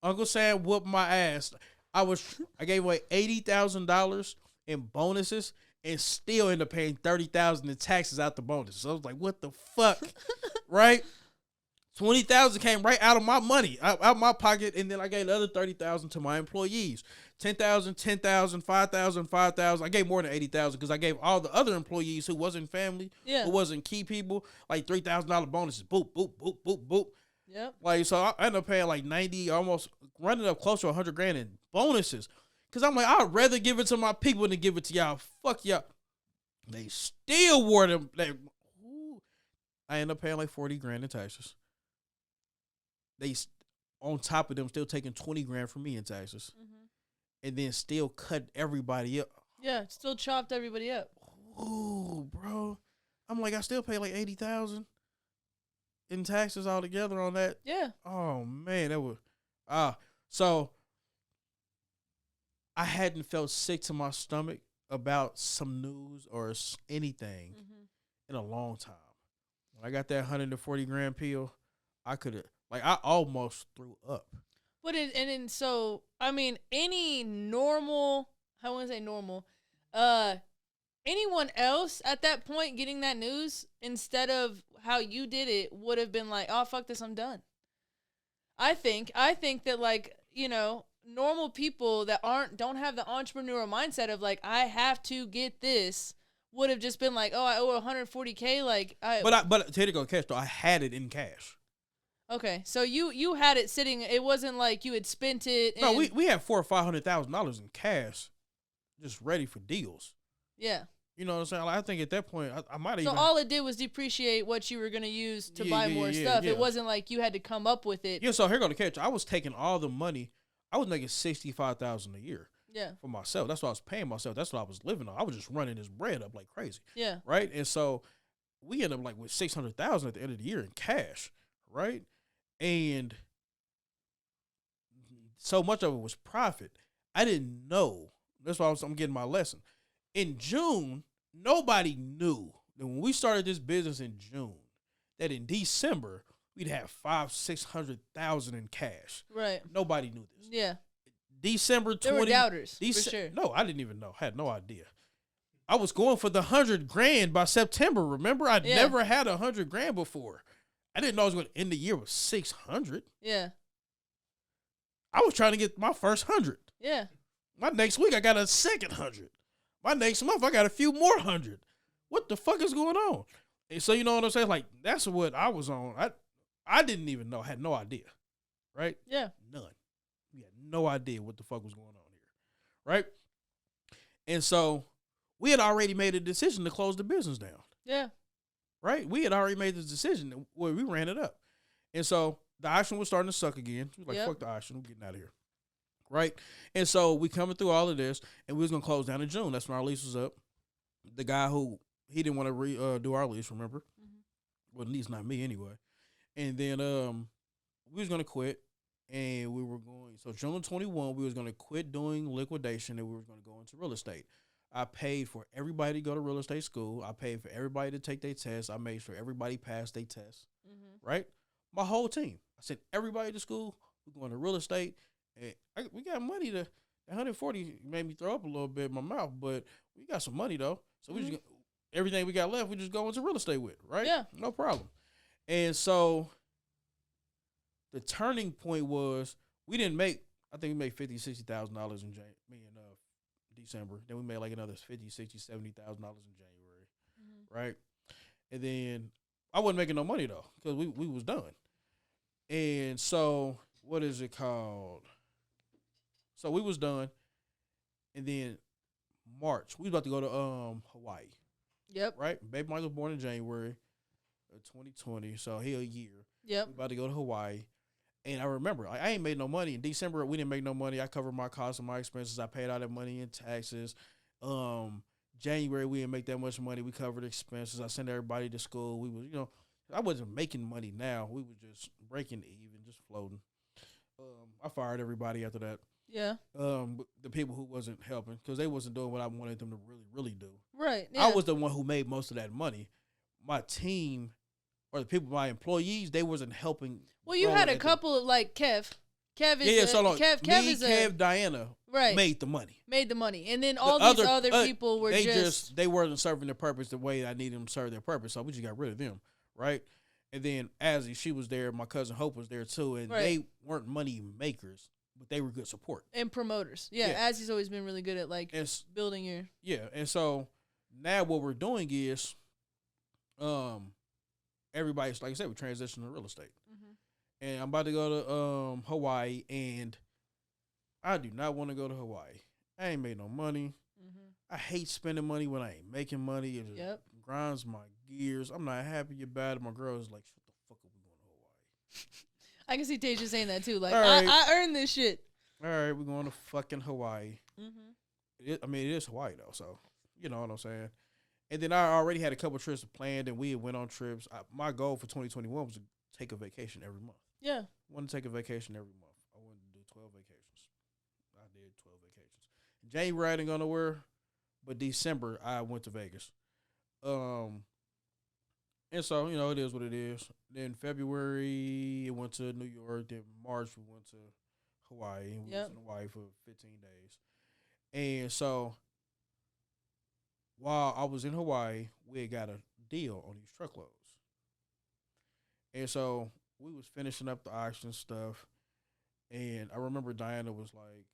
Uncle Sam whooped my ass. I gave away $80,000 in bonuses and still ended up paying $30,000 in taxes out the bonus. So I was like, what the fuck, right? $20,000 came right out of my money, out my pocket, and then I gave the other $30,000 to my employees. $10,000, $10,000, $5,000, $5,000. I gave more than $80,000 because I gave all the other employees who wasn't family, who wasn't key people, like $3,000 bonuses. Boop, boop, boop, boop, boop. Yep. Like, so I ended up paying like 90, almost running up close to $100,000 in bonuses. Because I'm like, I'd rather give it to my people than give it to y'all. Fuck y'all. They still wore them. I ended up paying like $40,000 in taxes. They, on top of them, still taking $20,000 from me in taxes. Mm-hmm. And then still cut everybody up. Yeah, still chopped everybody up. Ooh, bro. I'm like, I still pay like $80,000 in taxes altogether on that. Yeah. Oh man, that was so I hadn't felt sick to my stomach about some news or anything in a long time. When I got that $140,000 pill, I almost threw up. But so I mean, any normal, I wouldn't say normal, anyone else at that point getting that news instead of how you did it would have been like, oh fuck this, I'm done. I think that, like, you know, normal people that don't have the entrepreneurial mindset of like, I have to get this, would have just been like, oh, I owe $140,000, like But here to go cash though, I had it in cash. Okay, so you had it sitting. It wasn't like you had spent it. No, we had $400,000 or $500,000 in cash, just ready for deals. Yeah. You know what I'm saying? Like, I think at that point, I might have. So all it did was depreciate what you were gonna use to buy more stuff. Yeah. It wasn't like you had to come up with it. Yeah. So here go the catch. I was taking all the money. I was making $65,000 a year. Yeah. For myself, that's what I was paying myself. That's what I was living on. I was just running this bread up like crazy. Yeah. Right. And so we ended up like with $600,000 at the end of the year in cash. Right. And so much of it was profit. I didn't know. That's why I'm getting my lesson. In June, nobody knew that when we started this business in June, that in December we'd have 500,000-600,000 in cash. Right. Nobody knew this. Yeah. December 20. There were doubters, for sure. No, I didn't even know. Had no idea. I was going for the 100 grand by September. Remember, I'd never had 100 grand before. I didn't know I was going to end the year with 600. Yeah. I was trying to get my first 100. Yeah. My next week, I got a second 100. My next month, I got a few more 100. What the fuck is going on? And so, you know what I'm saying? Like, that's what I was on. I didn't even know. I had no idea. Right? Yeah. None. We had no idea what the fuck was going on here. Right? And so, we had already made a decision to close the business down. Yeah. Right? We had already made this decision where we ran it up. And so, the auction was starting to suck again. We were like, fuck the auction. We're getting out of here. Right? And so, we coming through all of this, and we was going to close down in June. That's when our lease was up. The guy who, he didn't want to do our lease, remember? Mm-hmm. Well, at least not me anyway. And then we was going to quit, and we were going, so June 21, we was going to quit doing liquidation, and we were going to go into real estate. I paid for everybody to go to real estate school. I paid for everybody to take their tests. I made sure everybody passed their tests, right? My whole team. I sent everybody to school. We're going to real estate. And we got money to, 140 made me throw up a little bit in my mouth, but we got some money, though. So we just, everything we got left, we just go into real estate with, right? Yeah. No problem. And so the turning point was we didn't make, I think we made $50,000, $60,000 in December. Then we made like another $50,000, $60,000, $70,000 in January, right? And then I wasn't making no money though because we was done. And so what is it called? So we was done, and then March we was about to go to Hawaii. Yep. Right. Baby Mike was born in January of 2020, so he a year. Yep. We about to go to Hawaii. And I remember, I ain't made no money. In December, we didn't make no money. I covered my costs and my expenses. I paid all that money in taxes. January, we didn't make that much money. We covered expenses. I sent everybody to school. We was, I wasn't making money now. We were just breaking even, just floating. I fired everybody after that. Yeah. The people who wasn't helping because they wasn't doing what I wanted them to really, really do. Right. Yeah. I was the one who made most of that money. My team or the people, my employees, they wasn't helping. Well, you had a couple of like Kev. Kev is Kev, Diana, right, made the money. Made the money, and then all these other people were they weren't serving their purpose the way I needed them to serve their purpose. So we just got rid of them, right? And then Azzy, she was there. My cousin Hope was there too, and they weren't money makers, but they were good support and promoters. Yeah. Azzy's always been really good at like building your And so now what we're doing is, everybody's like I said, we transitioned to real estate. And I'm about to go to Hawaii, and I do not want to go to Hawaii. I ain't made no money. I hate spending money when I ain't making money. It just grinds my gears. I'm not happy about it. My girl is like, shut the fuck up, we going to Hawaii. I can see Tasia saying that too. Like, I earned this shit. All right, we're going to fucking Hawaii. It is Hawaii, though, so you know what I'm saying. And then I already had a couple trips planned, and we went on trips. My goal for 2021 was to take a vacation every month. Yeah. I wanted to take a vacation every month. I wanted to do 12 vacations. I did 12 vacations. January, I didn't go nowhere, but December, I went to Vegas. And so, it is what it is. Then February, it went to New York. Then March, we went to Hawaii. We was in Hawaii for 15 days. And so, while I was in Hawaii, we had got a deal on these truckloads. And so, we was finishing up the auction stuff, and I remember Diana was like,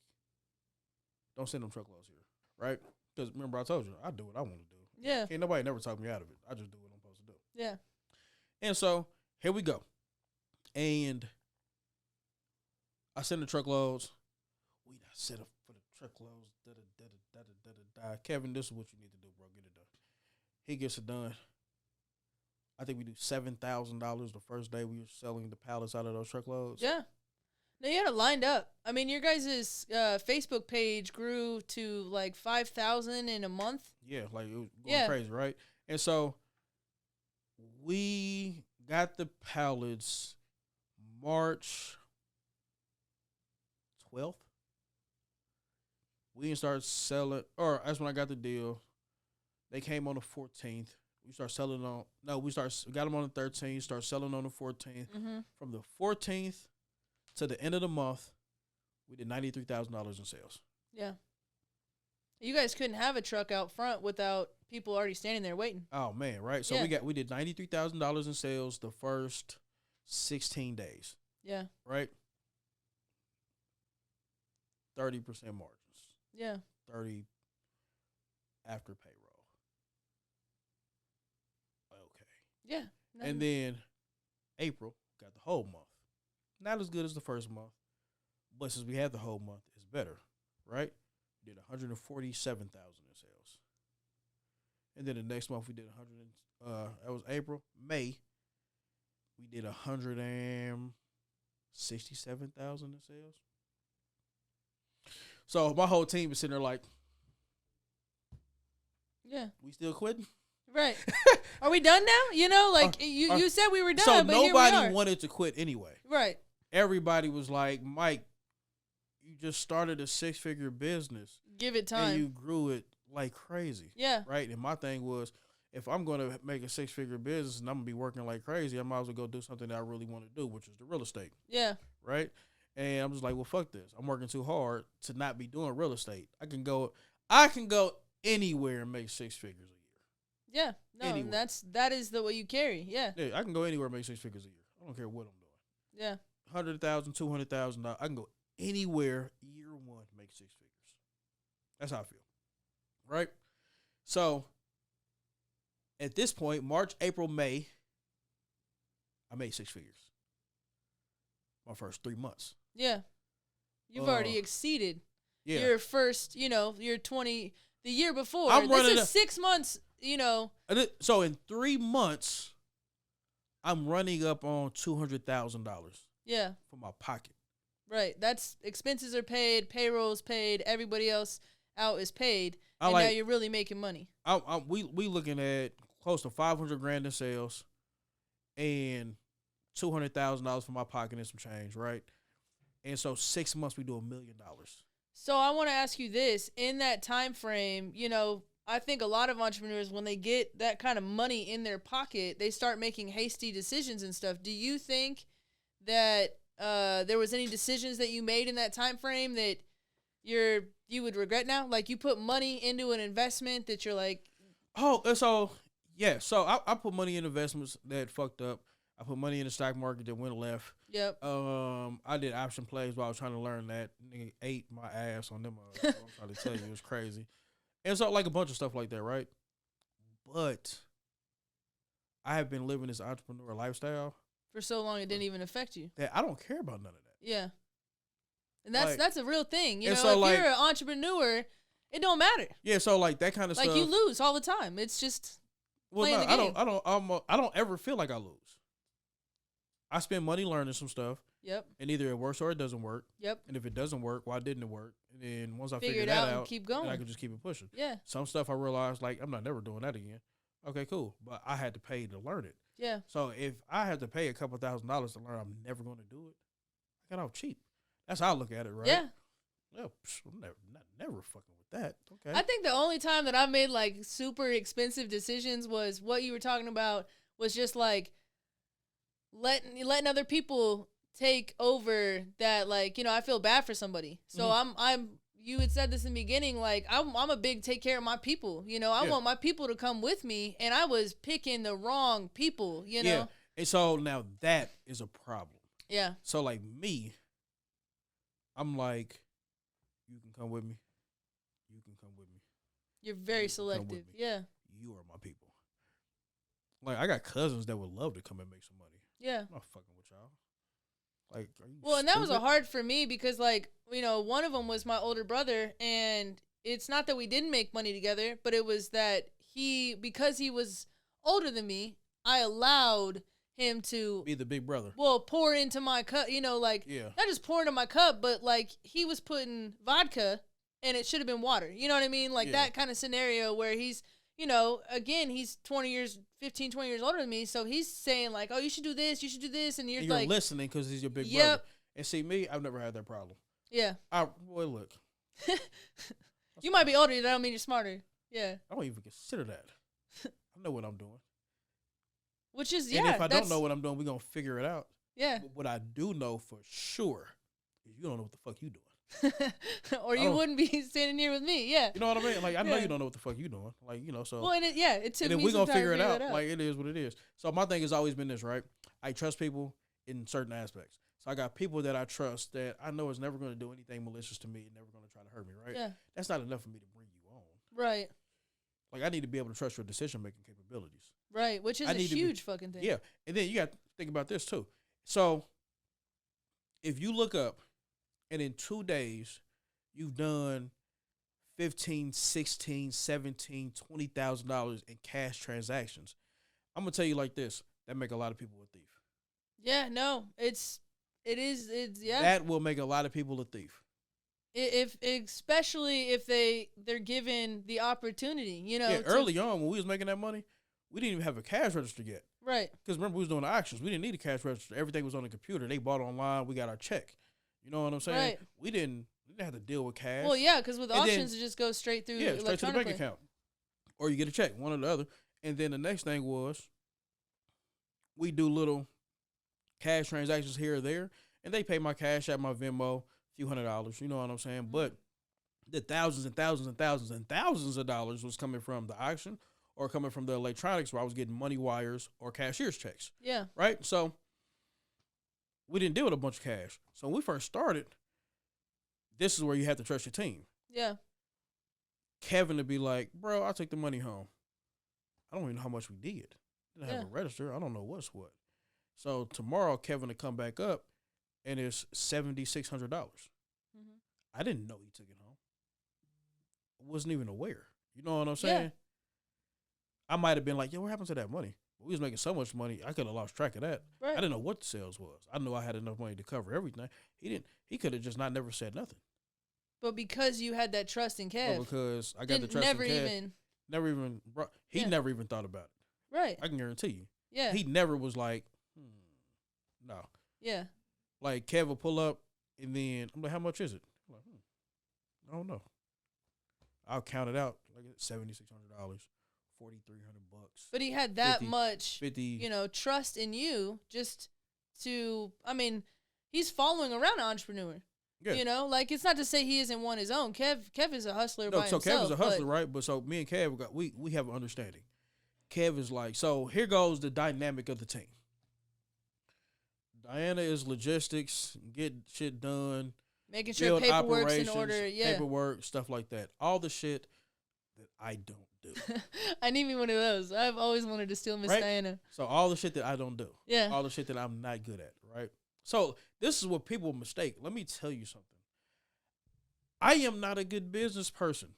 don't send them truckloads here, right? Because remember I told you, I do what I want to do. Yeah. Can't nobody never talk me out of it. I just do what I'm supposed to do. Yeah. And so, here we go. And I send the truckloads. We not set up for the truckloads. Kevin, this is what you need to do, bro. Get it done. He gets it done. I think we do $7,000 the first day we were selling the pallets out of those truckloads. Yeah. No, you had it lined up. I mean, your guys' Facebook page grew to like 5,000 in a month. Yeah, like it was going crazy, right? And so we got the pallets March 12th. We didn't start selling, or that's when I got the deal. They came on the 14th. We start selling on. No, we got them on the 13th. Start selling on the 14th. Mm-hmm. From the 14th to the end of the month, we did $93,000 in sales. Yeah. You guys couldn't have a truck out front without people already standing there waiting. Oh man, right? So we did $93,000 in sales the first 16 days. Yeah. Right? 30% margins. Yeah. 30 after payroll. Okay. Yeah. And then April got the whole month. Not as good as the first month, but since we had the whole month, it's better, right? We did 147,000 in sales. And then the next month we did that was April. May, we did 167,000 in sales. So my whole team is sitting there like, yeah, we still quitting? Right. Are we done now? You know, like you said we were done, so but nobody here we are. wanted to quit anyway. Right. Everybody was like, Mike, you just started a 6-figure business. Give it time. And you grew it like crazy. Yeah. Right? And my thing was, if I'm going to make a 6-figure business and I'm going to be working like crazy, I might as well go do something that I really want to do, which is the real estate. Yeah. Right? And I'm just like, well, fuck this. I'm working too hard to not be doing real estate. I can go anywhere and make 6 figures a year. Yeah. No, Anywhere. that is the way you carry. Yeah. Yeah, I can go anywhere and make 6 figures a year. I don't care what I'm doing. Yeah. $100,000, $200,000. I can go anywhere year one, make 6 figures. That's how I feel. Right? So at this point, March, April, May, I made 6 figures. My first 3 months. Yeah. You've already exceeded your first, your 20, the year before. This is 6 months, So in 3 months, I'm running up on $200,000. Yeah. From my pocket. Right. That's expenses are paid, payroll's paid, everybody else out is paid, and now you're really making money. We looking at close to $500,000 in sales, and $200,000 from my pocket and some change, right? And so 6 months we do $1 million. So I want to ask you this: in that time frame, I think a lot of entrepreneurs, when they get that kind of money in their pocket, they start making hasty decisions and stuff. Do you think that there was any decisions that you made in that time frame that you would regret now? Like you put money into an investment that you're like, so I put money in investments that fucked up. I put money in the stock market that went left. Yep. I did option plays while I was trying to learn that. Nigga ate my ass on them. I'm trying to tell you, it was crazy. And so like a bunch of stuff like that, right? But I have been living this entrepreneur lifestyle for so long it didn't even affect you. That I don't care about none of that. Yeah. And that's a real thing. If you're an entrepreneur, it don't matter. Yeah, so like that kind of stuff. Like you lose all the time. It's just playing the game. I don't ever feel like I lose. I spend money learning some stuff. Yep. And either it works or it doesn't work. Yep. And if it doesn't work, why didn't it work? And then once I figure figured it that out, out, keep going. I can just keep it pushing. Yeah. Some stuff I realized, like, I'm not never doing that again. Okay, cool. But I had to pay to learn it. Yeah. So if I had to pay a couple $1,000s to learn, I'm never going to do it. I got off cheap. That's how I look at it, right? Yeah. Yeah, I'm never fucking with that. Okay. I think the only time that I made like super expensive decisions was what you were talking about, was just like letting other people take over that, like, I feel bad for somebody. So you had said this in the beginning, like I'm a big take care of my people. I want my people to come with me, and I was picking the wrong people, Yeah. And so now that is a problem. Yeah. So like me, I'm like, you can come with me. You can come with me. You're very selective. Yeah. You are my people. Like, I got cousins that would love to come and make some money. Yeah. I'm not fucking with y'all. Like, are you and that was stupid? hard for me because, like, one of them was my older brother, and it's not that we didn't make money together, but it was that because he was older than me, I allowed him to be the big brother. Well, pour into my cup, not just pour into my cup, but like he was putting vodka and it should have been water. You know what I mean? Like that kind of scenario where he's, again, he's 15, 20 years older than me. So he's saying like, oh, you should do this. And you're like listening because he's your big brother. And see me, I've never had that problem. Yeah. Look. You might be older. That don't mean you're smarter. Yeah. I don't even consider that. I know what I'm doing. Which is, and if I don't know what I'm doing, we're going to figure it out. Yeah. But what I do know for sure is you don't know what the fuck you doing. Or you wouldn't be standing here with me. Yeah. You know what I mean? Like, I know you don't know what the fuck you doing. Like, so. Well, and it took me some time to figure it out. And then we're going to figure it out. Like, it is what it is. So my thing has always been this, right? I trust people in certain aspects. So I got people that I trust that I know is never going to do anything malicious to me and never going to try to hurt me, right? Yeah. That's not enough for me to bring you on. Right. Like, I need to be able to trust your decision-making capabilities. Right, which is a huge fucking thing. Yeah. And then you got to think about this, too. So if you look up and in 2 days you've done $15,000, $16,000, $17,000, $20,000 in cash transactions, I'm gonna tell you like this: that make a lot of people a thief. Yeah, no, it is. That will make a lot of people a thief. Especially if they're given the opportunity, Yeah, early on when we was making that money, we didn't even have a cash register yet. Right. Because remember, we was doing the auctions. We didn't need a cash register. Everything was on the computer. They bought online. We got our check. You know what I'm saying? Right. We didn't have to deal with cash. Well, yeah, because with auctions, it just goes straight through. Yeah, straight to the bank account. Or you get a check, one or the other. And then the next thing was we do little cash transactions here or there, and they pay my cash at my Venmo, a few $100s. You know what I'm saying? But the thousands and thousands and thousands and thousands of dollars was coming from the auction or coming from the electronics where I was getting money wires or cashier's checks. Yeah. Right? So we didn't deal with a bunch of cash. So when we first started, this is where you have to trust your team. Yeah. Kevin to be like, bro, I'll take the money home. I don't even know how much we did. Didn't have a register. I don't know what's what. So tomorrow, Kevin to come back up, and it's $7,600. I didn't know he took it home. I wasn't even aware. You know what I'm saying? I might have been like, yo, what happened to that money? We was making so much money, I could have lost track of that. Right. I didn't know what the sales was. I knew I had enough money to cover everything. He could have just never said nothing. But because you had that trust in Kev. Because I got the trust in Kev. Never even, he never even thought about it. Right. I can guarantee you. Yeah. He never was like, no. Yeah. Like, Kev will pull up, and then I'm like, how much is it? I'm like, I don't know. I'll count it out. Like, $7,600, $4,300. But he had that 50, much, 50. Trust in you just to, he's following around an entrepreneur. Yeah. Like, it's not to say he isn't one his own. Kev is a hustler by himself. So Kev is a hustler, right? But so me and Kev, we have an understanding. Kev is like, so here goes the dynamic of the team. Diana is logistics, get shit done. Making sure paperwork's in order, paperwork, stuff like that. All the shit that I don't do. I need me one of those. I've always wanted to steal Miss Diana. So all the shit that I don't do. Yeah. All the shit that I'm not good at, right? So this is what people mistake. Let me tell you something. I am not a good business person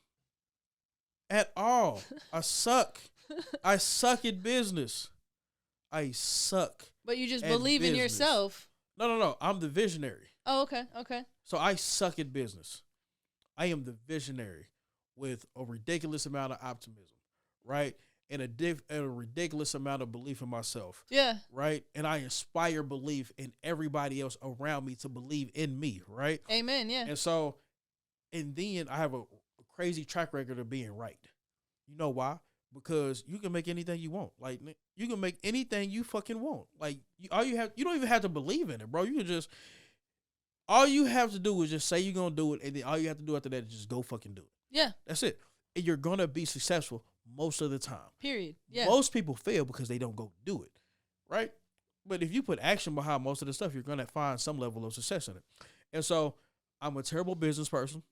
at all. I suck. I suck at business. I suck. But you just believe in yourself. No. I'm the visionary. Oh, okay. So I suck at business. I am the visionary with a ridiculous amount of optimism, right? And a ridiculous amount of belief in myself. Yeah. Right? And I inspire belief in everybody else around me to believe in me, right? Amen, yeah. And then I have a crazy track record of being right. You know why? Because you can make anything you want. Like, you can make anything you fucking want. Like, you don't even have to believe in it, bro. All you have to do is just say you're going to do it, and then all you have to do after that is just go fucking do it. Yeah. That's it. And you're going to be successful most of the time. Period. Yeah. Most people fail because they don't go do it, right? But if you put action behind most of the stuff, you're going to find some level of success in it. And so I'm a terrible business person.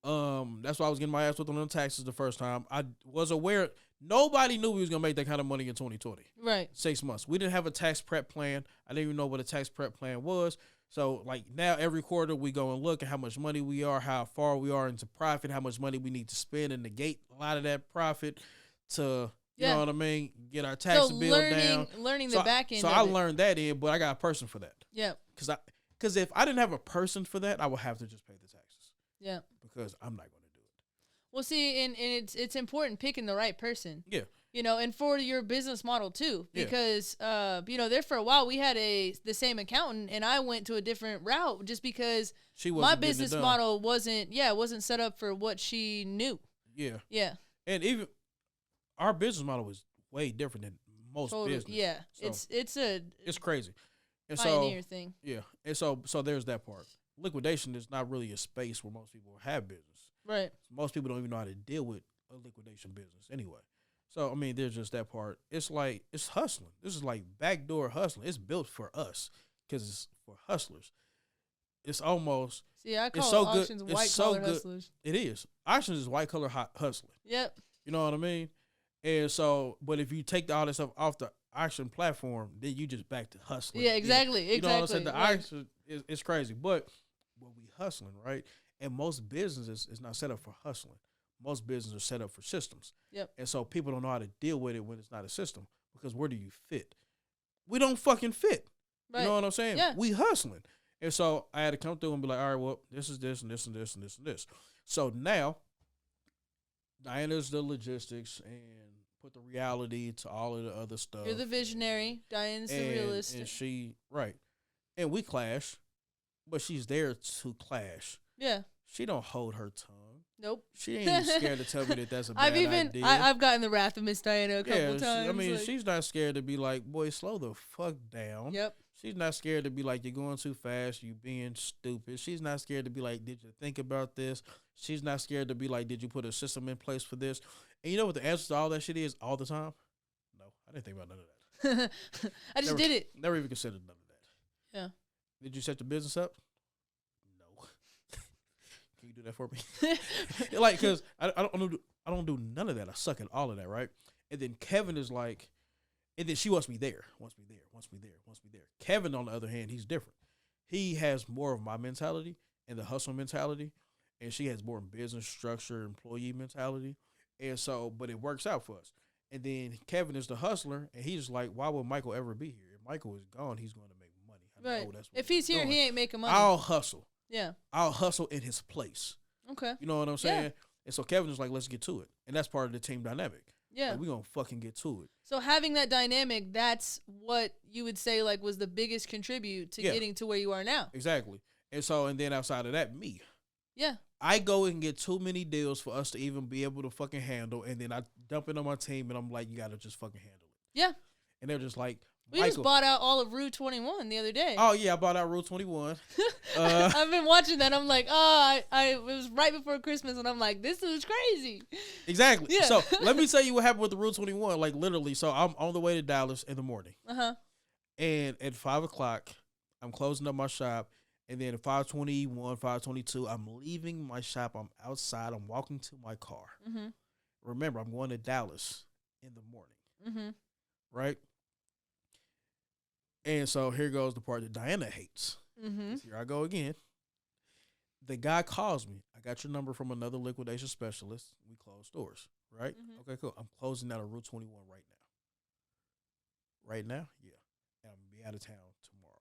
That's why I was getting my ass whipped on the taxes the first time. I was aware nobody knew we was gonna make that kind of money in 2020. Right. 6 months. We didn't have a tax prep plan. I didn't even know what a tax prep plan was. So like now every quarter we go and look at how much money we are, how far we are into profit, how much money we need to spend and negate a lot of that profit to you know what I mean, get our tax bill down. Learning the back end. So I learned that but I got a person for that. Yeah. Because if I didn't have a person for that, I would have to just pay the taxes. Yeah. Because I'm not going to do it. Well, see, and it's important picking the right person. Yeah. And for your business model too, because there for a while we had the same accountant, and I went to a different route just because my business model wasn't set up for what she knew. Yeah. Yeah. And even our business model is way different than most business. Yeah, So it's crazy. And pioneer thing. Yeah, and so there's that part. Liquidation is not really a space where most people have business. Right. Most people don't even know how to deal with a liquidation business anyway. So I mean, there's just that part. It's like it's hustling. This is like backdoor hustling. It's built for us because it's for hustlers. It's almost I call so auctions good. white collar hustlers. It is. Auctions is white collar hustling. Yep. You know what I mean? And so, but if you take all this stuff off the auction platform, then you just back to hustling. Yeah, exactly. You know what I'm saying? The right. auction is crazy. But when we hustling, right? And most businesses is not set up for hustling. Most businesses are set up for systems. Yep. And so people don't know how to deal with it when it's not a system. Because where do you fit? We don't fucking fit. Right. You know what I'm saying? Yeah. We hustling. And so I had to come through and be like, all right, well, this is this and this and this and this and this. So now Diana's the logistics and put the reality to all of the other stuff. You're the visionary. Diane's the realist. And she, right. And we clash, but she's there to clash. Yeah. She don't hold her tongue. Nope. She ain't scared to tell me that that's a bad idea. I've gotten the wrath of Miss Diana a couple times. I mean, she's not scared to be like, boy, slow the fuck down. Yep. She's not scared to be like, you're going too fast, you being stupid. She's not scared to be like, did you think about this? She's not scared to be like, did you put a system in place for this? And you know what the answer to all that shit is all the time? No, I didn't think about none of that. I just did it. Never even considered none of that. Yeah. Did you set the business up? No. Can you do that for me? Like, because I don't do none of that. I suck at all of that, right? And then Kevin is like, and then she wants me there. Kevin, on the other hand, he's different. He has more of my mentality and the hustle mentality, and she has more business structure, employee mentality. And so, but it works out for us. And then Kevin is the hustler, and he's like, why would Michael ever be here? If Michael is gone, he's going to make money. Right. If he's here, he ain't making money. I'll hustle. Yeah. I'll hustle in his place. Okay. You know what I'm saying? Yeah. And so Kevin is like, let's get to it. And that's part of the team dynamic. Yeah. Like, we're going to fucking get to it. So having that dynamic, that's what you would say like was the biggest contribute to getting to where you are now. Exactly. And so, and then outside of that, me. Yeah. I go and get too many deals for us to even be able to fucking handle. And then I dump it on my team and I'm like, you got to just fucking handle it. Yeah. And they're just like, we just bought out all of Rue 21 the other day. Oh, yeah, I bought out Rue 21. I've been watching that. I'm like, it was right before Christmas, and I'm like, this is crazy. Exactly. Yeah. So let me tell you what happened with the Rue 21. Like, literally, so I'm on the way to Dallas in the morning. Uh-huh. And at 5 o'clock, I'm closing up my shop. And then at 5:21, 5:22, I'm leaving my shop. I'm outside. I'm walking to my car. Mm-hmm. Remember, I'm going to Dallas in the morning. Mm-hmm. Right? And so here goes the part that Diana hates. Mm-hmm. Here I go again. The guy calls me. I got your number from another liquidation specialist. We close stores, right? Mm-hmm. Okay, cool. I'm closing out a Route 21 right now. Right now? Yeah. And I'm going to be out of town tomorrow.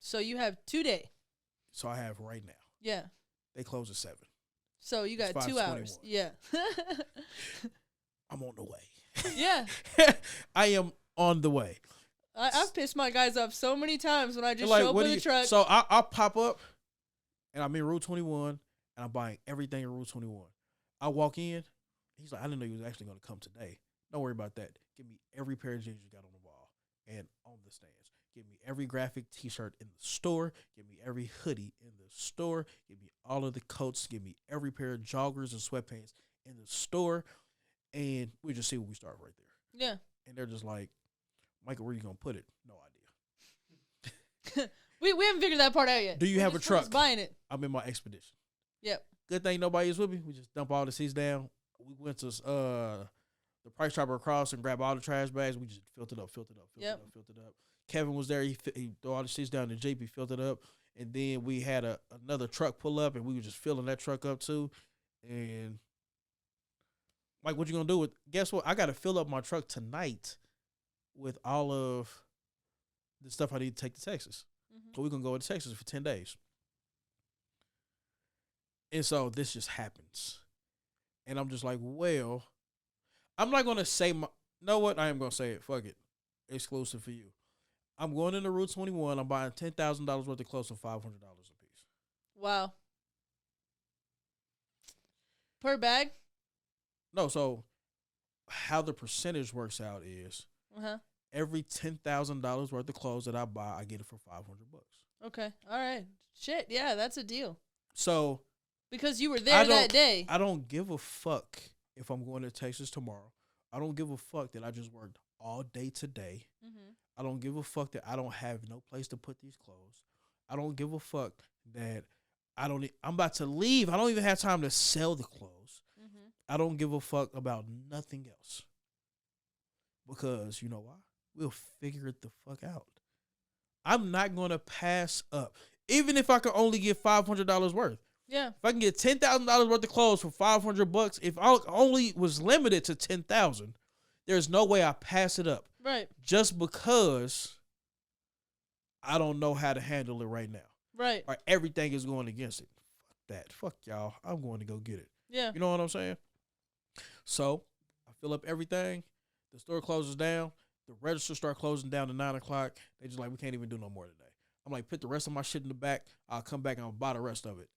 So you have 2 days. So I have right now. Yeah. They close at 7. So you got 2 hours. Yeah. I'm on the way. Yeah. I am on the way. I've pissed my guys off so many times when I just show up with a truck. So I'll pop up, and I'm in Route 21, and I'm buying everything in Route 21. I walk in. He's like, I didn't know you was actually going to come today. Don't worry about that. Give me every pair of jeans you got on the wall and on the stands. Give me every graphic T-shirt in the store. Give me every hoodie in the store. Give me all of the coats. Give me every pair of joggers and sweatpants in the store. And we just see where we start right there. Yeah. And they're just like, Michael, where are you going to put it? No idea. we haven't figured that part out yet. Do you have a truck? Just buying it. I'm in my expedition. Yep. Good thing nobody is with me. We just dump all the seats down. We went to the Price Chopper across and grab all the trash bags. We just filled it up. Filled it up. Kevin was there. He threw all the seats down in the Jeep. He filled it up. And then we had another truck pull up, and we were just filling that truck up too. And Mike, what you going to do with, guess what? I got to fill up my truck tonight with all of the stuff I need to take to Texas. Mm-hmm. So we're going to go to Texas for 10 days. And so this just happens. And I'm just like, well, I'm not going to say know what? I am going to say it. Fuck it. Exclusive for you. I'm going into Route 21. I'm buying $10,000 worth of clothes for $500 a piece. Wow. Per bag? No, so how the percentage works out is every $10,000 worth of clothes that I buy, I get it for $500. Okay. All right. Shit. Yeah, that's a deal. So because you were there that day. I don't give a fuck if I'm going to Texas tomorrow. I don't give a fuck that I just worked all day today. Mm-hmm. I don't give a fuck that I don't have no place to put these clothes. I don't give a fuck that I'm about to leave. I don't even have time to sell the clothes. Mm-hmm. I don't give a fuck about nothing else. Because you know why? We'll figure it the fuck out. I'm not going to pass up. Even if I could only get $500 worth. Yeah. If I can get $10,000 worth of clothes for $500, if I only was limited to 10,000, there's no way I pass it up. Right. Just because I don't know how to handle it right now. Right. Or everything is going against it. Fuck that. Fuck y'all. I'm going to go get it. Yeah. You know what I'm saying? So I fill up everything. The store closes down. The register start closing down at 9 o'clock. They just like, we can't even do no more today. I'm like, put the rest of my shit in the back. I'll come back and I'll buy the rest of it.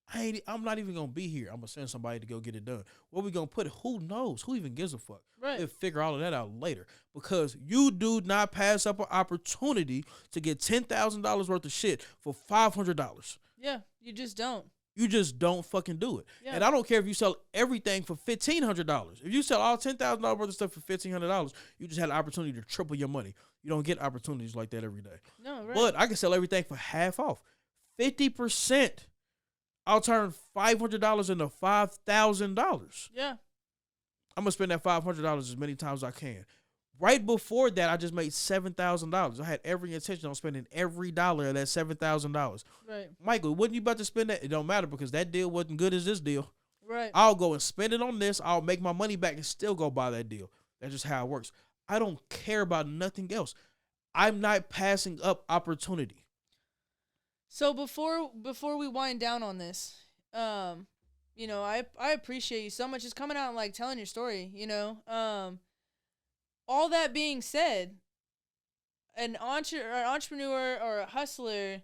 I'm not even going to be here. I'm going to send somebody to go get it done. Where we going to put it? Who knows? Who even gives a fuck? Right. We'll figure all of that out later. Because you do not pass up an opportunity to get $10,000 worth of shit for $500. Yeah, you just don't. You just don't fucking do it. Yeah. And I don't care if you sell everything for $1,500. If you sell all $10,000 worth of stuff for $1,500, you just had an opportunity to triple your money. You don't get opportunities like that every day. No, right. But I can sell everything for half off. 50%. I'll turn $500 into $5,000. Yeah. I'm going to spend that $500 as many times as I can. Right before that, I just made $7,000. I had every intention on spending every dollar of that $7,000. Right. Michael, wasn't you about to spend that? It don't matter because that deal wasn't good as this deal. Right. I'll go and spend it on this. I'll make my money back and still go buy that deal. That's just how it works. I don't care about nothing else. I'm not passing up opportunity. So before we wind down on this, you know, I appreciate you so much just coming out and like telling your story, you know. All that being said, an entrepreneur or a hustler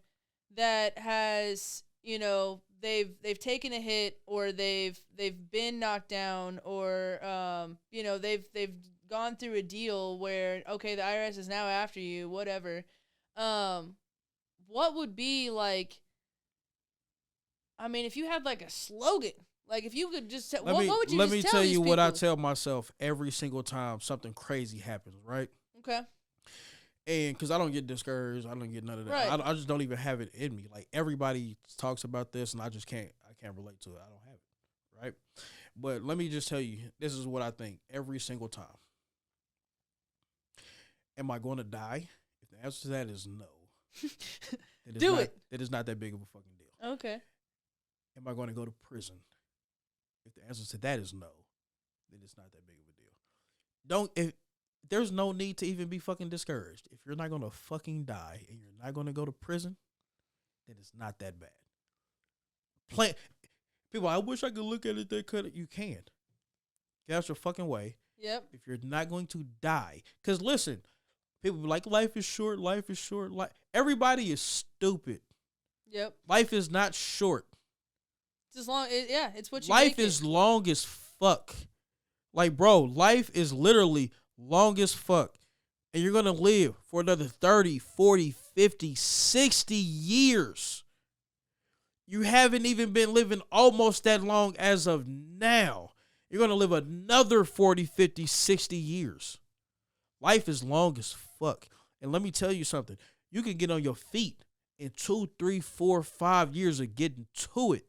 that has, you know, they've taken a hit or they've been knocked down or you know, they've gone through a deal where, okay, the IRS is now after you, whatever. What would be like, I mean, if you had like a slogan, like if you could just what would you let just me tell tell these you people? what I tell myself every single time something crazy happens, right? Okay. And because I don't get discouraged, I don't get none of that. Right. I just don't even have it in me. Like everybody talks about this, and I can't relate to it. I don't have it, right? But let me just tell you, this is what I think every single time. Am I going to die? If the answer to that is no, it is not that big of a fucking deal. Okay. Am I going to go to prison? If the answer to that is no, then it's not that big of a deal. There's no need to even be fucking discouraged. If you're not going to fucking die and you're not going to go to prison, then it's not that bad. People, I wish I could look at it that could. You can't. Get out your fucking way. Yep. If you're not going to die. Because listen, people be like, life is short, life is short. Everybody is stupid. Yep. Life is not short. It's as long, it's what you Life is long as fuck. Like, bro, life is literally long as fuck. And you're going to live for another 30, 40, 50, 60 years. You haven't even been living almost that long as of now. You're going to live another 40, 50, 60 years. Life is long as fuck. And let me tell you something. You can get on your feet in 2, 3, 4, 5 years of getting to it.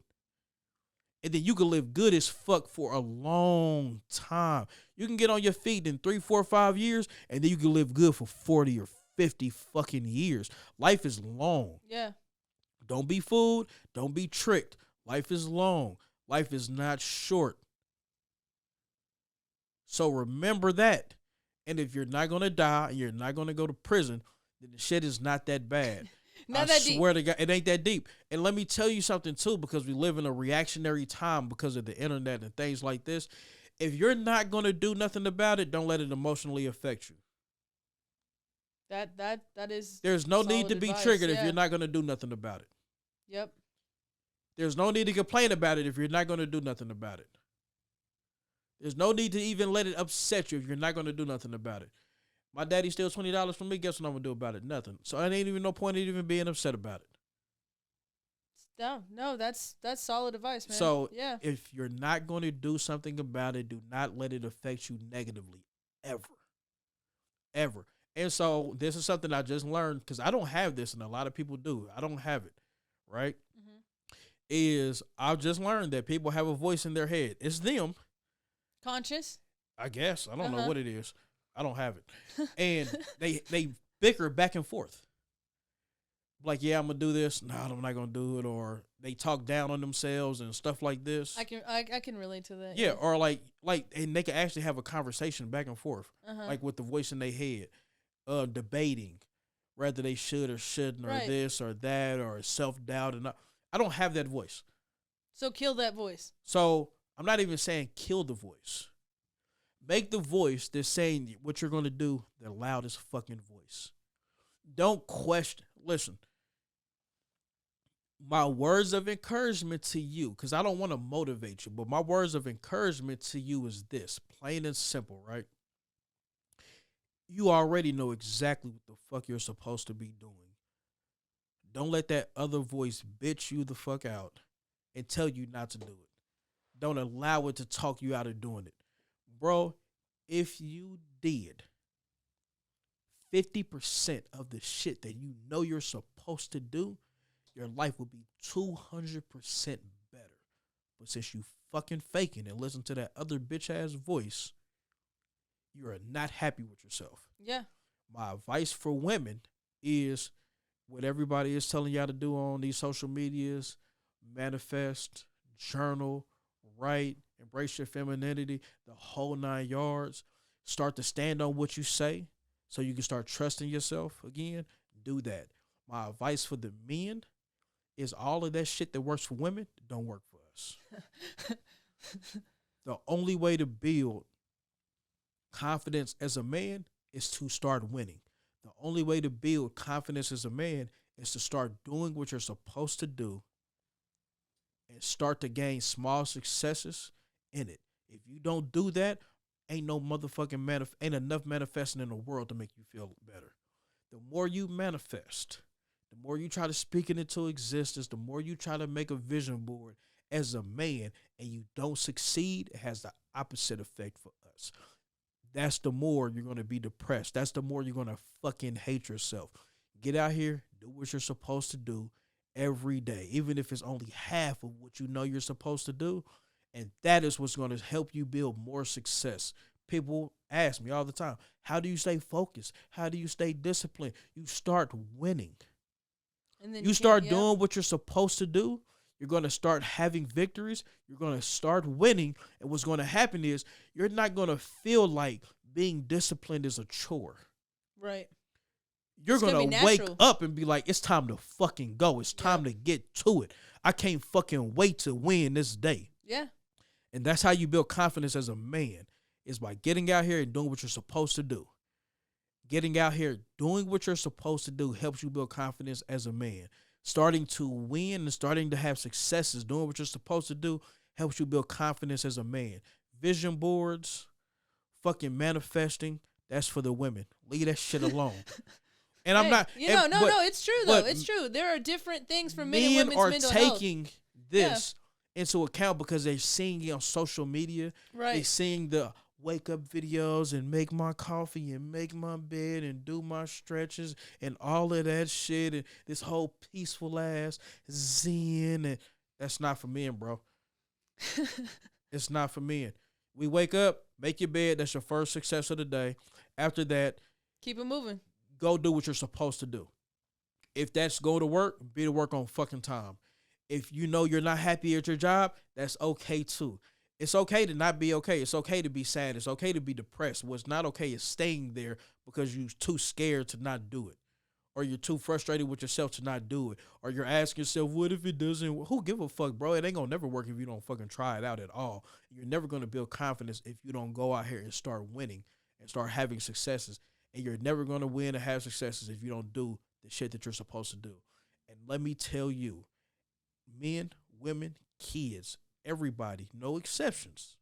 And then you can live good as fuck for a long time. You can get on your feet in 3, 4, 5 years, and then you can live good for 40 or 50 fucking years. Life is long. Yeah. Don't be fooled. Don't be tricked. Life is long. Life is not short. So remember that. And if you're not going to die and you're not going to go to prison, then the shit is not that bad. I swear to God, it ain't that deep. And let me tell you something, too, because we live in a reactionary time because of the internet and things like this. If you're not going to do nothing about it, don't let it emotionally affect you. That is. There's no need to be advice, triggered if you're not going to do nothing about it. Yep. There's no need to complain about it if you're not going to do nothing about it. There's no need to even let it upset you if you're not going to do nothing about it. My daddy steals $20 from me. Guess what I'm going to do about it? Nothing. So it ain't even no point in even being upset about it. No, that's solid advice, man. So yeah. if you're not going to do something about it, do not let it affect you negatively, ever. Ever. And so this is something I just learned because I don't have this and a lot of people do. I don't have it, right? Mm-hmm. Is I've just learned that people have a voice in their head. It's them. Conscious? I guess. I don't know what it is. I don't have it. And they bicker back and forth. Like, yeah, I'm gonna do this. No, I'm not gonna do it. Or they talk down on themselves and stuff like this. I can relate to that. Yeah, or like, and they can actually have a conversation back and forth, like with the voice in their head, debating whether they should or shouldn't, or this or that, or self doubt. And I don't have that voice. So kill that voice. So I'm not even saying kill the voice. Make the voice that's saying what you're gonna do the loudest fucking voice. Don't question. Listen. My words of encouragement to you, because I don't want to motivate you, but my words of encouragement to you is this, plain and simple, right? You already know exactly what the fuck you're supposed to be doing. Don't let that other voice bitch you the fuck out and tell you not to do it. Don't allow it to talk you out of doing it. Bro, if you did 50% of the shit that you know you're supposed to do, your life will be 200% better. But since you fucking faking and listen to that other bitch ass voice, you are not happy with yourself. Yeah. My advice for women is what everybody is telling y'all to do on these social medias: manifest, journal, write, embrace your femininity, the whole 9 yards. Start to stand on what you say so you can start trusting yourself again. Do that. My advice for the men is all of that shit that works for women don't work for us. The only way to build confidence as a man is to start winning. The only way to build confidence as a man is to start doing what you're supposed to do and start to gain small successes in it. If you don't do that, ain't no motherfucking ain't enough manifesting in the world to make you feel better. The more you manifest, the more you try to speak it into existence, the more you try to make a vision board as a man and you don't succeed, it has the opposite effect for us. That's the more you're going to be depressed. That's the more you're going to fucking hate yourself. Get out here, do what you're supposed to do every day, even if it's only half of what you know you're supposed to do. And that is what's going to help you build more success. People ask me all the time, how do you stay focused? How do you stay disciplined? You start winning. And then you start doing what you're supposed to do. You're going to start having victories. You're going to start winning. And what's going to happen is you're not going to feel like being disciplined is a chore. Right. You're going to wake up and be like, it's time to fucking go. It's time to get to it. I can't fucking wait to win this day. Yeah. And that's how you build confidence as a man, is by getting out here and doing what you're supposed to do. Getting out here, doing what you're supposed to do helps you build confidence as a man. Starting to win and starting to have successes, doing what you're supposed to do, helps you build confidence as a man. Vision boards, fucking manifesting, that's for the women. Leave that shit alone. And I'm not... No, it's true, though. It's true. There are different things for men and women's mental health. Men are taking this into account because they're seeing it on social media. Right. They're seeing the wake up videos and make my coffee and make my bed and do my stretches and all of that shit and this whole peaceful ass zen. And that's not for men, bro. It's not for men. We wake up, make your bed. That's your first success of the day. After that, keep it moving. Go do what you're supposed to do. If that's go to work, be to work on fucking time. If you know you're not happy at your job, that's okay too. It's okay to not be okay. It's okay to be sad. It's okay to be depressed. What's not okay is staying there because you're too scared to not do it. Or you're too frustrated with yourself to not do it. Or you're asking yourself, what if it doesn't? Who give a fuck, bro? It ain't going to never work if you don't fucking try it out at all. You're never going to build confidence if you don't go out here and start winning and start having successes. And you're never going to win and have successes if you don't do the shit that you're supposed to do. And let me tell you, men, women, kids, everybody, no exceptions.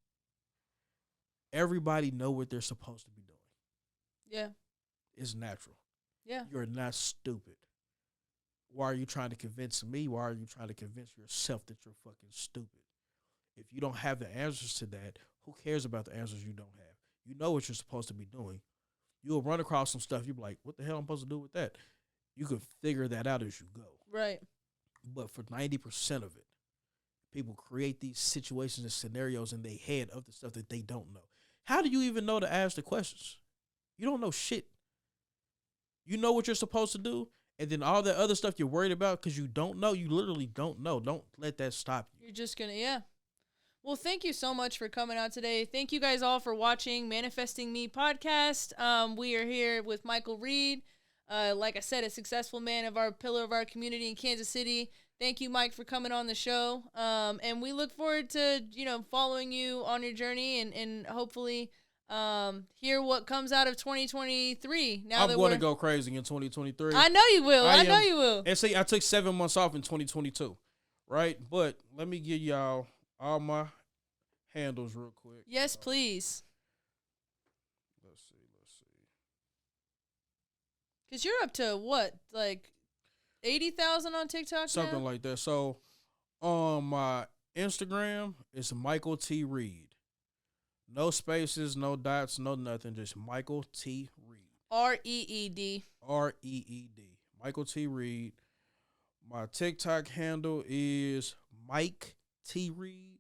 Everybody know what they're supposed to be doing. Yeah. It's natural. Yeah. You're not stupid. Why are you trying to convince me? Why are you trying to convince yourself that you're fucking stupid? If you don't have the answers to that, who cares about the answers you don't have? You know what you're supposed to be doing. You'll run across some stuff. You'll be like, what the hell am I supposed to do with that? You can figure that out as you go. Right. But for 90% of it, people create these situations and scenarios in their head of the stuff that they don't know. How do you even know to ask the questions? You don't know shit. You know what you're supposed to do, and then all the other stuff you're worried about because you don't know, you literally don't know. Don't let that stop you. You're just going to, yeah. Well, thank you so much for coming out today. Thank you guys all for watching Manifesting Me podcast. We are here with Michael Reed. Like I said, a successful man of our pillar of our community in Kansas City. Thank you, Mike, for coming on the show. And we look forward to, following you on your journey and hopefully hear what comes out of 2023. I'm going to go crazy in 2023. I know you will. I know you will. And see, I took 7 months off in 2022, right? But let me give y'all all my handles real quick. Yes, please. Let's see. Because you're up to what, like 80,000 on TikTok Something now? like that. So on my Instagram, it's Michael T. Reed. No spaces, no dots, no nothing. Just Michael T. Reed. R-E-E-D. R-E-E-D. Michael T. Reed. My TikTok handle is Mike T. Reed.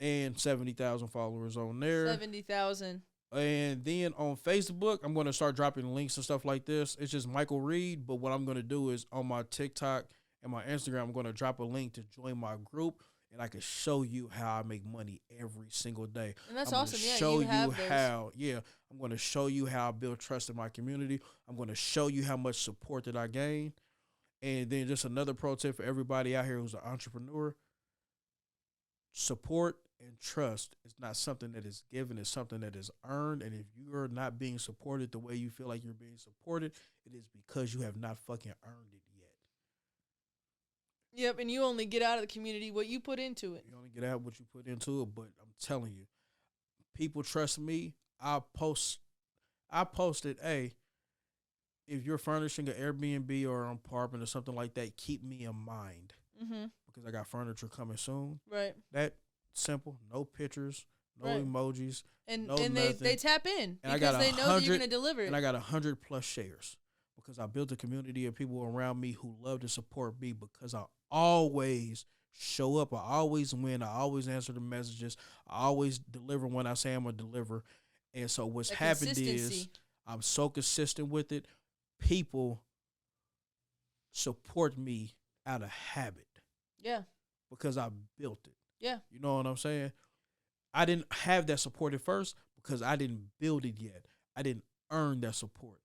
And 70,000 followers on there. 70,000. And then on Facebook, I'm going to start dropping links and stuff like this. It's just Michael Reed. But what I'm going to do is on my TikTok and my Instagram, I'm going to drop a link to join my group. And I can show you how I make money every single day. And that's I'm awesome. Yeah, show you have how. Yeah, I'm going to show you how I build trust in my community. I'm going to show you how much support that I gain. And then just another pro tip for everybody out here who's an entrepreneur. Support and trust is not something that is given. It's something that is earned. And if you're not being supported the way you feel like you're being supported, it is because you have not fucking earned it yet. Yep, and you only get out of the community what you put into it. You only get out what you put into it, but I'm telling you, people trust me. I posted, hey, if you're furnishing an Airbnb or an apartment or something like that, keep me in mind. Mm-hmm. Because I got furniture coming soon. Right. That simple, no pictures, no emojis, and no and nothing. they tap in and because they know that you're going to deliver it. And I got 100+ shares because I built a community of people around me who love to support me because I always show up. I always win. I always answer the messages. I always deliver when I say I'm going to deliver. And so what's happened is I'm so consistent with it. People support me out of habit. Yeah. Because I built it. Yeah. You know what I'm saying? I didn't have that support at first because I didn't build it yet. I didn't earn that support.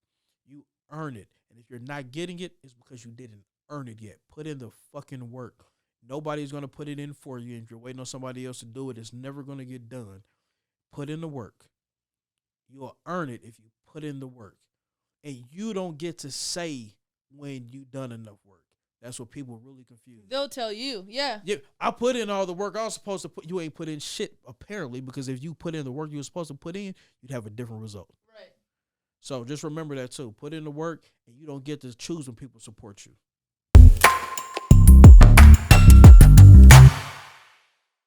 You earn it. And if you're not getting it, it's because you didn't earn it yet. Put in the fucking work. Nobody's going to put it in for you. If you're waiting on somebody else to do it, it's never going to get done. Put in the work. You'll earn it if you put in the work. And you don't get to say when you've done enough work. That's what people really confuse. They'll tell you, yeah. Yeah, I put in all the work I was supposed to put. You ain't put in shit, apparently, because if you put in the work you were supposed to put in, you'd have a different result. Right. So just remember that, too. Put in the work, and you don't get to choose when people support you.